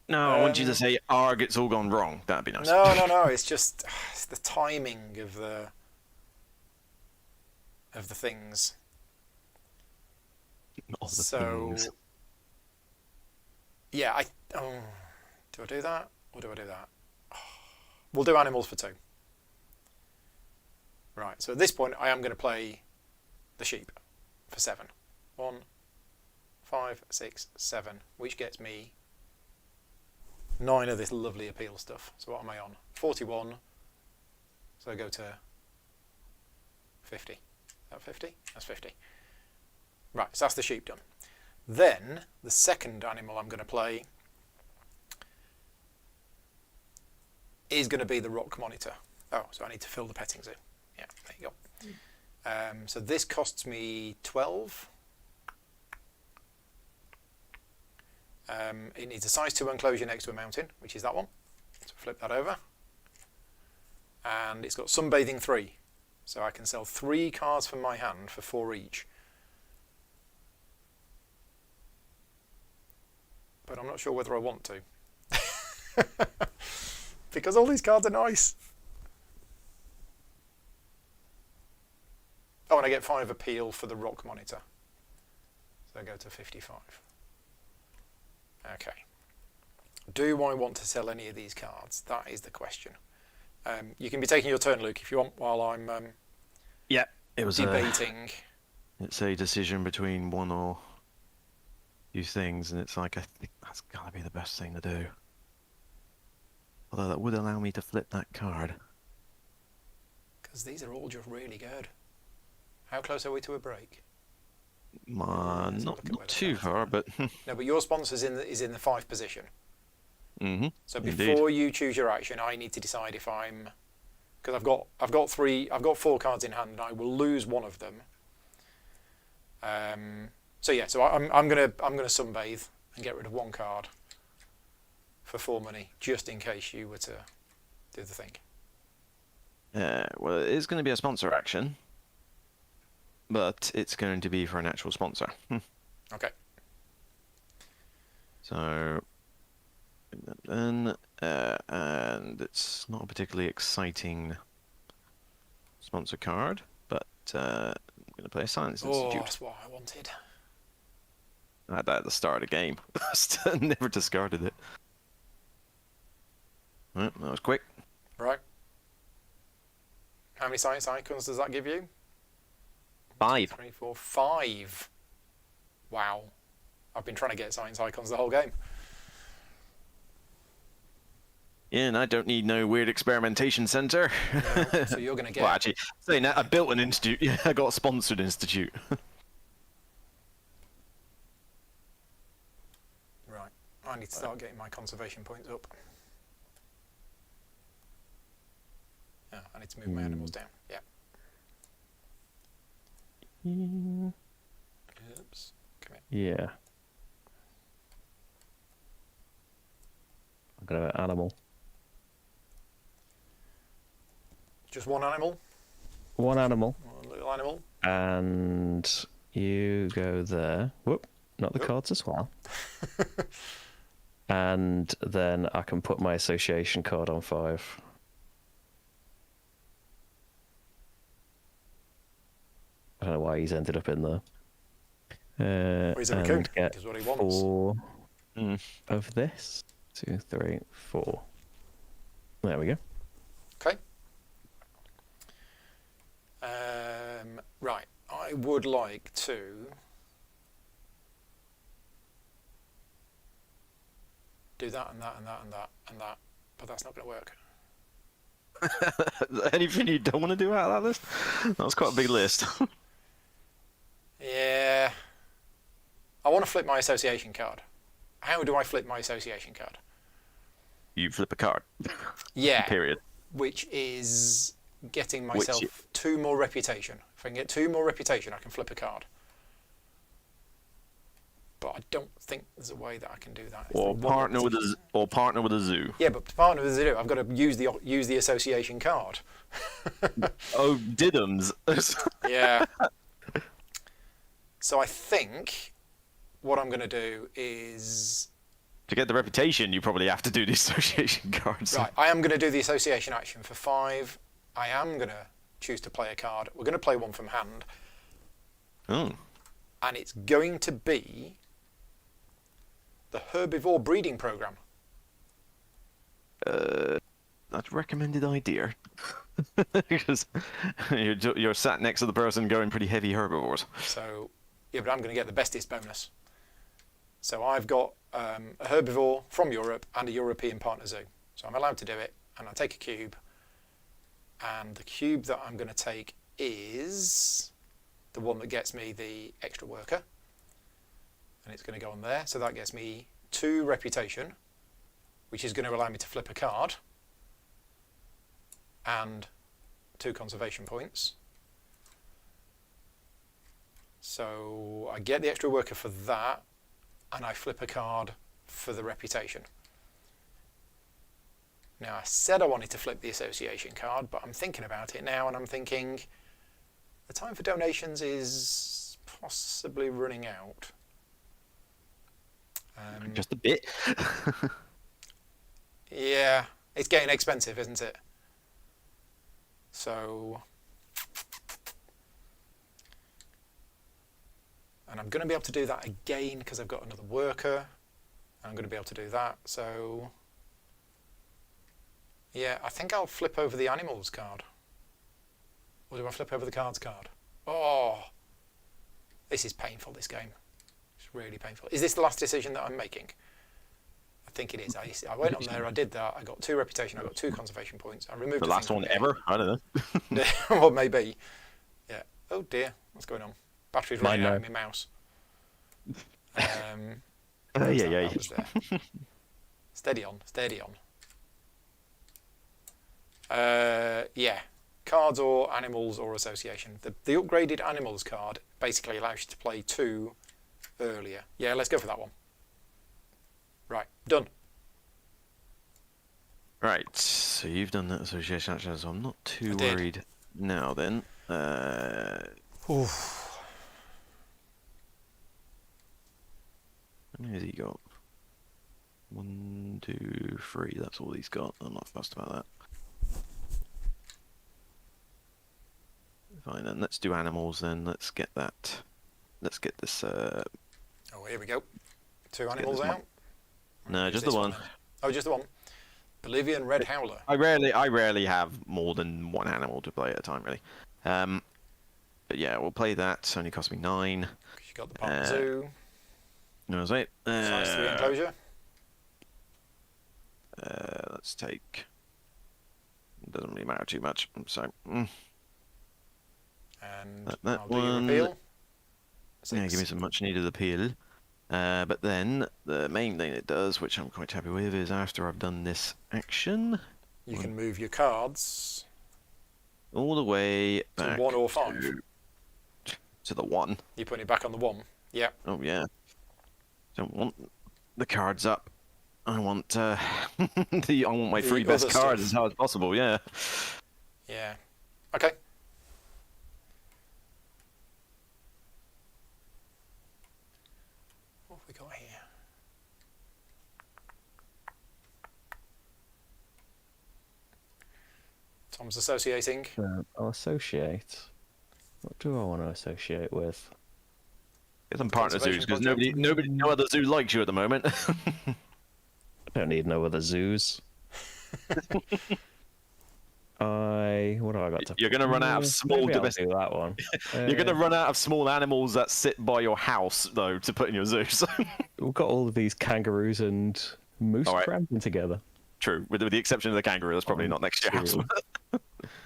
No, I want you to say, "Arg, it's all gone wrong." That'd be nice. No. It's just it's the timing of the things. All the So, things. yeah, do I do that or do I do that? We'll do animals for 2. Right. So at this point, I am going to play the sheep for 7. 1, 5, 6, 7, which gets me 9 of this lovely appeal stuff. So what am I on? 41. So I go to 50. Is that 50? That's 50. Right, so that's the sheep done. Then, the second animal I'm going to play is going to be the rock monitor. Oh, so I need to fill the petting zoo. Yeah, there you go. So this costs me 12. It needs a size 2 enclosure next to a mountain, which is that one. So flip that over. And it's got sunbathing 3. So I can sell 3 cards from my hand for 4 each. But I'm not sure whether I want to. Because all these cards are nice. Oh, and I get 5 appeal for the rock monitor. So I go to 55. Okay. Do I want to sell any of these cards? That is the question. You can be taking your turn, Luke, if you want, while I'm Yeah, it was debating. It's a decision between one or few things, and it's like, I think that's gotta be the best thing to do. Although that would allow me to flip that card. Because these are all just really good. How close are we to a break? Not look at where the too cards far, are. but No, but your sponsor's is in the 5th position. mm-hmm. So Indeed. before you choose your action, I need to decide if I'm because I've got 4 cards in hand, and I will lose one of them. So yeah, so I'm gonna sunbathe and get rid of 1 card for 4 money, just in case you were to do the thing. Well, it is going to be a sponsor action, but it's going to be for an actual sponsor. Okay. So, then, and it's not a particularly exciting sponsor card, but I'm going to play a Science Institute. That's what I wanted. I had that at the start of the game. Never discarded it. Right, that was quick. Right. How many science icons does that give you? 5. 3, 4, 5. Wow. I've been trying to get science icons the whole game. Yeah, and I don't need no weird experimentation center. No, so you're going to get... Well, actually, saying that, I built an institute. Yeah, I got a sponsored institute. Right. I need to start getting my conservation points up. Oh, I need to move my animals down. Yeah. Oops. Come here. Yeah. I'm gonna have an animal. Just 1 animal? 1 animal. 1 little animal? And you go there. Whoop. Not the cards as well. And then I can put my association card on 5. I don't know why he's ended up in there. Well, he's a raccoon. And get Is what he wants. 4 of this. 2, 3, 4. There we go. Okay. Right. I would like to... do that and that and that and that and that, but that's not going to work. Anything you don't want to do out of that list? That was quite a big list. Yeah. I want to flip my association card. How do I flip my association card? You flip a card. Yeah. Period. Which is getting myself 2 more reputation. If I can get 2 more reputation, I can flip a card. But I don't think there's a way that I can do that. Or partner with a zoo. Yeah, but to partner with a zoo, I've got to use the association card. Oh, diddums. Yeah. So I think what I'm going to do is... To get the reputation, you probably have to do the association cards. Right, I am going to do the association action for 5. I am going to choose to play a card. We're going to play one from hand. Oh. And it's going to be the Herbivore Breeding Program. That's a recommended idea. Because you're sat next to the person going pretty heavy herbivores. So, yeah, but I'm going to get the bestest bonus. So I've got a herbivore from Europe and a European partner zoo. So I'm allowed to do it, and I take a cube. And the cube that I'm going to take is the one that gets me the extra worker. And it's going to go on there. So that gets me 2 reputation, which is going to allow me to flip a card. And 2 conservation points. So I get the extra worker for that, and I flip a card for the reputation. Now, I said I wanted to flip the association card, but I'm thinking about it now, and I'm thinking the time for donations is possibly running out. Just a bit. Yeah, it's getting expensive, isn't it? So, and I'm going to be able to do that again because I've got another worker. I'm going to be able to do that. So, yeah, I think I'll flip over the animals card. Or do I flip over the cards card? Oh, this is painful, this game. It's really painful. Is this the last decision that I'm making? I think it is. I went on there, I did that, I got 2 reputation, I got 2 conservation points. I removed The last one ever? I don't know. Well, maybe. Yeah. Oh dear, what's going on? Battery's running out of my mouse. Yeah. Steady on, steady on. Yeah. Cards or animals or association. The upgraded animals card basically allows you to play 2 earlier. Yeah, let's go for that one. Right, done. Right, so you've done that association action, so I'm not too I did. worried now then. Oof. How many has he got? 1, 2, 3, that's all he's got. I'm not fussed about that. Fine then, let's do animals then. Let's get that. Let's get this. Oh, here we go. 2 get animals this out. No, Who's just the this one. then? Oh, just the one. Bolivian Red Howler. I rarely have more than 1 animal to play at a time, really. But yeah, we'll play that. Only cost me 9. You got the Park Zoo. No, that's it. Size 3 enclosure. Let's take. Doesn't really matter too much. So. And That I'll do your one. appeal. Yeah, 6. give me some much needed appeal. But then the main thing it does, which I'm quite happy with, is after I've done this action, You can move your cards all the way to back 1 or 5. to the 1. You're putting it back on the 1. Yeah. Oh yeah. Don't want the cards up. I want I want my The 3 best other cards stuff. as hard as possible. Yeah. Yeah. Okay. What have we got here? Tom's associating. I'll associate. What do I want to associate with? Get some partner Conservation zoos because no other zoo likes you at the moment. I don't need no other zoos. What have I got to? You're gonna run out of small Maybe I'll domestic. do that one. You're gonna run out of small animals that sit by your house though to put in your zoo. So. We've got all of these kangaroos and moose All right. cramping together. True, with the exception of the kangaroo, that's probably not next to your house. True.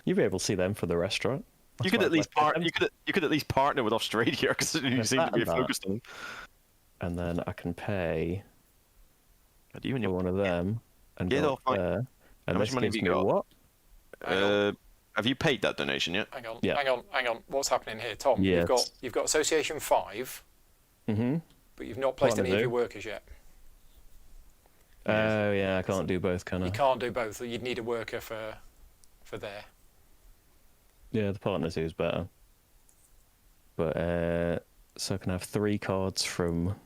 You'll be able to see them for the restaurant. You That's could why at least I like them. you could at least partner with Australia because you seem to be and that. focused on them. And then I can pay But you and for your one of them and Yeah, go no, up fine. there. How And much this money have gives you me got? what? have you paid that donation yet? Hang on. Yeah. Hang on. What's happening here, Tom? Yes. You've got association 5, Mm-hmm. but you've not placed Partner any of zoo. your workers yet. Oh yeah, I can't do both, can I? You can't do both. You'd need a worker for there. Yeah, the partner zoo's better. But so I can have 3 cards from.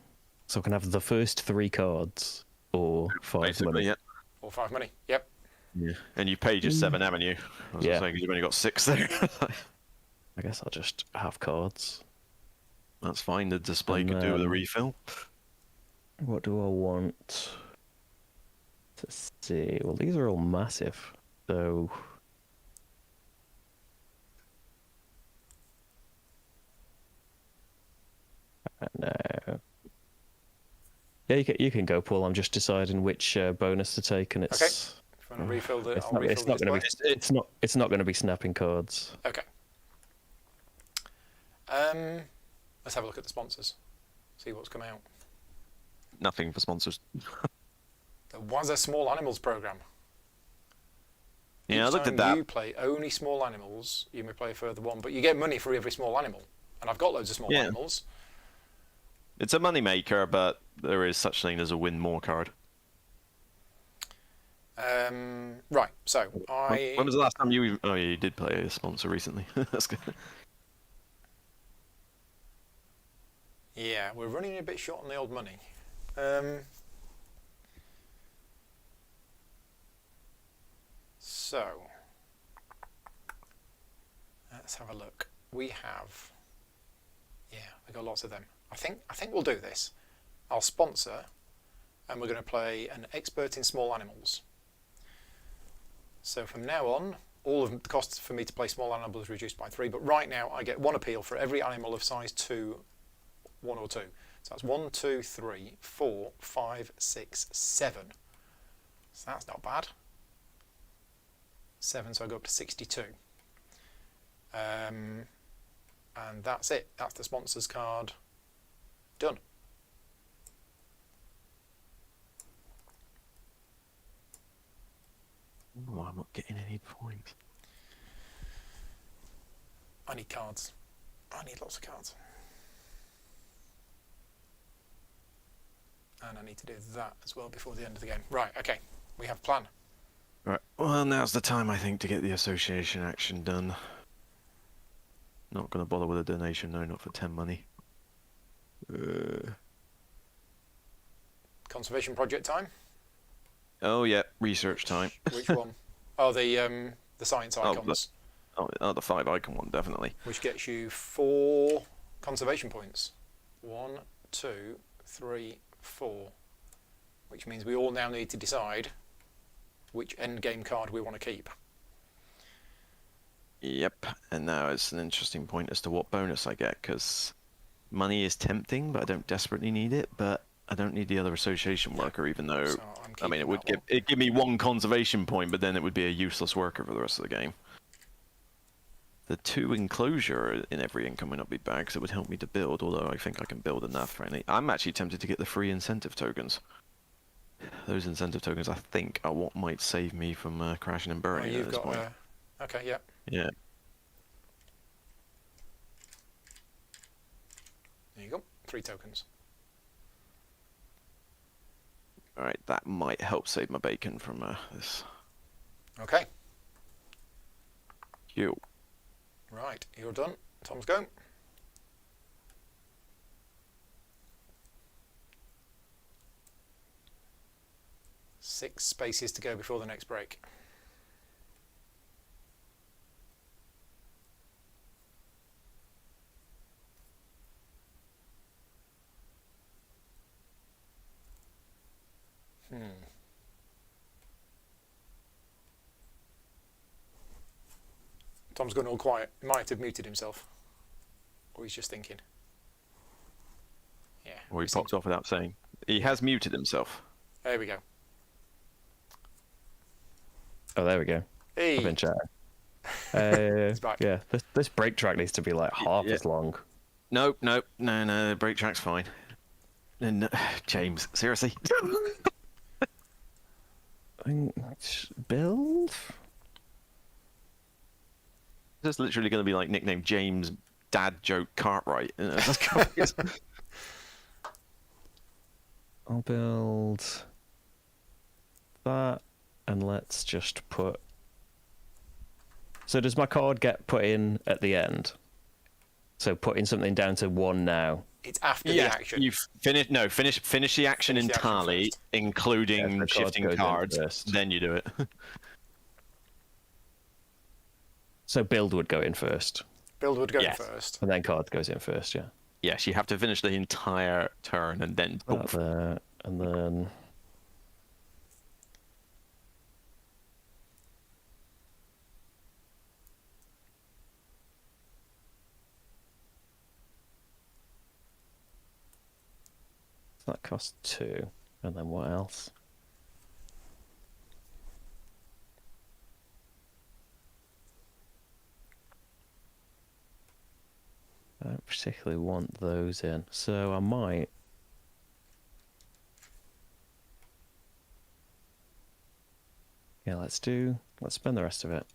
So I can have the first 3 cards or 5 Basically, money. yeah. Or 5 money. Yep. Yeah. And you paid your 7, haven't you? I was Yeah. saying, 'cause you've only got 6 there. I guess I'll just have cards. That's fine. The display And could do with a then- refill. What do I want to see? Well, these are all massive, so. No. Yeah, you can go, Paul. I'm just deciding which bonus to take, and it's Okay. If you want to refill the, it's I'll not refill it's the not going to display. be it's not going to be snapping cards. Okay. Let's have a look at the sponsors. See what's come out. Nothing for sponsors. There was a small animals program. Yeah, I Each looked time at that. you play only small animals, you may play a further one, but you get money for every small animal. And I've got loads of small Yeah. animals. It's a moneymaker, but there is such thing as a win more card. Right, so When was the last time you? Oh, yeah, you did play a sponsor recently. That's good. Yeah, we're running a bit short on the old money. So let's have a look. We have, yeah, we've got lots of them. I think we'll do this. I'll sponsor, and we're going to play an expert in small animals. So from now on, all of the costs for me to play small animals is reduced by 3. But right now, I get 1 appeal for every animal of size 2, 1 or 2. So that's 1, 2, 3, 4, 5, 6, 7. So that's not bad. 7, so I go up to 62. And that's it. That's the sponsors card. Done. Oh, I'm not getting any points. I need cards. I need lots of cards. And I need to do that as well before the end of the game. Right, okay. We have a plan. Right. Well, now's the time, I think, to get the association action done. Not going to bother with a donation, no, not for 10 money. Conservation project time. Oh, yeah, research time. Which one? Oh, the science icons. The 5 icon one, definitely. Which gets you 4 conservation points. 1, 2, 3, 4. Which means we all now need to decide which endgame card we want to keep. Yep, and now it's an interesting point as to what bonus I get, because money is tempting, but I don't desperately need it, but I don't need the other association worker, even though, So I mean, it'd give me 1 conservation point, but then it would be a useless worker for the rest of the game. The 2 enclosure in every income would not be bad, because it would help me to build, although I think I can build enough, frankly. I'm actually tempted to get the free incentive tokens. Those incentive tokens, I think, are what might save me from crashing and burning at this point. Okay, yeah. Yeah. There you go. 3 tokens. Alright, that might help save my bacon from this. Okay. You. Right, you're done. Tom's go. Six spaces to go before the next break. Tom's gone all quiet. He might have muted himself. Or he's just thinking. Yeah. Or he pops off without saying. He has muted himself. There we go. Oh, there we go. Hey. I've been chatting. He's back. Yeah, this break track needs to be like half as long. Nope, no, the break track's fine. And James, seriously? Build? This is literally going to be like nicknamed James Dad Joke Cartwright. I'll build that, and let's just put... So does my card get put in at the end? So putting something down to 1 now. It's after the action. You've finished. No, finish the action entirely, including shifting cards. Then you do it. So build would go in first. Build would go in first. And then card goes in first, yeah. Yes, you have to finish the entire turn and then... There, and then... That costs 2. And then what else? I don't particularly want those in, so I might... Yeah, let's spend the rest of it.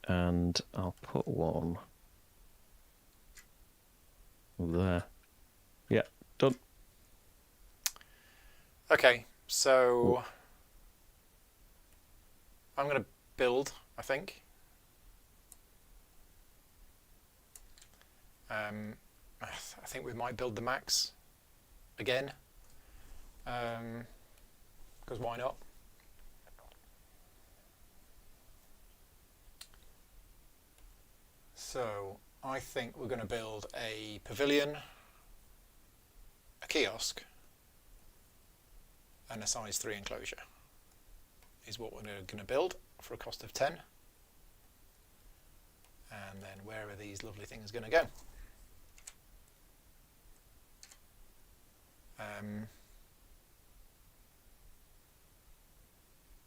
And I'll put 1 there. Yeah, done. Okay, so I'm going to build, I think. I think we might build the max again, because why not? So I think we're going to build a pavilion, a kiosk, and a size 3 enclosure is what we're going to build for a cost of 10. And then where are these lovely things going to go?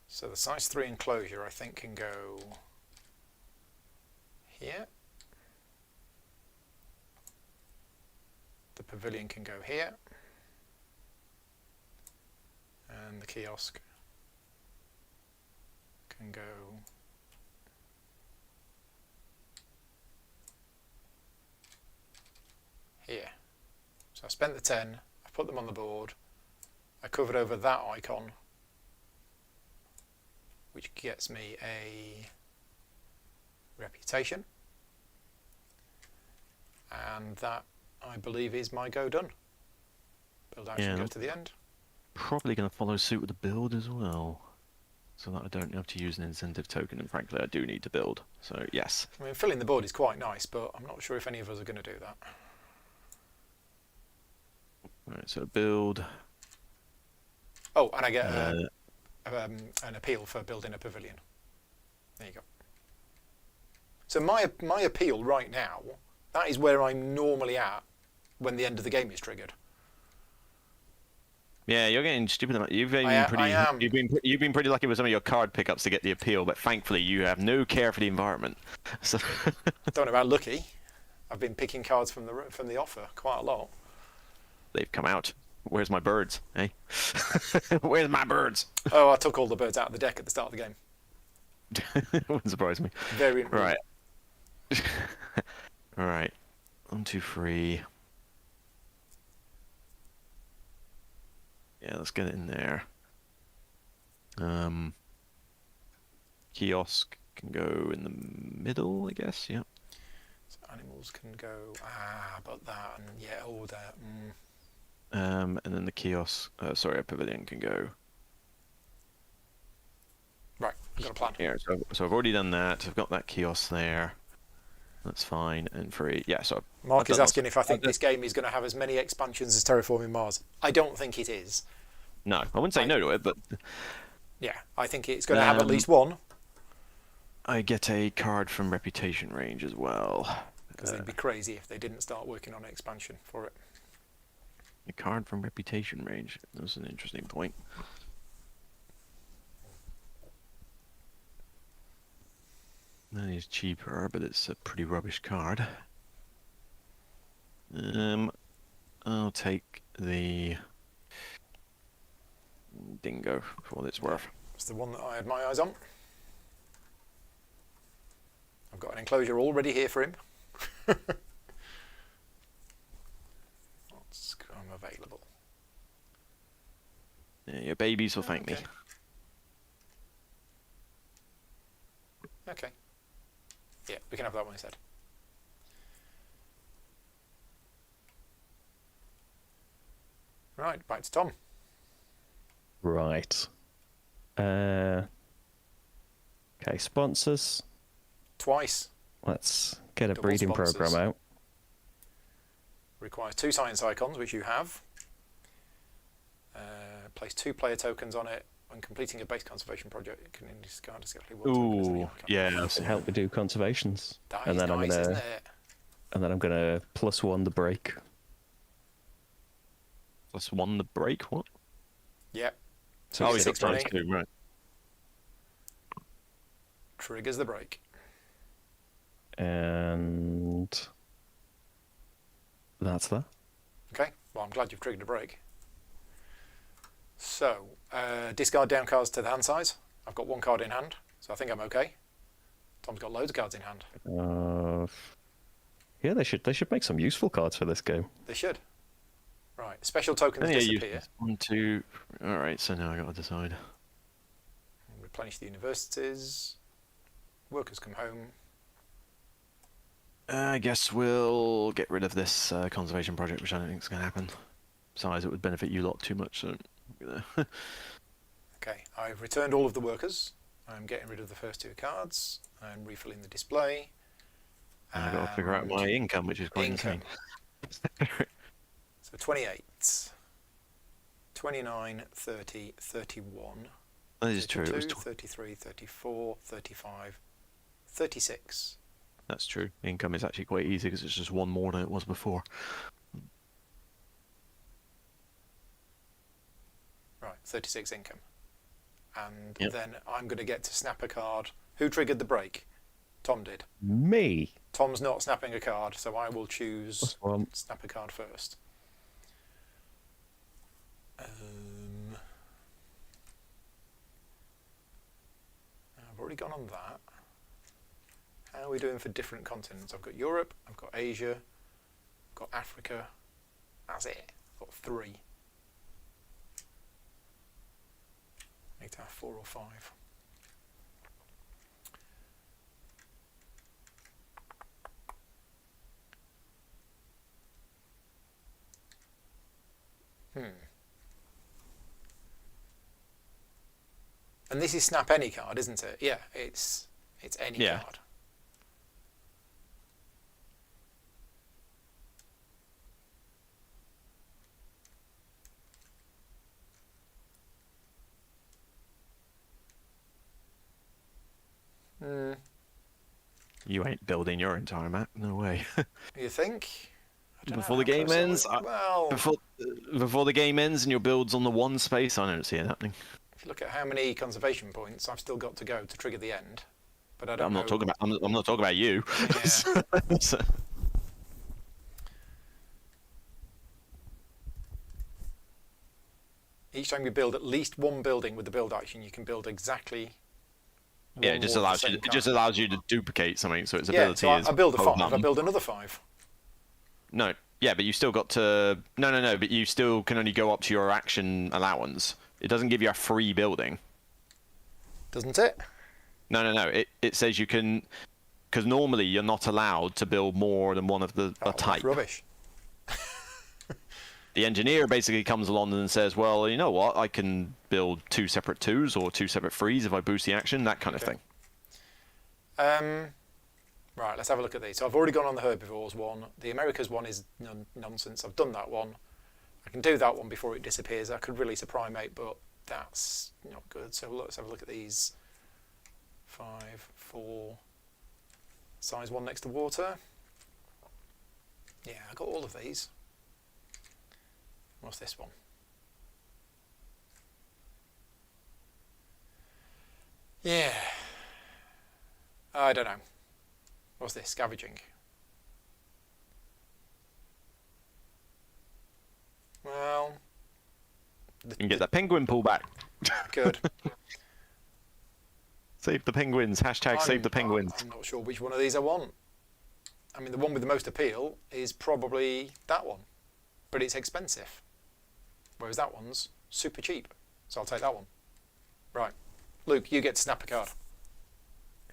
So the size 3 enclosure I think can go here. The pavilion can go here. And the kiosk can go here. So I spent the 10, I put them on the board, I covered over that icon, which gets me a reputation, and that I believe is my go done. Build action, go to the end. Probably going to follow suit with the build as well, so that I don't have to use an incentive token, and frankly I do need to build, so yes. I mean, filling the board is quite nice, but I'm not sure if any of us are going to do that. Alright, so build. Oh, and I get an appeal for building a pavilion. There you go. So my appeal right now, that is where I'm normally at when the end of the game is triggered. Yeah, you're getting stupid. You've been you've been pretty lucky with some of your card pickups to get the appeal, but thankfully you have no care for the environment. So Don't know about lucky. I've been picking cards from the offer quite a lot. they've come out. Where's my birds? Hey, where's my birds? Oh, I took all the birds out of the deck at the start of the game. Wouldn't surprise me. Very right. All right. 1, 2, 3. Yeah, let's get it in there. Kiosk can go in the middle, I guess. Yeah. So animals can go. But that and yeah, all that. And then the kiosk. Sorry, a pavilion can go. Right, I've got a plan. Yeah. So I've already done that. I've got that kiosk there. That's fine and free. Yeah. So Mark is asking if I think this game is going to have as many expansions as Terraforming Mars. I don't think it is. No, I wouldn't say no to it, but yeah, I think it's going to have at least one. I get a card from Reputation range as well. Because they'd be crazy if they didn't start working on an expansion for it. A card from Reputation range. That's an interesting point. That is cheaper, but it's a pretty rubbish card. I'll take the Dingo for what it's worth. It's the one that I had my eyes on. I've got an enclosure already here for him. What's come available? Yeah, your babies will thank me. Okay. Yeah, we can have that one instead. Right, back to Tom. Right. Okay, sponsors. Twice. Let's get a Double breeding sponsors. program out. Requires 2 science icons, which you have. Place 2 player tokens on it. When completing a base conservation project, you can discard exactly what tokens in the Ooh, icon. yeah. To help me do conservations. That and is then nice, isn't it? And then I'm gonna +1 the break. +1 the break. What? Yep. So Oh, it's he's got 6 times 2, right? Triggers the break. And that's that. Okay, well, I'm glad you've triggered a break. So, discard down cards to the hand size. I've got 1 card in hand, so I think I'm okay. Tom's got loads of cards in hand. Yeah, they should make some useful cards for this game. They should. Right, special tokens disappear. 1, 2. All right, so now I got to decide. Replenish the universities. Workers come home. I guess we'll get rid of this conservation project, which I don't think is going to happen. Besides, it would benefit you lot too much, so Okay, I've returned all of the workers. I'm getting rid of the first 2 cards. I'm refilling the display. I've got to figure out my income, which is quite insane. So 28, 29, 30, 31. That is true. It was 33, 34, 35, 36. That's true. Income is actually quite easy because it's just 1 more than it was before. Right, 36 income. And Yep. then I'm going to get to snap a card. Who triggered the break? Tom did. Me. Tom's not snapping a card, so I will choose +1. snap a card first. I've already gone on that. How are we doing for different continents? I've got Europe, I've got Asia, I've got Africa. That's it. I've got 3. Need to have 4 or 5. And this is snap any card, isn't it? Yeah, it's any card. You ain't building your entire map, no way. You think? I don't Before know the how game close I ends, was. Well, before the game ends and your build's on the 1 space, I don't see it happening. if you look at how many conservation points I've still got to go to trigger the end, but I don't I'm know. not talking about. I'm not talking about you. Yeah. So- Each time you build at least one building with the build action, you can build exactly. yeah, one it just more of allows the you. same It just card. allows you to duplicate something, so its Yeah, ability so is. I build a hold 5. I none. build another 5. No, yeah, but you still got to. No, but you still can only go up to your action allowance. It doesn't give you a free building. Doesn't it? No. It says you can, because normally you're not allowed to build more than one of the Oh, a type. Rubbish. The engineer basically comes along and says, well, you know what, I can build 2 separate 2s or 2 separate 3s if I boost the action, that kind of thing. Right, let's have a look at these. So I've already gone on the herbivores one. The Americas one is nonsense. I've done that one. I can do that one before it disappears. I could release a primate, but that's not good. So let's have a look at these. 5, 4. Size 1 next to water. Yeah, I got all of these. What's this one? Yeah. I don't know. What's this? Scavenging. Well, You can get that penguin pull back. good. Save the penguins. Hashtag save the penguins. I'm not sure which one of these I want. I mean, the one with the most appeal is probably that one, but it's expensive. Whereas that one's super cheap. So I'll take that one. Right. Luke, you get to snap a card.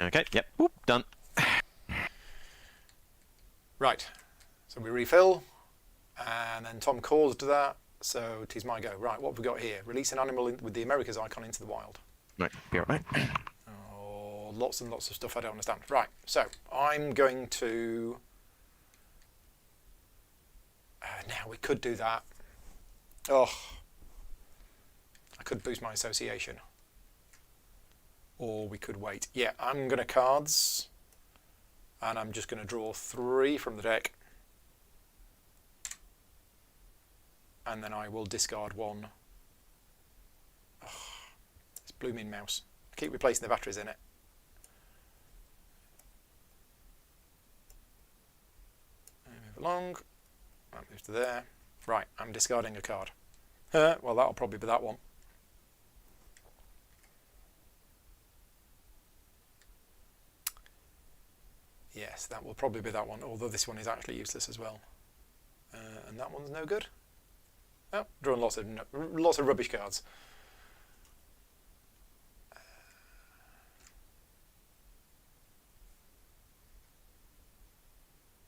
Okay, yep. Whoop, done. Right. So we refill. And then Tom caused that. So 'tis my go. Right, what have we got here? Release an animal with the Americas icon into the wild. Right, be right back. Oh, lots and lots of stuff I don't understand. Right, so I'm going to... now we could do that. Oh, I could boost my association. Or we could wait. Yeah, I'm going to cards. And I'm just going to draw 3 from the deck. And then I will discard 1. Oh, this blooming mouse. I keep replacing the batteries in it. And move along. That moves to there. Right, I'm discarding a card. Well, that'll probably be that one. Yes, that will probably be that one, although this one is actually useless as well. And that one's no good. Oh, drawing lots of rubbish cards.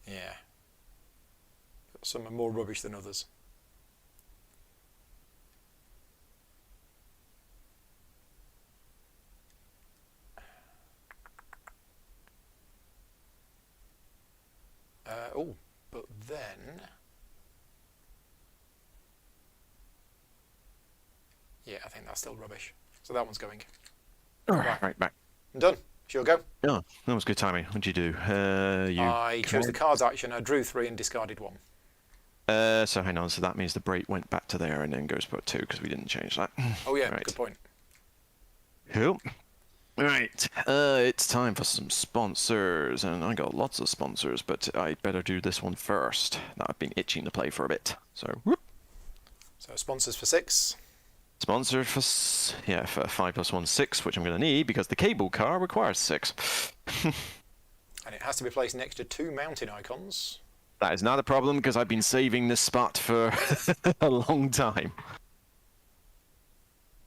Yeah. Some are more rubbish than others. Oh, but then... yeah, I think that's still rubbish. So that one's going. Right, back. I'm done. She'll go. Oh, that was good timing. What'd you do? I chose the cards action. I drew 3 and discarded 1. So hang on. So that means the break went back to there and then goes back 2 because we didn't change that. Oh yeah, Right. good point. Cool. Right. It's time for some sponsors, and I got lots of sponsors, but I better do this one first. That I've been itching to play for a bit. So, whoop. So sponsors for 6. Sponsor for for 5 + 1 6, which I'm going to need because the cable car requires 6. And it has to be placed next to 2 mountain icons. That is not a problem because I've been saving this spot for a long time.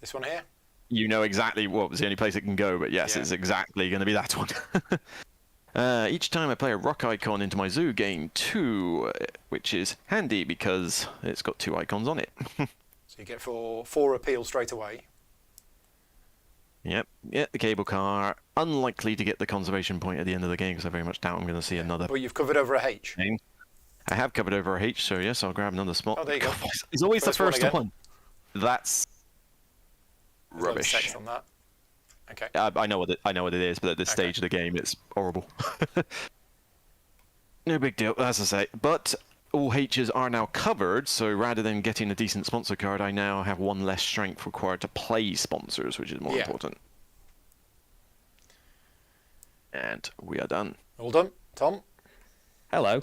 This one here? You know exactly what was the only place it can go, but yes, Yeah. it's exactly going to be that one. Each time I play a rock icon into my zoo, gain 2, which is handy because it's got 2 icons on it. So you get 4 appeal straight away. Yep, the cable car. Unlikely to get the conservation point at the end of the game because I very much doubt I'm going to see another. But you've covered over a H. I have covered over a H, so yes, I'll grab another spot. Oh, there you go. It's always First the one first again. one. That's There's loads of rubbish. text on that. Okay. I know what it is, but at this stage of the game, it's horrible. No big deal, as I say. But all H's are now covered, so rather than getting a decent sponsor card, I now have 1 less strength required to play sponsors, which is more important. And we are done. All done. Tom? Hello.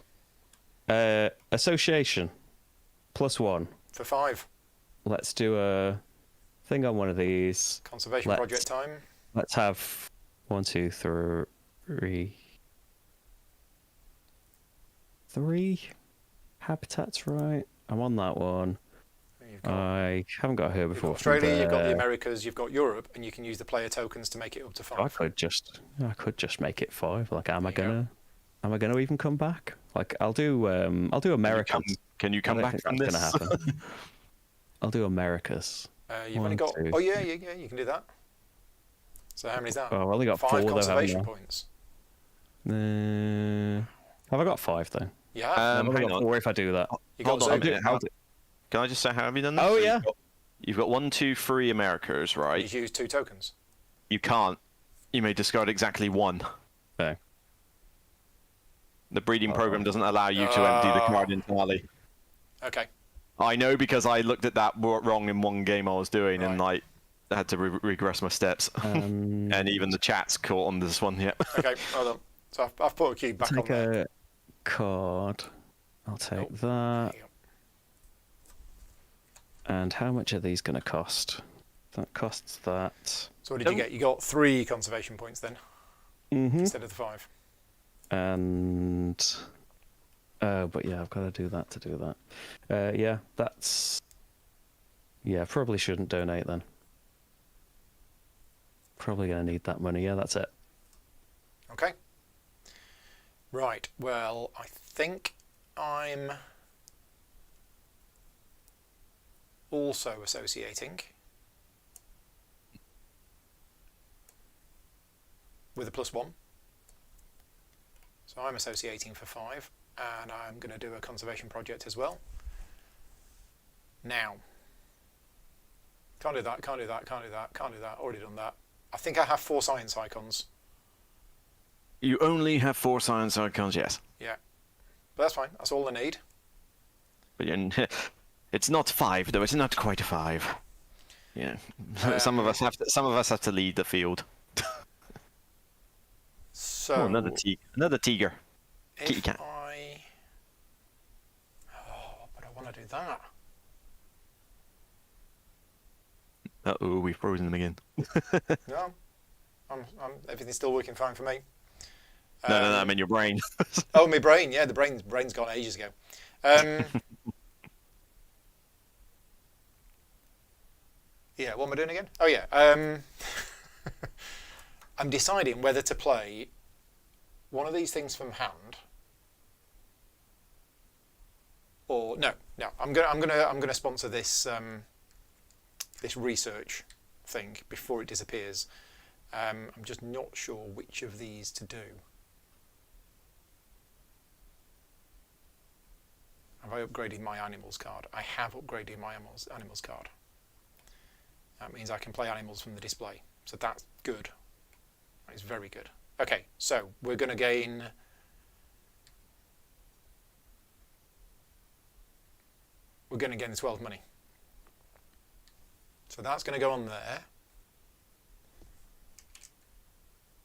Association. +1. For 5. Let's do a thing on one of these. Conservation project time. Let's have 1, 2, 3. 3 habitats, right? I'm on that one. You've got, I haven't got here you've got before. Australia, you've got the Americas, you've got Europe, and you can use the player tokens to make it up to 5. I could just make it 5. Like, am I There you gonna even come back? Like, I'll do America. Can you come back from this? That's gonna happen. I'll do Americas. You've only 1, got. 2. Oh yeah, you can do that. So how many's that? Oh, I've only got 5 4 though, haven't conservation I? points. Have I got 5 though? Yeah. I've only hang got on. 4 if I do that. you got Hold on a Zoga. minute. Can I just say how have you done this? Oh, So yeah. You've got 1, 2, 3 Americas, right? You use 2 tokens. You can't. You may discard exactly 1. Okay. The breeding program doesn't allow you to empty the card entirely. Okay. I know because I looked at that wrong in one game I was doing, and Right. I had to regress my steps. And even the chat's caught on this one. Yeah. Okay. Hold on. So I've put a cube back on Take there. a card. I'll take Nope. that. There you go. And how much are these going to cost? That costs that. So what did you get? You got 3 conservation points then Mm-hmm. instead of the 5. And. But yeah, I've got to do that to do that. Yeah, that's. Yeah, probably shouldn't donate then. Probably going to need that money. Yeah, that's it. Okay. Right. Well, I think I'm also associating with a +1. So I'm associating for 5, and I'm going to do a conservation project as well. Now, can't do that, can't do that, can't do that, can't do that, already done that. I think I have 4 science icons. You only have 4 science icons, yes. Yeah. But that's fine, that's all I need. But it's not 5 though. It's not quite a 5. Yeah. Some of us have to lead the field. So Oh, another tiger. Kitty if cat. but I want to do that. Uh-oh, we've frozen them again. No, everything's still working fine for me. No, I'm in your brain. Oh, my brain. Yeah, the brain's gone ages ago. Yeah, what am I doing again? Oh yeah. I'm deciding whether to play one of these things from hand, or no. I'm gonna sponsor this this research thing before it disappears. I'm just not sure which of these to do. Have I upgraded my animals card? I have upgraded my animals card. That means I can play animals from the display. So that's good. It's very good. Okay, so we're going to gain... We're going to gain the 12 money. So that's going to go on there.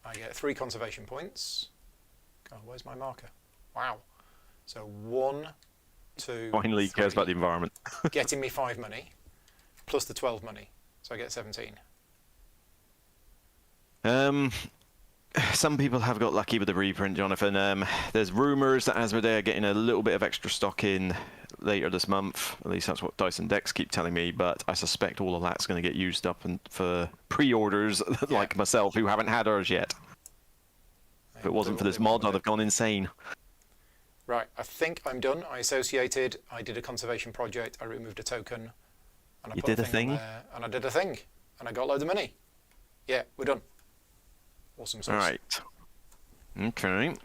I get 3 conservation points. God, where's my marker? Wow. So 1, 2, Finally, he cares 3, about the environment. getting me 5 money, plus the 12 money. So I get 17. Some people have got lucky with the reprint, Jonathan. There's rumours that Asmodee are getting a little bit of extra stock in later this month. At least that's what Dyson Decks keep telling me. But I suspect all of that's going to get used up for pre-orders like myself who haven't had ours yet. If it wasn't for this mod, I'd have gone insane. Right, I think I'm done. I associated, I did a conservation project, I removed a token, and I You put did a a thing thing? on there, and I did a thing, and I got loads of money. Yeah, we're done. Awesome sauce. Alright. Okay. I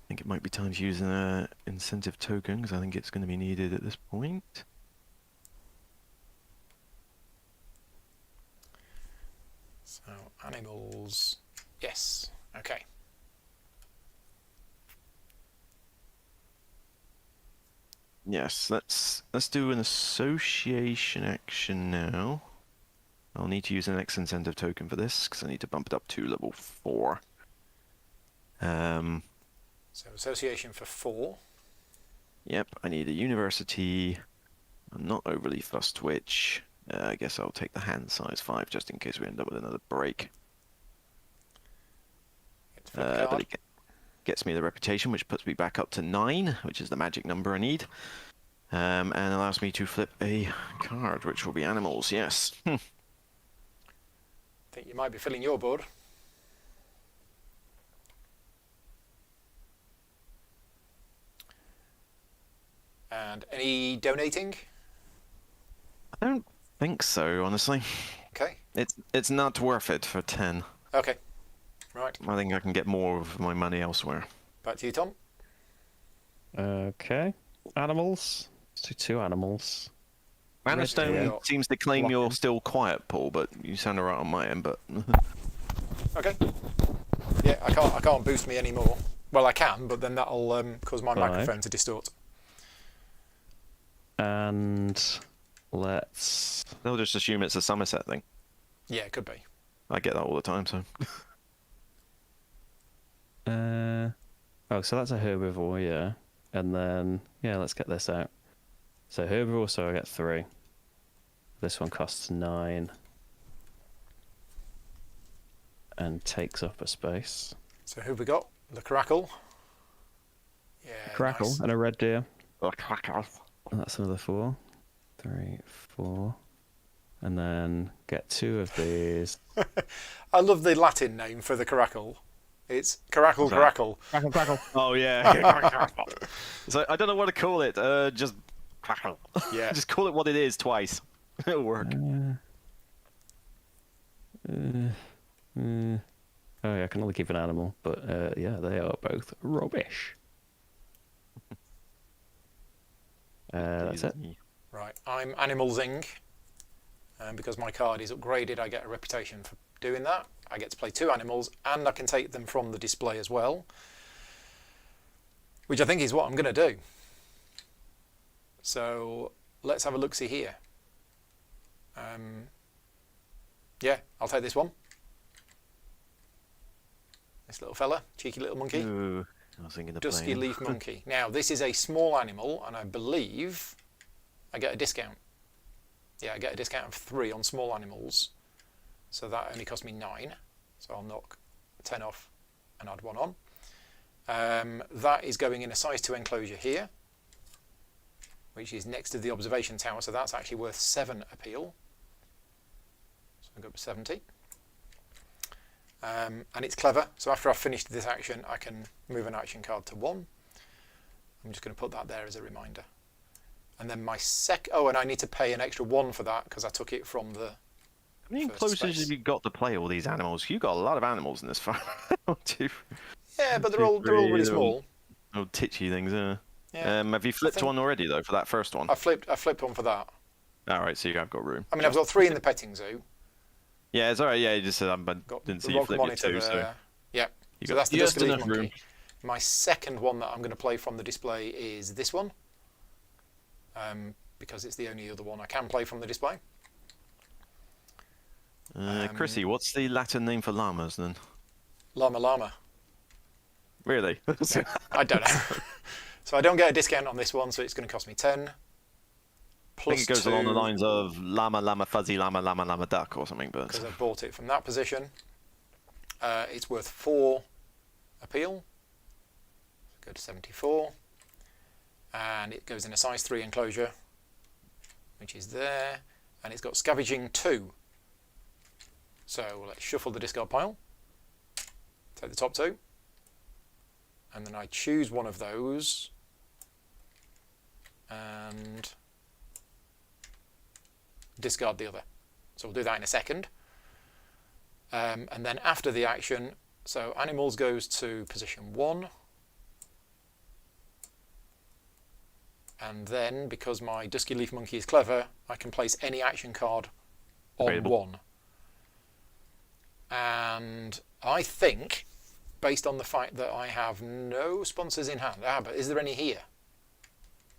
think it might be time to use an incentive token, because I think it's going to be needed at this point. So, animals, yes, okay. Yes, let's do an association action now. I'll need to use an X incentive token for this because I need to bump it up to level 4. So association for 4. Yep, I need a university. I'm not overly fussed which. I guess I'll take the hand size 5 just in case we end up with another break. But it gets me the reputation, which puts me back up to 9, which is the magic number I need. And allows me to flip a card, which will be animals, yes. I think you might be filling your board. And any donating? I don't think so, honestly. Okay. It's not worth it for 10. Okay. Right. I think I can get more of my money elsewhere. Back to you, Tom. Okay. Animals. Let's do 2 animals. Mannerstone seems to claim Lock you're in. still quiet, Paul, but you sound alright on my end, but... Okay. Yeah, I can't boost me anymore. Well, I can, but then that'll cause my 5. microphone to distort. And let's... They'll just assume it's a Somerset thing. Yeah, it could be. I get that all the time, so... Oh, so that's a herbivore, yeah. And then, yeah, let's get this out. So herbivore, so I get 3. This one costs 9. And takes up a space. So who have we got? The Crackle. Yeah. Crackle nice. and a red deer. Oh, And that's another 4. 3, 4. And then get 2 of these. I love the Latin name for the Crackle. It's Caracal Crackle. Crackle, crackle. Oh, yeah. So I don't know what to call it. Just... Yeah. Just call it what it is twice. It'll work. Oh yeah, I can only keep an animal, but yeah, they are both rubbish. That's it. Right, I'm Animalsing. Because my card is upgraded, I get a reputation for doing that. I get to play 2 animals, and I can take them from the display as well. Which I think is what I'm going to do. So, let's have a look-see here. Yeah, I'll take this one. This little fella, cheeky little monkey. Ooh, I was thinking of Dusky playing. leaf monkey. Now, this is a small animal, and I believe I get a discount. Yeah, I get a discount of 3 on small animals. So that only cost me 9. So I'll knock 10 off and add 1 on. That is going in a size 2 enclosure here, which is next to the observation tower. So that's actually worth 7 appeal. So I go up to 70. And it's clever. So after I've finished this action, I can move an action card to 1. I'm just going to put that there as a reminder. And then my oh, and I need to pay an extra 1 for that because I took it from the How many first enclosures space. have you got to play all these animals? You got a lot of animals in this farm. Two. Yeah, but they're all really Three, small. Little titchy things, Yeah. Have you flipped think- one already though for that first one? I flipped one for that. All right, so you have got room. I mean, I've got 3 in the petting zoo. Yeah, it's all right. Yeah, you just said I Got didn't the see you rock flip your monitor 2, so there. Yeah. you So got that's the just Dusky Leaf enough monkey. room. My second one that I'm going to play from the display is this one. Because it's the only other one I can play from the display. Chrissy, what's the Latin name for llamas then? Llama Llama. Really? I don't know. So I don't get a discount on this one, so it's going to cost me 10. plus think it goes 2, along the lines of llama, llama, fuzzy, llama, llama, llama, duck, or something. But because I bought it from that position. It's worth 4 appeal. Go to 74. And it goes in a size 3 enclosure, which is there. And it's got scavenging 2. So let's shuffle the discard pile. Take the top 2. And then I choose one of those. And discard the other. So we'll do that in a second. And then after the action, so animals goes to position 1. And then, because my Dusky Leaf Monkey is clever, I can place any action card on Available. 1. And I think, based on the fact that I have no sponsors in hand, but is there any here?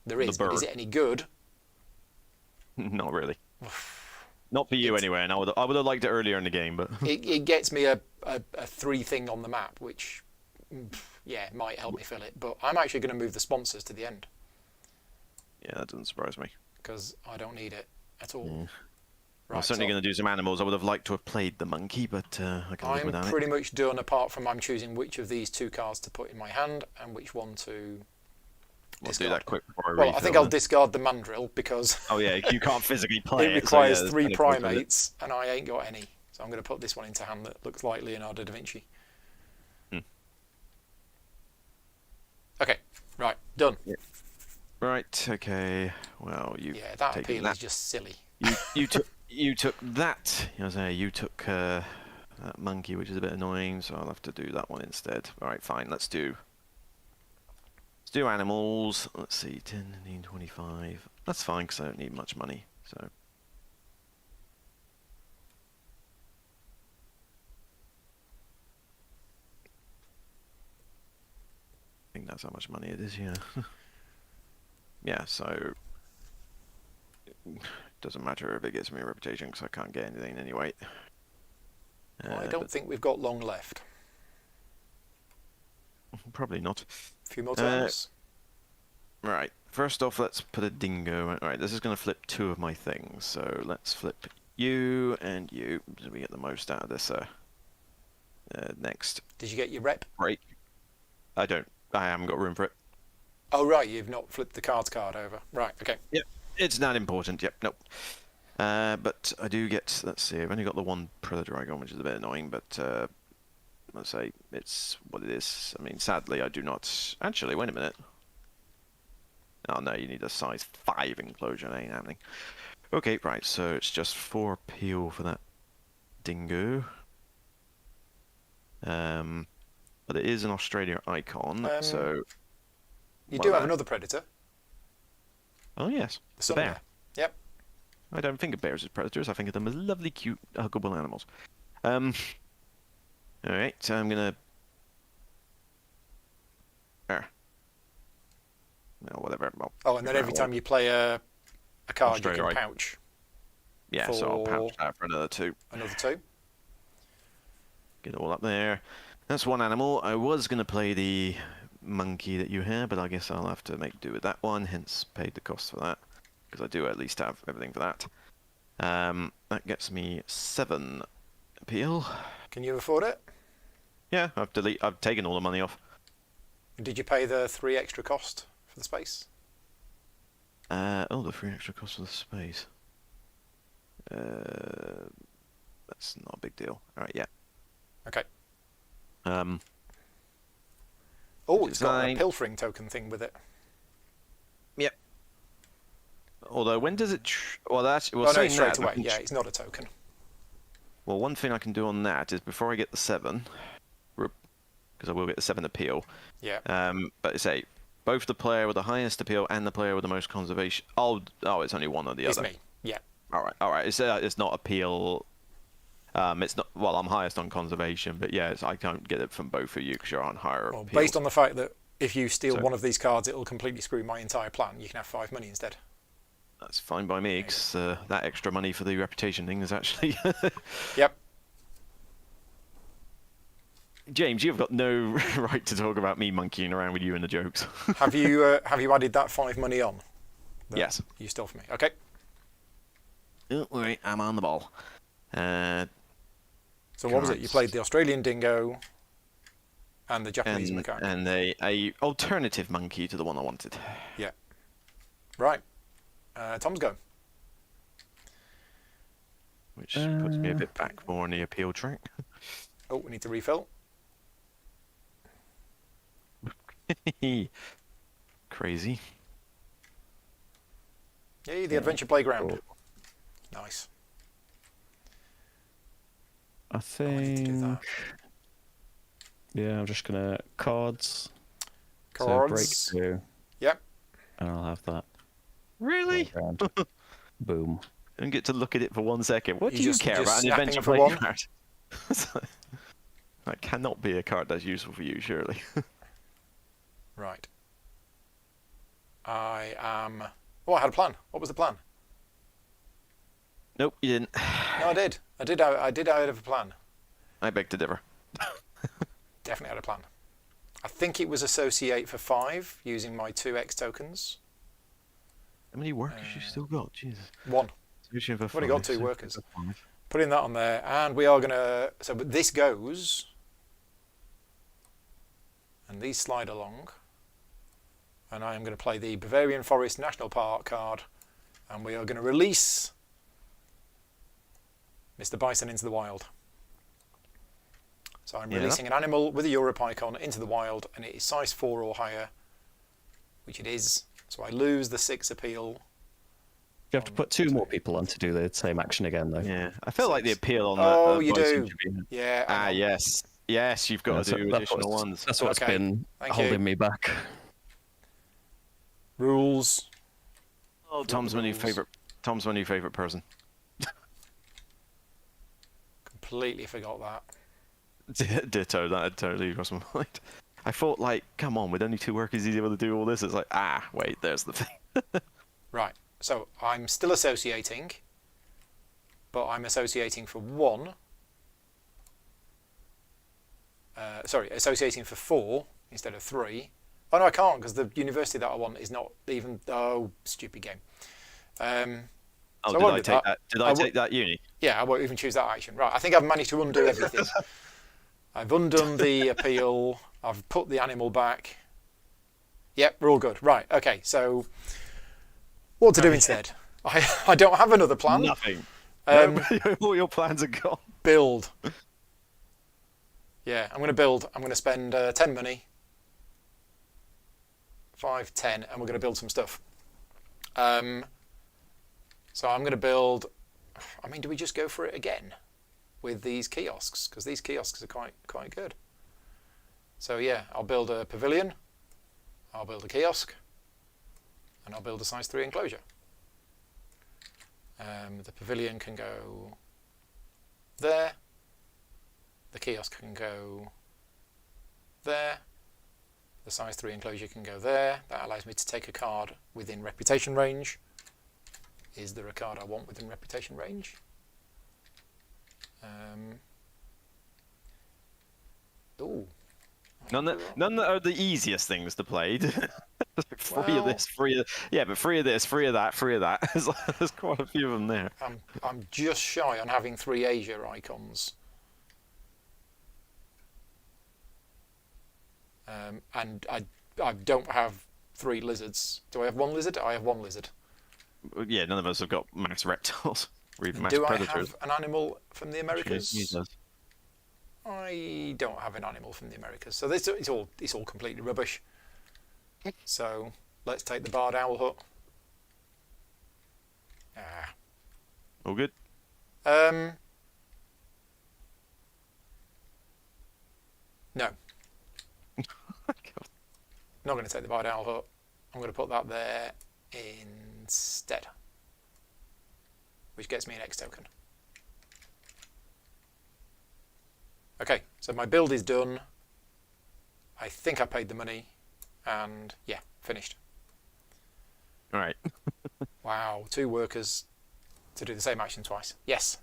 There is, but is it any good? not really. Not for you anyway, and I would have liked it earlier in the game, but It gets me a 3 thing on the map, which, yeah, might help me fill it. But I'm actually going to move the sponsors to the end, yeah, that doesn't surprise me. because I don't need it at all. I'm Right, certainly so going to do some animals. I would have liked to have played the monkey, but I can live I'm without pretty it. much done, apart from I'm choosing which of these 2 cards to put in my hand and which one to We'll discard. do that quick before I Well, I refill think I'll then. discard the mandrill, because Oh yeah, you can't physically play it it. requires so yeah, 3 there's plenty of points with it. primates, and I ain't got any. So I'm going to put this one into hand that looks like Leonardo da Vinci. Okay, right, done. Right. Okay. Well, you. Yeah, that taken appeal that. is just silly. You took that. I was say you took that monkey, which is a bit annoying. So I'll have to do that one instead. All right, fine. Let's do animals. Let's see, 10, 15, 25. That's fine because I don't need much money. So. I think that's how much money it is, yeah. Yeah, so it doesn't matter if it gets me a reputation because I can't get anything anyway. I don't But think we've got long left. probably not. A few more turns. Right, first off, let's put a dingo. Alright, this is going to flip 2 of my things, so let's flip you and you so we get the most out of this next Did you get your rep? break. I haven't got room for it. Oh, right, you've not flipped the cards card over. Right, okay. Yep, it's not important. Yep, nope. But I do get, let's see, I've only got the 1 Predator Icon, which is a bit annoying, but let's say it's what it is. I mean, sadly, I do not... Actually, wait a minute. Oh, no, you need a size 5 enclosure. That ain't happening. Okay, right, so it's just 4 appeal for that dingo. But it is an Australia icon, so... You do have another predator. Oh, yes. The sun bear. Yep. I don't think of bears as predators. I think of them as lovely, cute, huggable animals. Alright, so I'm gonna... No, whatever. Well, Oh, and then every time you play a card, Australia, you can right. pouch yeah, so I'll pouch for- that for another 2. another 2. Get it all up there. That's 1 animal. I was gonna play the monkey that you have, but I guess I'll have to make do with that one, hence paid the cost for that, because I do at least have everything for that. That gets me 7 appeal. Can you afford it? Yeah, I've taken all the money off. Did you pay the 3 extra cost for the space? Oh, the 3 extra cost for the space. That's not a big deal. Alright, yeah. Okay. Um, Oh, it's got a Design. pilfering token thing with it. Yep. Although, when does it... well, that's... Well, Oh, no, saying straight that, I away. can Yeah, it's not a token. Well, one thing I can do on that is before I get the 7, because I will get the 7 appeal. Yeah. But say both the player with the highest appeal and the player with the most conservation. Oh, it's only one or the It's other. me. Yeah. All right. It's not appeal. It's not. Well, I'm highest on conservation, but yeah, I can't get it from both of you because you're on higher Well, appeal. based on the fact that if you steal So- one of these cards, it'll completely screw my entire plan. You can have 5 money instead. That's fine by me, because that extra money for the reputation thing is actually. Yep. James, you've got no right to talk about me monkeying around with you and the jokes. Have you added that 5 money on? That Yes. You stole from me. Okay. Don't worry, I'm on the ball. So what was it? You Cards. played the Australian dingo and the Japanese And macaque. and a alternative monkey to the one I wanted, Yeah. Right. Tom's go. which puts me a bit back more on the appeal track. Oh, we need to refill. Crazy. Yay, the adventure playground. Nice. I I need to do think. that. Yeah, I'm just gonna cards. So Cards. breakthrough, Yep. and I'll have that. Really? Round. Boom. I don't get to look at it for 1 second. What You do you just- care just about an snapping adventure for play one? card? That cannot be a card that's useful for you, surely. Right. I am. Oh, I had a plan. What was the plan? Nope, you didn't. No, I did. I did have a plan. I beg to differ. Definitely had a plan. I think it was associate for 5 using my 2x tokens. How many workers you still got? Jesus. 1. I've I've only got 2 workers. Putting that on there, and we are gonna. So, but this goes, and these slide along, and I am going to play the Bavarian Forest National Park card, and we are going to release Mr. Bison into the wild. So I'm releasing an animal with a Europe icon into the wild, and it is size 4 or higher, which it is. So I lose the 6 appeal. You have to put 2 more people on to do the same action again, though. Yeah, I feel like the appeal on Oh, that. you Bison do. should be- Yeah. I know. yes. Yes, you've got to do additional what's, ones. That's what's Okay, been thank holding you. me back. Rules. Oh, Tom's my new favorite. Tom's my new favorite person. Completely forgot that. Ditto. That had totally crossed my mind. I thought, like, come on, with only 2 workers, he's able to do all this. It's like, wait, there's the thing. Right. So I'm still associating, but I'm associating for 1. Associating for 4 instead of 3. Oh no, I can't because the university that I want is not even. Oh, stupid game. Oh, So I did won't I do take that. that? Did I I wo- take that uni? Yeah, I won't even choose that action. Right. I think I've managed to undo everything. I've undone the appeal. I've put the animal back. Yep, we're all good. Right. Okay. So what to do instead? I don't have another plan. Nothing. All your plans are gone. Build. Yeah, I'm going to build. I'm going to spend 10 money. 5, 10, and we're going to build some stuff. So I'm going to build. I mean, do we just go for it again with these kiosks? Because these kiosks are quite good. So yeah, I'll build a pavilion. I'll build a kiosk, and I'll build a size 3 enclosure. The pavilion can go there. The kiosk can go there. The size 3 enclosure can go there. That allows me to take a card within reputation range. Is there a card I want within reputation range? Ooh. None that are the easiest things to play. Free of Well- this, free of but free of this, free of that, free of that. There's quite a few of them there. I'm just shy on having 3 Asia icons. And I don't have 3 lizards. Do I have 1 lizard? I have 1 lizard. Yeah, none of us have got mass reptiles. Or even mass Do predators. I have an animal from the Americas? He does. I don't have an animal from the Americas, so this it's all completely rubbish. So let's take the barred owl hut. All good. No, not going to take the barred owl hut. I'm going to put that there instead, which gets me an X token. Okay, so my build is done. I think I paid the money, and yeah, finished. All right. Wow, 2 workers to do the same action twice. Yes.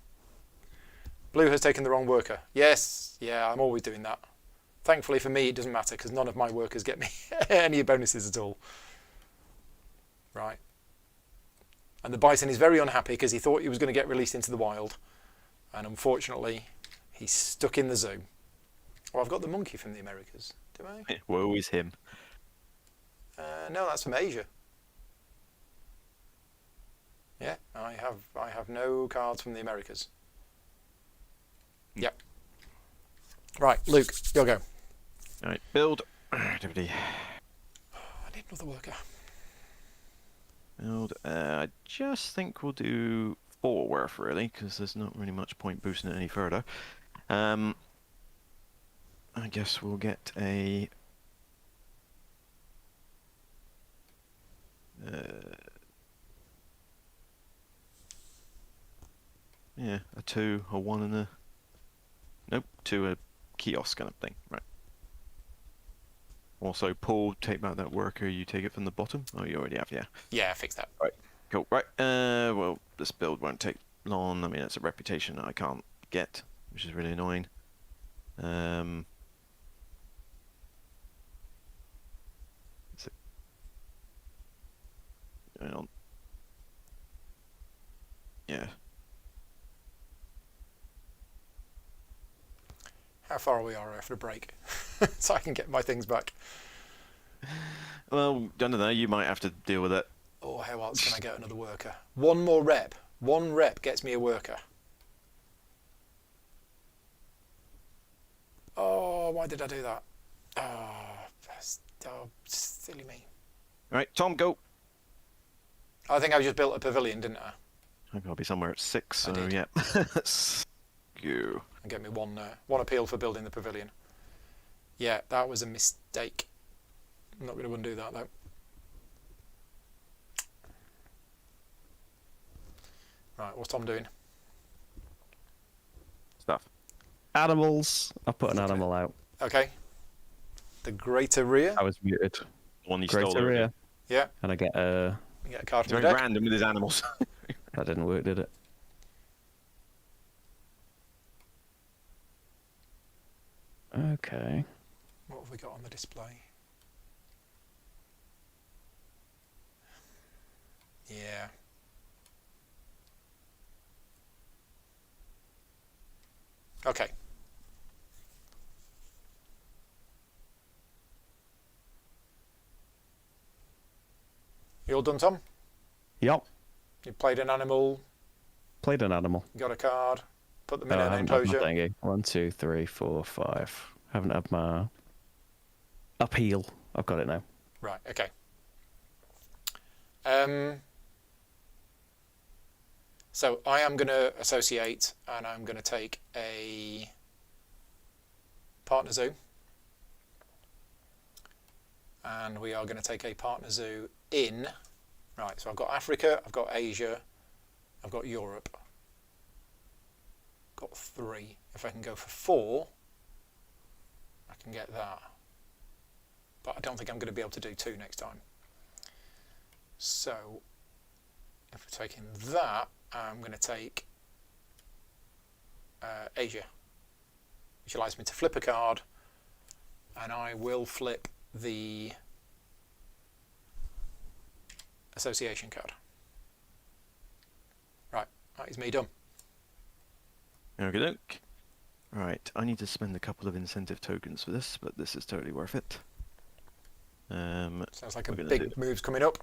Blue has taken the wrong worker. Yes, yeah, I'm always doing that. Thankfully for me, it doesn't matter because none of my workers get me any bonuses at all. Right. And the bison is very unhappy because he thought he was going to get released into the wild. And unfortunately, he's stuck in the zoo. Oh, I've got the monkey from the Americas. Do I? Woe is him. No, that's from Asia. Yeah, I have no cards from the Americas. Yep. Right, Luke, you'll go. All right, build. Activity. I need another worker. Build. I just think we'll do 4 worth really, because there's not really much point boosting it any further. I guess we'll get a. Yeah, a 2, a 1, and a. Nope, 2 a kiosk kind of thing. Right. Also, Paul, take back that worker. You take it from the bottom. Oh, you already have, yeah. Yeah, fix that. Right. Cool. Right. Well, this build won't take long. I mean, it's a reputation that I can't get, which is really annoying. Hang on. Yeah. How far away are we after a break? So I can get my things back. Well, don't know. You might have to deal with it. Oh, how else can I get another worker? One more rep. One rep gets me a worker. Oh, why did I do that? Oh, silly me. Right, Tom, go. I think I just built a pavilion, didn't I? I've got to be somewhere at 6, I so did. yeah. Go. And get me one appeal for building the pavilion. Yeah, that was a mistake. I'm not going to undo that though. Right, what's Tom doing? Stuff. Animals. I put an animal out. Okay. The Greater Rear. I was muted. The one he Greater stole. Rear. Yeah. And I get a. You get a card He's from very the deck. random with his animals. That didn't work, did it? Okay. What have we got on the display? Yeah. Okay. You all done, Tom? Yup. You played an animal, Played an animal. got a card, put them Oh, in I an haven't had my enclosure. thingy. 1, 2, 3, 4, 5. Haven't had my appeal. I've got it now. Right, okay. So I am going to associate and I'm going to take a partner zoo. And we are going to take a partner zoo in. Right, so I've got Africa, I've got Asia, I've got Europe. Got 3. If I can go for 4, I can get that. But I don't think I'm going to be able to do 2 next time. So, if we're taking that, I'm going to take Asia, which allows me to flip a card, and I will flip the association card. Right, that is me done. Okay, look. Right, I need to spend a couple of incentive tokens for this, but this is totally worth it. Sounds like a we're gonna big do- move's coming up.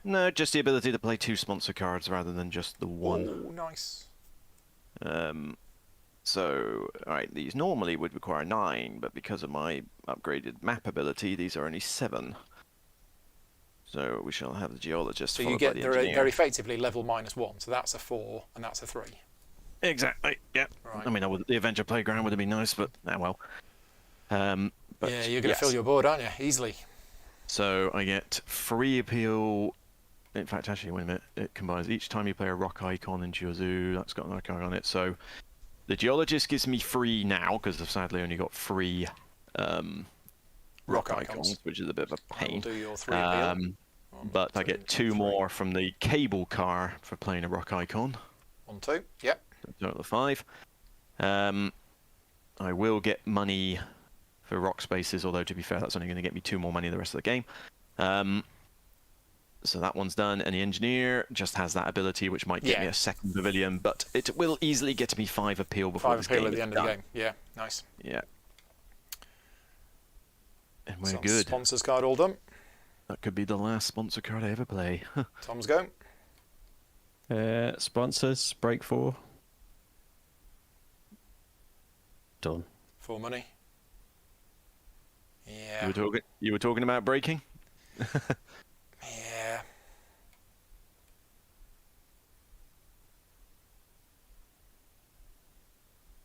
No, just the ability to play 2 sponsor cards rather than just the 1. Oh, nice. So, alright, these normally would require 9, but because of my upgraded map ability, these are only 7. So we shall have the geologist. So you followed get by the engineer. they're effectively level -1. So that's a 4 and that's a 3. Exactly. Yeah. Right. I mean, the Adventure Playground would have been nice, but well. But yeah, you're going to yes. fill your board, aren't you? Easily. So I get free appeal. In fact, actually, wait a minute. It combines each time you play a rock icon into your zoo. That's got an icon on it. So the geologist gives me free now because I've sadly only got 3 rock icons, which is a bit of a I will pain. do your 3 appeal. But I get 2 more from the cable car for playing a rock icon. 1, 2. Yep. Total of 5. I will get money for rock spaces, although to be fair, that's only going to get me 2 more money the rest of the game. So that one's done, and the engineer just has that ability, which might get me Yeah. a second pavilion, but it will easily get me 5 appeal before 5 this appeal game at the is end done. of the game. Yeah, nice. Yeah. And we're So good. Sponsors card all done. That could be the last sponsor card I ever play. Tom's go. Sponsors, break 4. Done. 4 money. You Yeah. were talking about breaking? Yeah.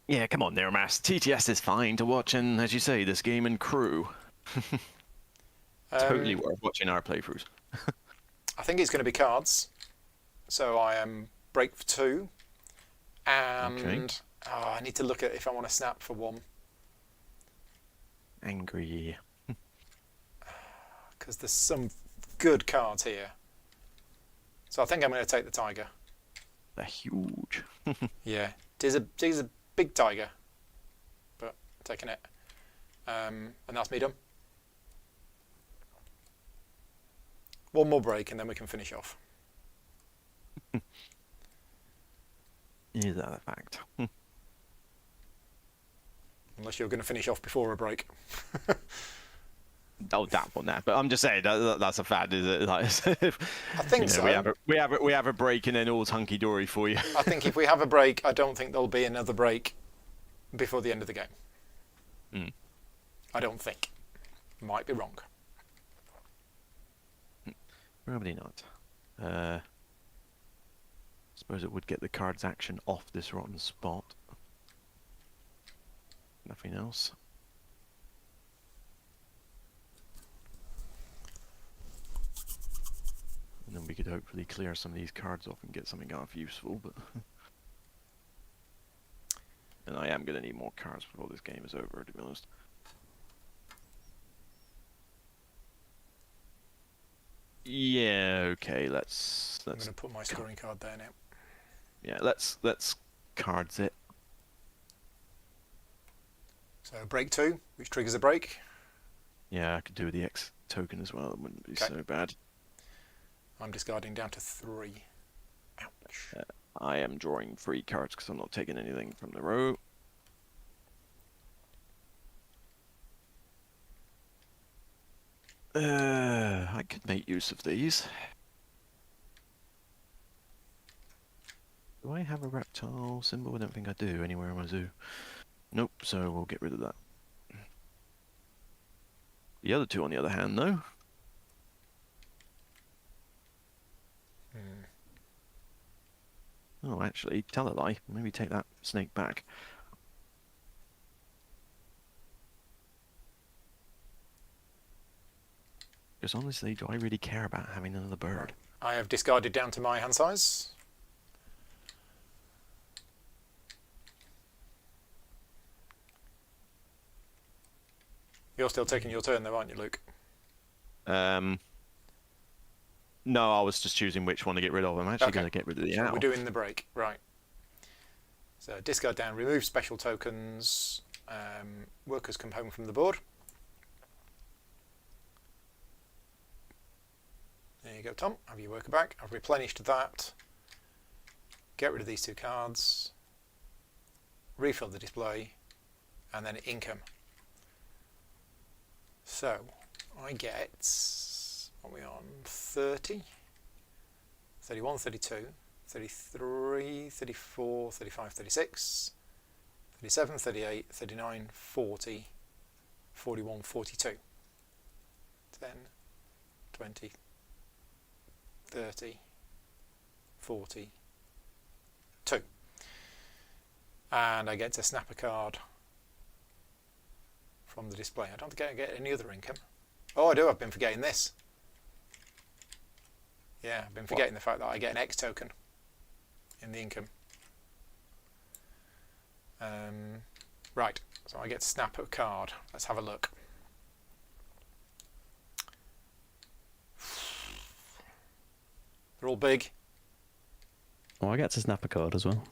Yeah, come on there, Mass. TTS is fine to watch, and as you say, this game and crew. Totally worth watching our playthroughs. I think it's going to be cards. So I am break for 2. And Okay. I need to look at if I want to snap for 1. Angry. Because there's some good cards here. So I think I'm going to take the tiger. They're huge. Yeah. It is a big tiger. But taking it. And that's me done. One more break and then we can finish off. Is that a fact? Unless you're going to finish off before a break. Oh, that one there. But I'm just saying that's a fact, is it? Like, I think so. We have a break and then all's hunky dory for you. I think if we have a break, I don't think there'll be another break before the end of the game. Mm. I don't think. Might be wrong. Probably not. Suppose it would get the cards action off this rotten spot. Nothing else. And then we could hopefully clear some of these cards off and get something half useful, but... And I am going to need more cards before this game is over, to be honest. Yeah, okay, let's I'm going to put my scoring card there now. yeah, let's cards it. So break 2, which triggers a break. Yeah, I could do the X token as well. It wouldn't be Okay. so bad. I'm discarding down to 3. Ouch. I am drawing 3 cards because I'm not taking anything from the row. I could make use of these. Do I have a reptile symbol? I don't think I do anywhere in my zoo. Nope, so we'll get rid of that. The other 2, on the other hand, though. Oh, actually, tell a lie. Maybe take that snake back. Because honestly, do I really care about having another bird? I have discarded down to my hand size. You're still taking your turn though, aren't you, Luke? No, I was just choosing which one to get rid of. I'm actually Okay. going to get rid of the So owl. we're doing the break, right. So discard down, remove special tokens. Workers come home from the board. There you go, Tom. Have your worker back. I've replenished that. Get rid of these 2 cards. Refill the display. And then income. So I get, what are we on, 30, 31, 32, 33, 34, 35, 36, 37, 38, 39, 40, 41, 42, 10, 20, 30, 40, 2. And I get to snap a card from the display. I don't think I get any other income. Oh, I do. I've been forgetting this. Yeah, I've been forgetting the fact that I get an X token in the income. Right, so I get to snap a card. Let's have a look. They're all big. Oh, I get to snap a card as well.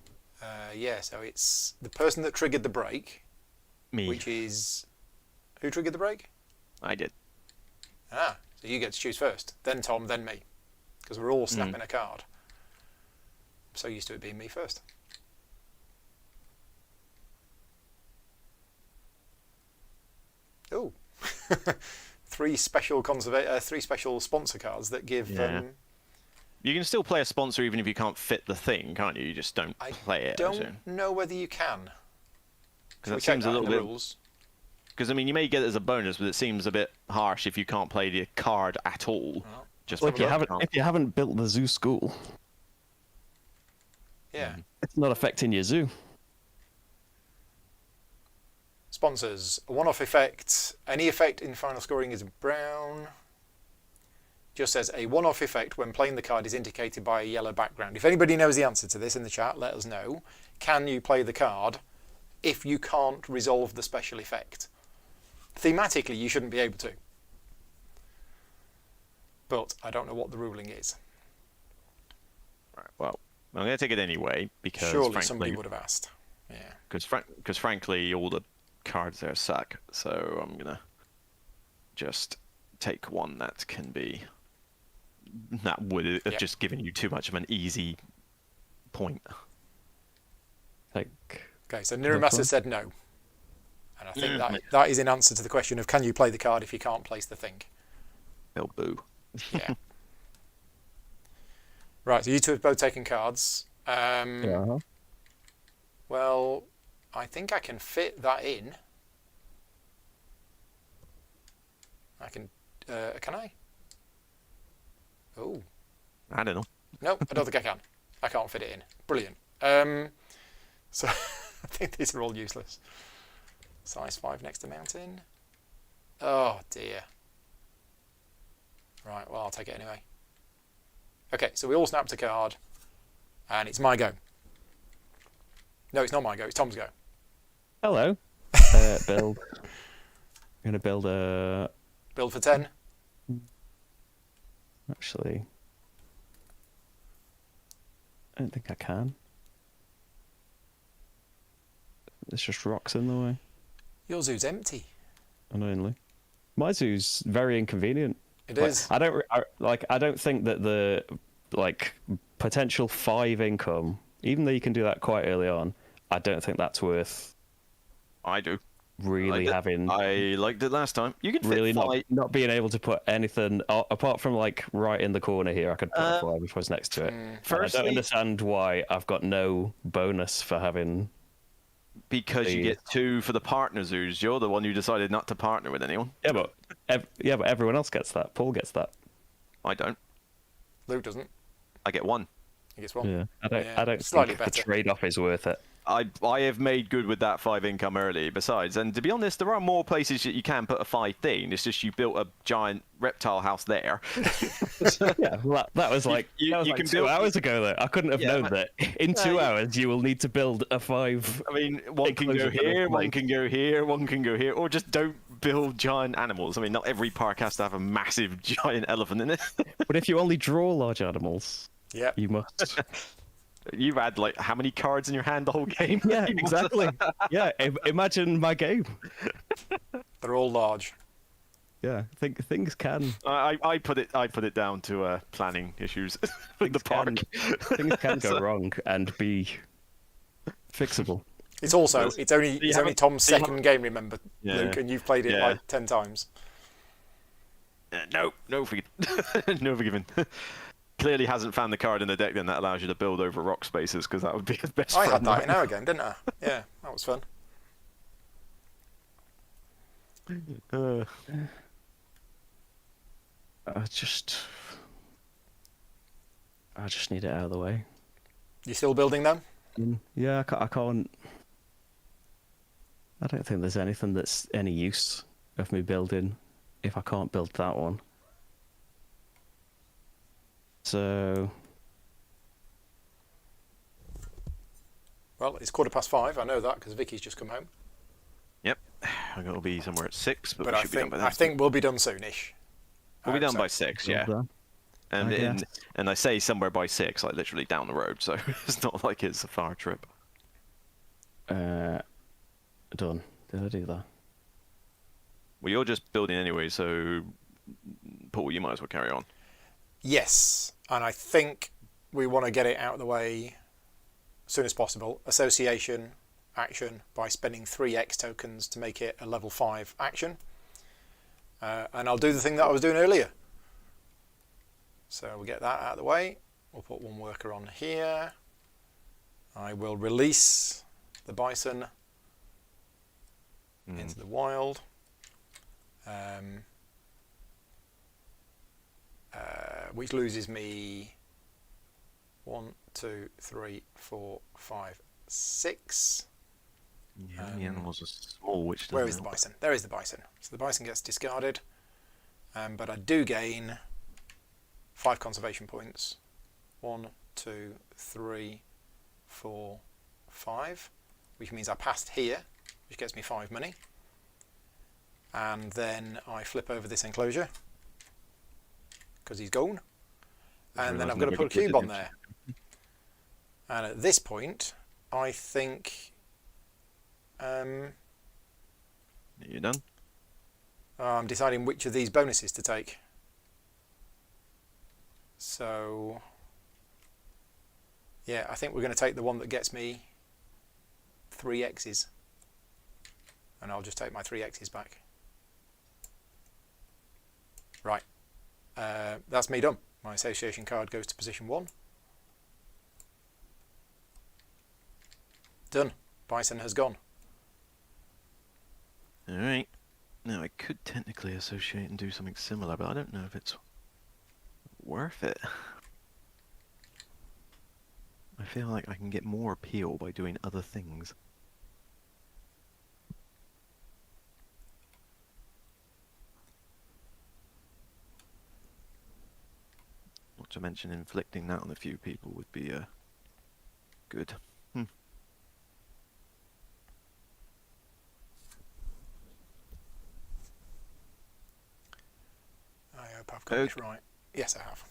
Yeah, so it's the person that triggered the break, Me. which is... Who triggered the break? I did. Ah, so you get to choose first. Then Tom, then me. because we're all snapping a card. I'm so used to it being me first. Oh, three special sponsor cards that give. Yeah. You can still play a sponsor even if you can't fit the thing, can't you? You just don't play it. I don't know whether you can. Because that seems a little bit. Because I mean, you may get it as a bonus, but it seems a bit harsh if you can't play the card at all. Well, Just if you haven't built the zoo school, yeah, it's not affecting your zoo. Sponsors, a one-off effect. Any effect in final scoring is brown. Just says a one-off effect when playing the card is indicated by a yellow background. If anybody knows the answer to this in the chat, let us know. Can you play the card if you can't resolve the special effect? Thematically, you shouldn't be able to. But I don't know what the ruling is. Right, well, I'm going to take it anyway because surely somebody would have asked. Yeah. Because frankly, all the cards there suck. So I'm going to just take one that can be. That would have just given you too much of an easy point. Like. Okay, so Niramasa said no. And I think that is in answer to the question of can you play the card if you can't place the thing? Oh, boo. Yeah. Right, so you two have both taken cards. Yeah. Well, I think I can fit that in. I can. Can I? Oh. I don't know. No, I don't think I can. I can't fit it in. Brilliant. So I think these are all useless. Size 5 next to mountain. Oh dear. Right, well I'll take it anyway. Okay, so we all snapped a card, and it's my go. No, it's not my go. It's Tom's go. Hello. Build. I'm gonna build a. Build for 10. Actually, I don't think I can. There's just rocks in the way. Your zoo's empty. Annoyingly, my zoo's very inconvenient. It is. I don't think that the potential 5 income, even though you can do that quite early on, I don't think that's worth. I do. Really having. I liked it last time. You could really fit not being able to put anything apart from right in the corner here. I could put a 5 if I was next to it. Firstly, I don't understand why I've got no bonus for having. Because you get 2 for the partner zoos. You're the one who decided not to partner with anyone. Yeah, but everyone else gets that. Paul gets that. I don't. Luke doesn't. I get 1. He gets 1. Yeah, I don't slightly think better. the trade-off is worth it. I have made good with that 5 income early. Besides, and to be honest, there are more places that you can put a 5 thing. It's just you built a giant reptile house there. Yeah, well, that was like you can 2 hours ago. Though I couldn't have known that in 2 hours you will need to build a 5. I mean, one can go here, one can go here, one can go here, or just don't build giant animals. I mean, not every park has to have a massive giant elephant in it. But if you only draw large animals, you must. You've had how many cards in your hand the whole game? Yeah, exactly. Yeah, imagine my game. They're all large. Yeah, I think things can. I put it down to planning issues with the park. Things can go wrong and be fixable. It's only Tom's second game, remember, Luke, and you've played it 10 times. No forgiven. Clearly hasn't found the card in the deck then that allows you to build over rock spaces, because that would be his best I friend. had that in our game, didn't I? Yeah, that was fun. I just need it out of the way. You still building them? Yeah, I can't. I don't think there's anything that's any use of me building if I can't build that one. So. Well, it's 5:15. I know that because Vicky's just come home. Yep, I'm going to be somewhere at 6, but we I should be done by then. I think we'll be done soonish. We'll be done by 6, yeah. And I say somewhere by 6, like literally down the road, so it's not like it's a far trip. Done. Did I do that? Well, you're just building anyway, so Paul, you might as well carry on. Yes. And I think we want to get it out of the way as soon as possible. Association action by spending 3 X tokens to make it a level 5 action. And I'll do the thing that I was doing earlier. So we'll get that out of the way. We'll put 1 worker on here. I will release the bison into the wild. Which loses me 1, 2, 3, 4, 5, 6. Yeah, the animals are small, which where is the bison? There is the bison. So the bison gets discarded. But I do gain 5 conservation points. 1, 2, 3, 4, 5. Which means I passed here, which gets me 5 money. And then I flip over this enclosure, because he's gone. And then I've got to put a cube on there. And at this point, I think... you done? I'm deciding which of these bonuses to take. So... yeah, I think we're going to take the one that gets me 3 X's. And I'll just take my 3 X's back. Right. That's me done. My association card goes to position 1. Done. Bison has gone. Alright. Now I could technically associate and do something similar, but I don't know if it's worth it. I feel like I can get more appeal by doing other things. Not to mention inflicting that on a few people would be good. I hope I've got this right. Yes, I have.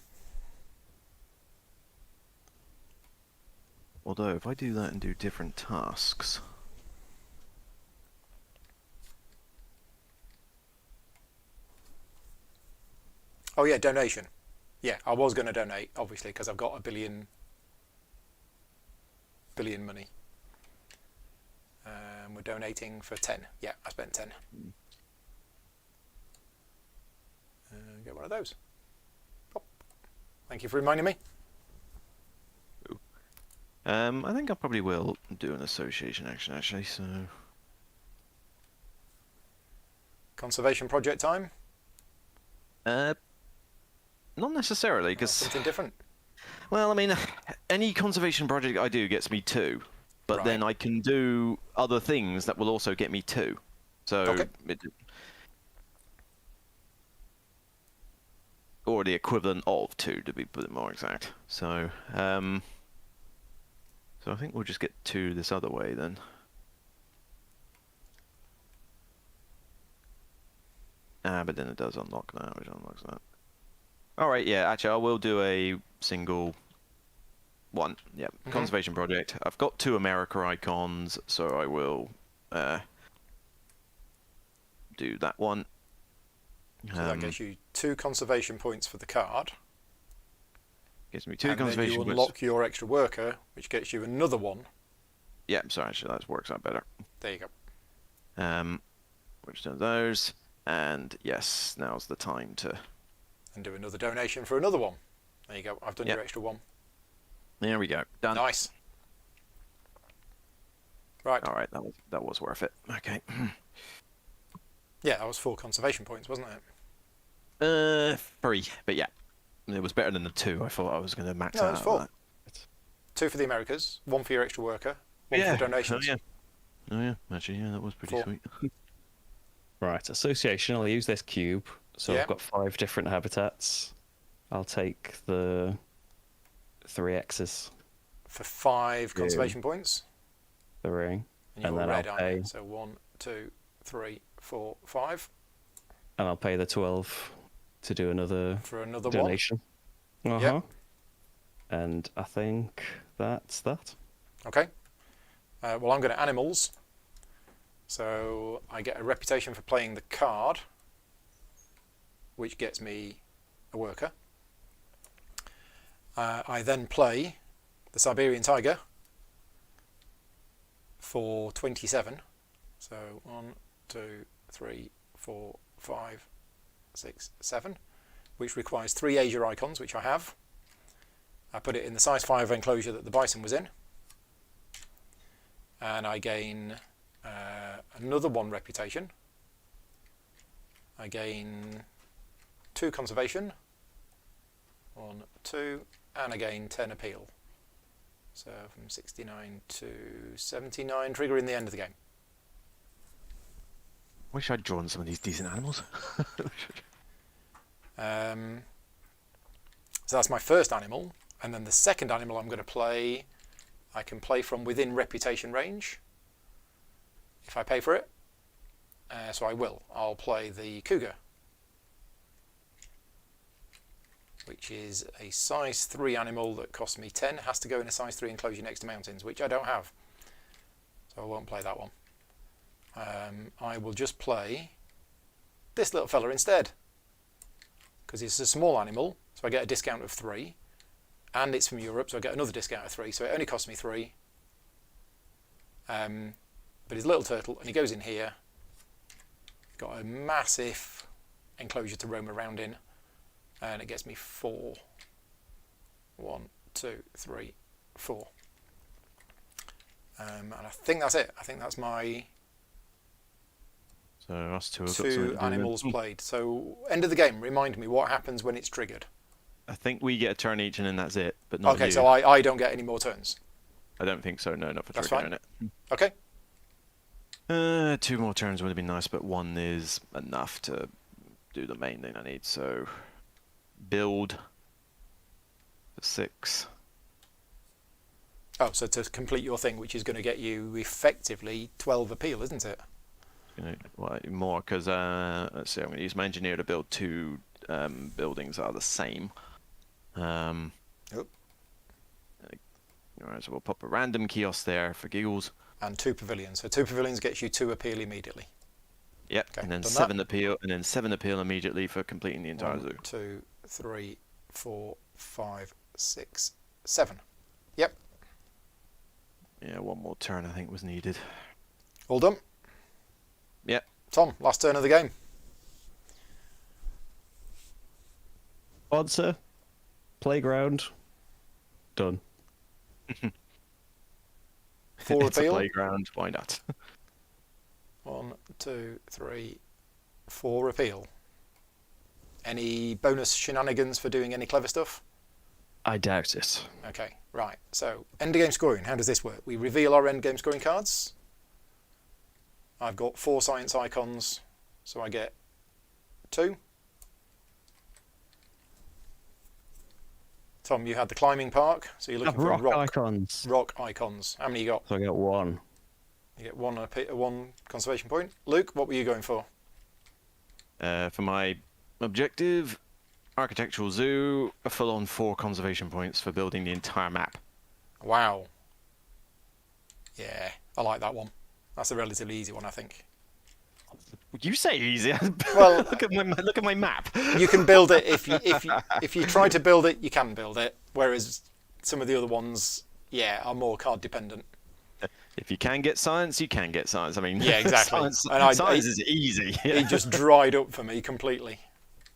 Although, if I do that and do different tasks... Oh yeah, donation. Yeah, I was going to donate, obviously, because I've got a billion money. We're donating for 10. Yeah, I spent 10. Get one of those. Pop. Thank you for reminding me. I think I probably will do an association action, actually, so... Conservation project time? Not necessarily, because... something different? Well, I mean, any conservation project I do gets me 2. But then I can do other things that will also get me 2. So... or the equivalent of 2, to be a bit more exact. So, so I think we'll just get 2 this other way, then. But then it does unlock that, which unlocks that. Alright, yeah, actually, I will do a single one. Yep, conservation project. I've got 2 America icons, so I will do that one. So that gets you 2 conservation points for the card. Gives me 2 conservation points. And then you unlock your extra worker, which gets you another one. Yeah, so actually that works out better. There you go. Which does those, and yes, now's the time to... and do another donation for another one. There you go. I've done your extra one. There we go. Done. Nice. Right. All right, that was worth it. Okay. Yeah, that was 4 conservation points, wasn't it? 3, but yeah, it was better than the 2. I thought I was going to max out. No, it was 4. 2 for the Americas, 1 for your extra worker, 1 for the donations. Oh yeah, actually, yeah, that was pretty 4. sweet. Right, association. I'll use this cube. So I've got 5 different habitats. I'll take the 3 X's. For 5 conservation points. 3. And then red, I'll pay. So 1, 2, 3, 4, 5. And I'll pay the 12 to do another donation. One. Yep. And I think that's that. Okay. Well, I'm going to animals. So I get a reputation for playing the card, which gets me a worker. I then play the Siberian Tiger for 27. So 1, 2, 3, 4, 5, 6, 7, which requires 3 Asia icons, which I have. I put it in the size 5 enclosure that the bison was in, and I gain another 1 reputation. I gain 2 conservation, 1, 2, and I gain 10 appeal. So from 69 to 79, triggering the end of the game. Wish I'd drawn some of these decent animals. So that's my first animal, and then the second animal I'm going to play, I can play from within reputation range if I pay for it. So I will. I'll play the cougar, which is a size 3 animal that costs me 10. Has to go in a size 3 enclosure next to mountains, which I don't have. So I won't play that one. I will just play this little fella instead, because it's a small animal, so I get a discount of 3, and it's from Europe, so I get another discount of 3, so it only costs me 3. But he's a little turtle, and he goes in here. Got a massive enclosure to roam around in, and it gets me 4. 1, 2, 3, 4. And I think that's it. I think that's my So us two have got 2 something to animals do. played. So end of the game, remind me what happens when it's triggered. I think we get a turn each and then that's it, but not Okay, you. so I don't get any more turns. I don't think so, no, not for That's triggering fine. it. Okay. 2 more turns would have been nice, but 1 is enough to do the main thing I need. So build for 6. Oh, so to complete your thing, which is going to get you effectively 12 appeal, isn't it? You know, well, more because let's see. I'm going to use my engineer to build 2 buildings that are the same. Oh. Alright, so we'll pop a random kiosk there for giggles. And 2 pavilions. So 2 pavilions gets you 2 appeal immediately. Yep, Okay, and then done 7 appeal, and then 7 appeal immediately for completing the entire 1, zoo. 2, 3, 4, 5, 6, 7. Yep. Yeah, 1 more turn I think was needed. All done. Yep. Tom, last turn of the game. Sponsor, playground, done. 4 It's a appeal. playground, why not? 1, 2, 3, 4 appeal. Any bonus shenanigans for doing any clever stuff? I doubt it. Okay, right. So, end of game scoring. How does this work? We reveal our end game scoring cards. I've got 4 science icons, so I get 2. Tom, you had the climbing park, so you're looking for Rock rock icons. icons. How many you got? So I got 1. You get 1 conservation point. Luke, what were you going for? For my objective, architectural zoo, a full-on 4 conservation points for building the entire map. Wow. Yeah, I like that one. That's a relatively easy one, I think. You say easy. Well, look at my map. You can build it if you try to build it, you can build it. Whereas some of the other ones, yeah, are more card dependent. If you can get science, you can get science. I mean, Yeah, exactly. science, And science is easy. It just dried up for me completely.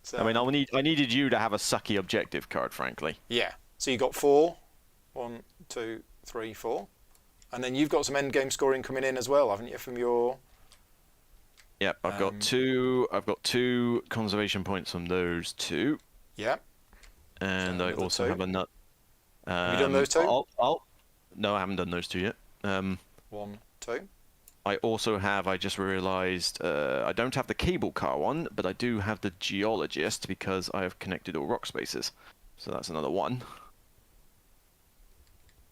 So, I mean, I needed you to have a sucky objective card, frankly. yeah. So you got 4. 1, 2, 3, 4. And then you've got some end game scoring coming in as well, haven't you, from your... Yep, I've got 2. I've got 2 conservation points from those 2, Yeah. and I another also 2. have a nut. Have you done those 2? No, I haven't done those 2 yet. 1, 2. I also have. I just realised I don't have the cable car one, but I do have the geologist because I have connected all rock spaces. So that's another 1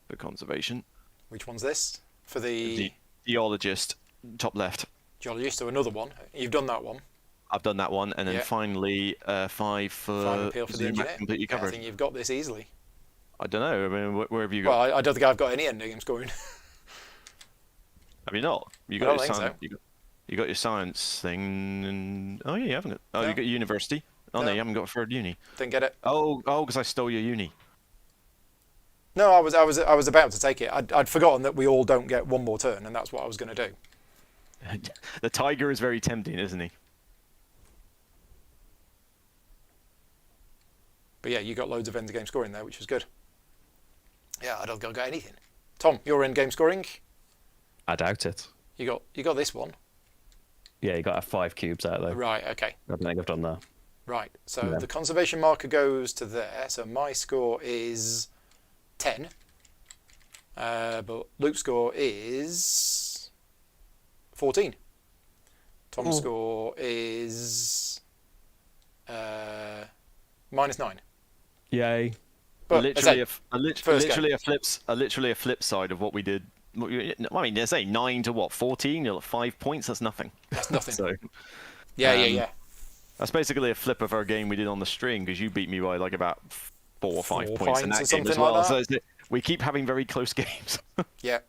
for conservation. Which one's this? For the The geologist, top left. geologist, so another 1. You've done that one. I've done that one, and then Yeah. finally 5 for 5 appeal for the Zoom engineer. completely Yeah, I covered. think you've got this easily. I don't know. I mean, where have you got? Well, I don't think I've got any end game scoring. Have you not? You I got don't your think science. so. You got your science thing. And... Oh yeah, you haven't. Oh, No. you got university. Oh no, No. you haven't got a third uni. Didn't get it. Oh, because I stole your uni. No, I was about to take it. I'd forgotten that we all don't get one more turn, and that's what I was going to do. The tiger is very tempting, isn't he? But yeah, you got loads of end game scoring there, which was good. Yeah, I don't get anything. Tom, your end game scoring? I doubt it. You got this one. Yeah, you got to have 5 cubes out though. Right. Okay. I don't think I've done that. Right. So Yeah. the conservation marker goes to there. So my score is 10. But Luke's score is 14. Tom's score is -9. Yay. But literally, first game. literally a flip side of what we did. I mean, say 9 to what 14. You're at 5 points. That's nothing. That's nothing. So Yeah. that's basically a flip of our game we did on the string because you beat me by like about 4 or 5 4 points in points that or game as something like well. that. So we keep having very close games. Yeah.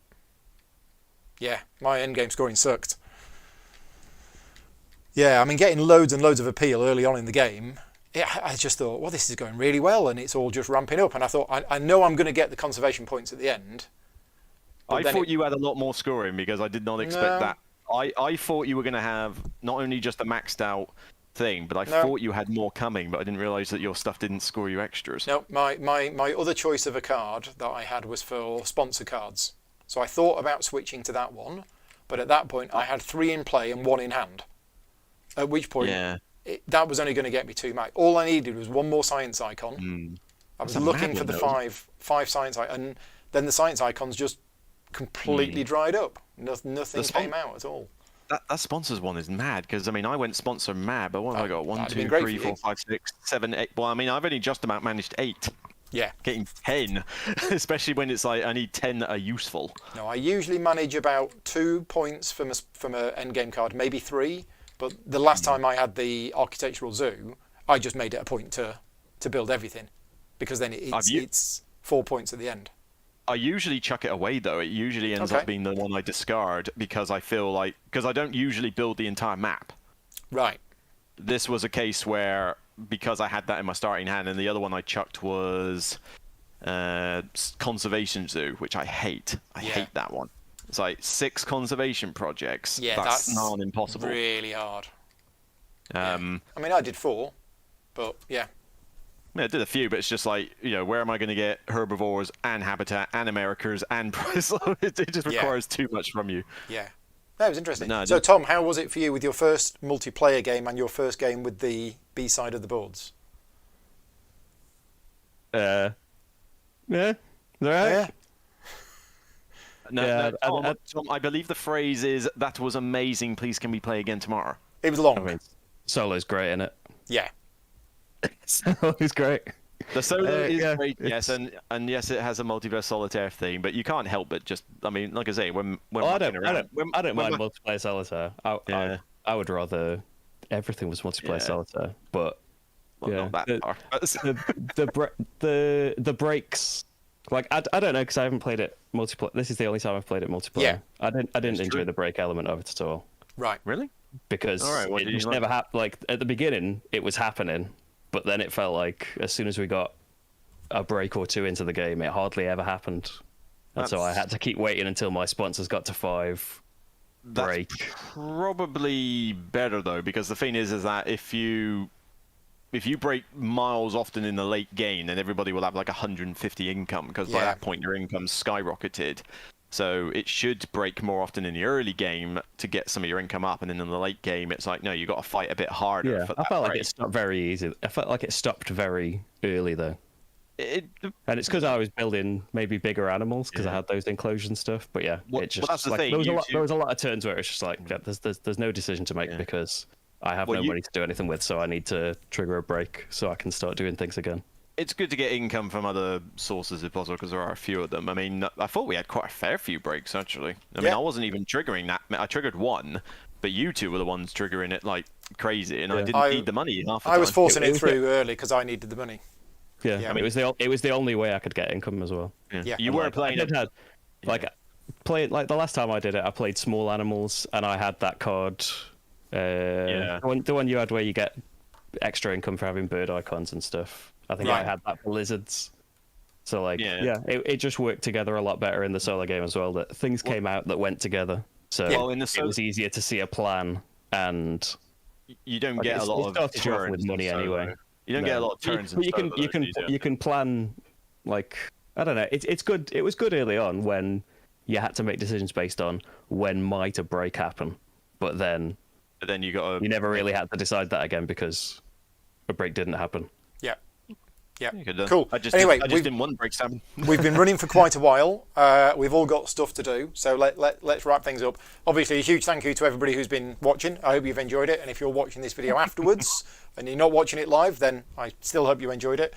Yeah. My end game scoring sucked. Yeah, I mean, getting loads and loads of appeal early on in the game. Yeah, I just thought, well, this is going really well, and it's all just ramping up. And I thought, I know I'm going to get the conservation points at the end. I thought you had a lot more scoring because I did not expect No. that. I thought you were going to have not only just a maxed out thing, but I No. thought you had more coming, but I didn't realise that your stuff didn't score you extras. No, my other choice of a card that I had was for sponsor cards. So I thought about switching to that one, but at that point I had 3 in play and 1 in hand. At which point, Yeah. that was only going to get me 2 max. All I needed was 1 more science icon. I was That's a looking mad for the one, five science icons, and then the science icons just completely dried up. Nothing came out at all. That sponsors one is mad because I mean I went sponsor mad, but what have I got? 1, that'd 2, been great 3, for 4, you. 5, 6, 7, 8. Well, I mean I've only just about managed 8. Yeah. Getting 10, especially when it's like I need 10 that are useful. No, I usually manage about 2 points from a endgame card, maybe 3. But the last time I had the architectural zoo, I just made it a point to build everything, because then it's 4 points at the end. I usually chuck it away though. It usually ends Okay. up being the one I discard because I feel like because I don't usually build the entire map. Right. This was a case where because I had that in my starting hand, and the other one I chucked was Conservation Zoo, which I hate. I Yeah. hate that one. It's like 6 conservation projects. Yeah, that's that's not impossible. really hard. Yeah. I mean, I did 4, but yeah. I did a few, but it's just like, where am I going to get herbivores and habitat and Americas and price? It just requires too much from you. Yeah. That was interesting. No, So, Tom, how was it for you with your first multiplayer game and your first game with the B side of the boards? Yeah. Right. Yeah. No, Yeah, Tom, I believe the phrase is, that was amazing, please can we play again tomorrow? It was long. I mean, solo's great, isn't it? Yeah. Solo's great. The solo is yeah, great, yes, and yes, it has a multiverse solitaire theme, but you can't help but just, I mean, like I say, when I don't when mind multiplayer solitaire. I would rather everything was multiplayer Yeah. solitaire, but well, yeah, not that far. the breaks. Like I don't know because I haven't played it multiplayer. This is the only time I've played it multiplayer. Yeah. I didn't That's enjoy true. the break element of it at all Right. Really? because All right, what it did you just like? never happened. Like at the beginning, it was happening, but then it felt like as soon as we got a break or 2 into the game, it hardly ever happened, and so I That's- had to keep waiting until my sponsors got to 5. That's Break. probably better though, because the thing is that if you break miles often in the late game, then everybody will have like 150 income because by Yeah. that point your income's skyrocketed. So it should break more often in the early game to get some of your income up, and then in the late game it's like no, you got to fight a bit harder. Yeah, for I that felt like break. it stopped very easy. I felt like it stopped very early though. And it's because I was building maybe bigger animals because I had those enclosures and stuff. But yeah, Well, it just that's the like thing, there was a lot of turns where it's just like yeah, there's no decision to make because I have Well, no money to do anything with, so I need to trigger a break so I can start doing things again. It's good to get income from other sources if possible because there are a few of them. I mean, I thought we had quite a fair few breaks actually. I mean, Yeah. I wasn't even triggering that. I triggered 1, but you 2 were the ones triggering it like crazy, and I didn't need the money half the I was time. forcing It it was through early because I needed the money. Yeah, Yeah. it was the only way I could get income as well. Yeah. You And, were like, playing I it. did have, like played like the last time I did it, I played small animals and I had that card. Yeah. The one you had where you get extra income for having bird icons and stuff. I think I Right. had that for lizards. So like, it just worked together a lot better in the solo game as well. That things came out that went together. So it was easier to see a plan, and you don't get a lot of turns with money anyway. You don't get a lot of turns. But you can plan, like, I don't know. It's good. It was good early on when you had to make decisions based on when might a break happen, but then you never really had to decide that again because a break didn't happen. Yeah, cool. I just didn't want breaks to happen. We've been running for quite a while. We've all got stuff to do, so let's wrap things up. Obviously, a huge thank you to everybody who's been watching. I hope you've enjoyed it, and if you're watching this video afterwards and you're not watching it live, then I still hope you enjoyed it.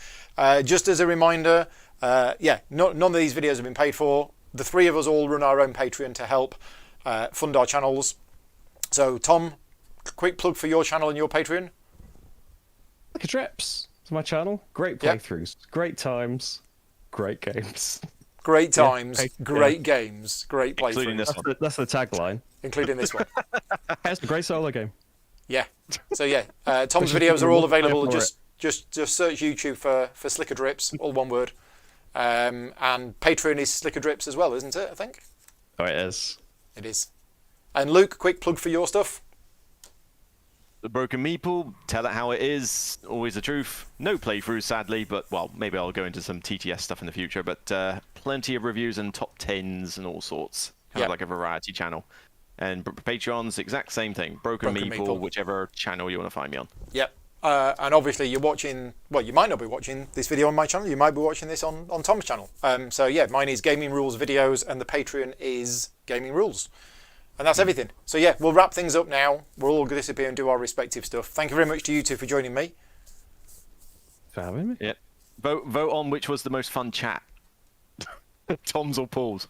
Just as a reminder, none of these videos have been paid for. The three of us all run our own Patreon to help fund our channels. So, Tom, quick plug for your channel and your Patreon. Like a Trips. It's my channel. Great playthroughs, great times, great games. Great times, great games, great playthroughs. Including this one. That's the tagline. Including this one. It's a great solo game. Yeah. So Tom's videos are all available. Just search YouTube for Slicker Drips, all one word. And Patreon is Slicker Drips as well, isn't it? I think. Oh, it is. It is. And Luke, quick plug for your stuff. The Broken Meeple, tell it how it is, always the truth. No playthroughs, sadly, but, well, maybe I'll go into some TTS stuff in the future, but plenty of reviews and top 10s and all sorts. Kind of like a variety channel. And Patreon's exact same thing. Broken Meeple, whichever channel you want to find me on. Yep. And obviously you're watching, well, you might not be watching this video on my channel, you might be watching this on Tom's channel. Mine is Gaming Rules Videos and the Patreon is Gaming Rules. And that's everything. So we'll wrap things up now. We'll all disappear and do our respective stuff. Thank you very much to you two for joining me. For having me. Yeah. Vote on which was the most fun chat. Tom's or Paul's.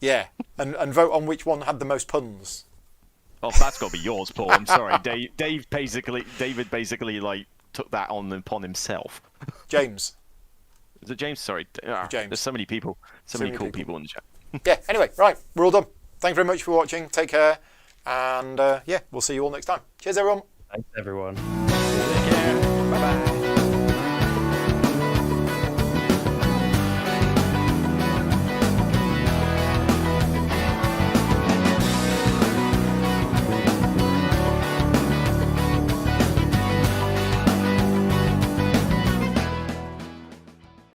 Yeah. And vote on which one had the most puns. Oh, that's got to be yours, Paul. I'm sorry. David basically like took that on upon himself. James. Is it James? Sorry. James. There's so many people. So many cool people in the chat. Anyway, right. We're all done. Thank you very much for watching. Take care. And we'll see you all next time. Cheers, everyone. Thanks, everyone. Take care. Bye-bye.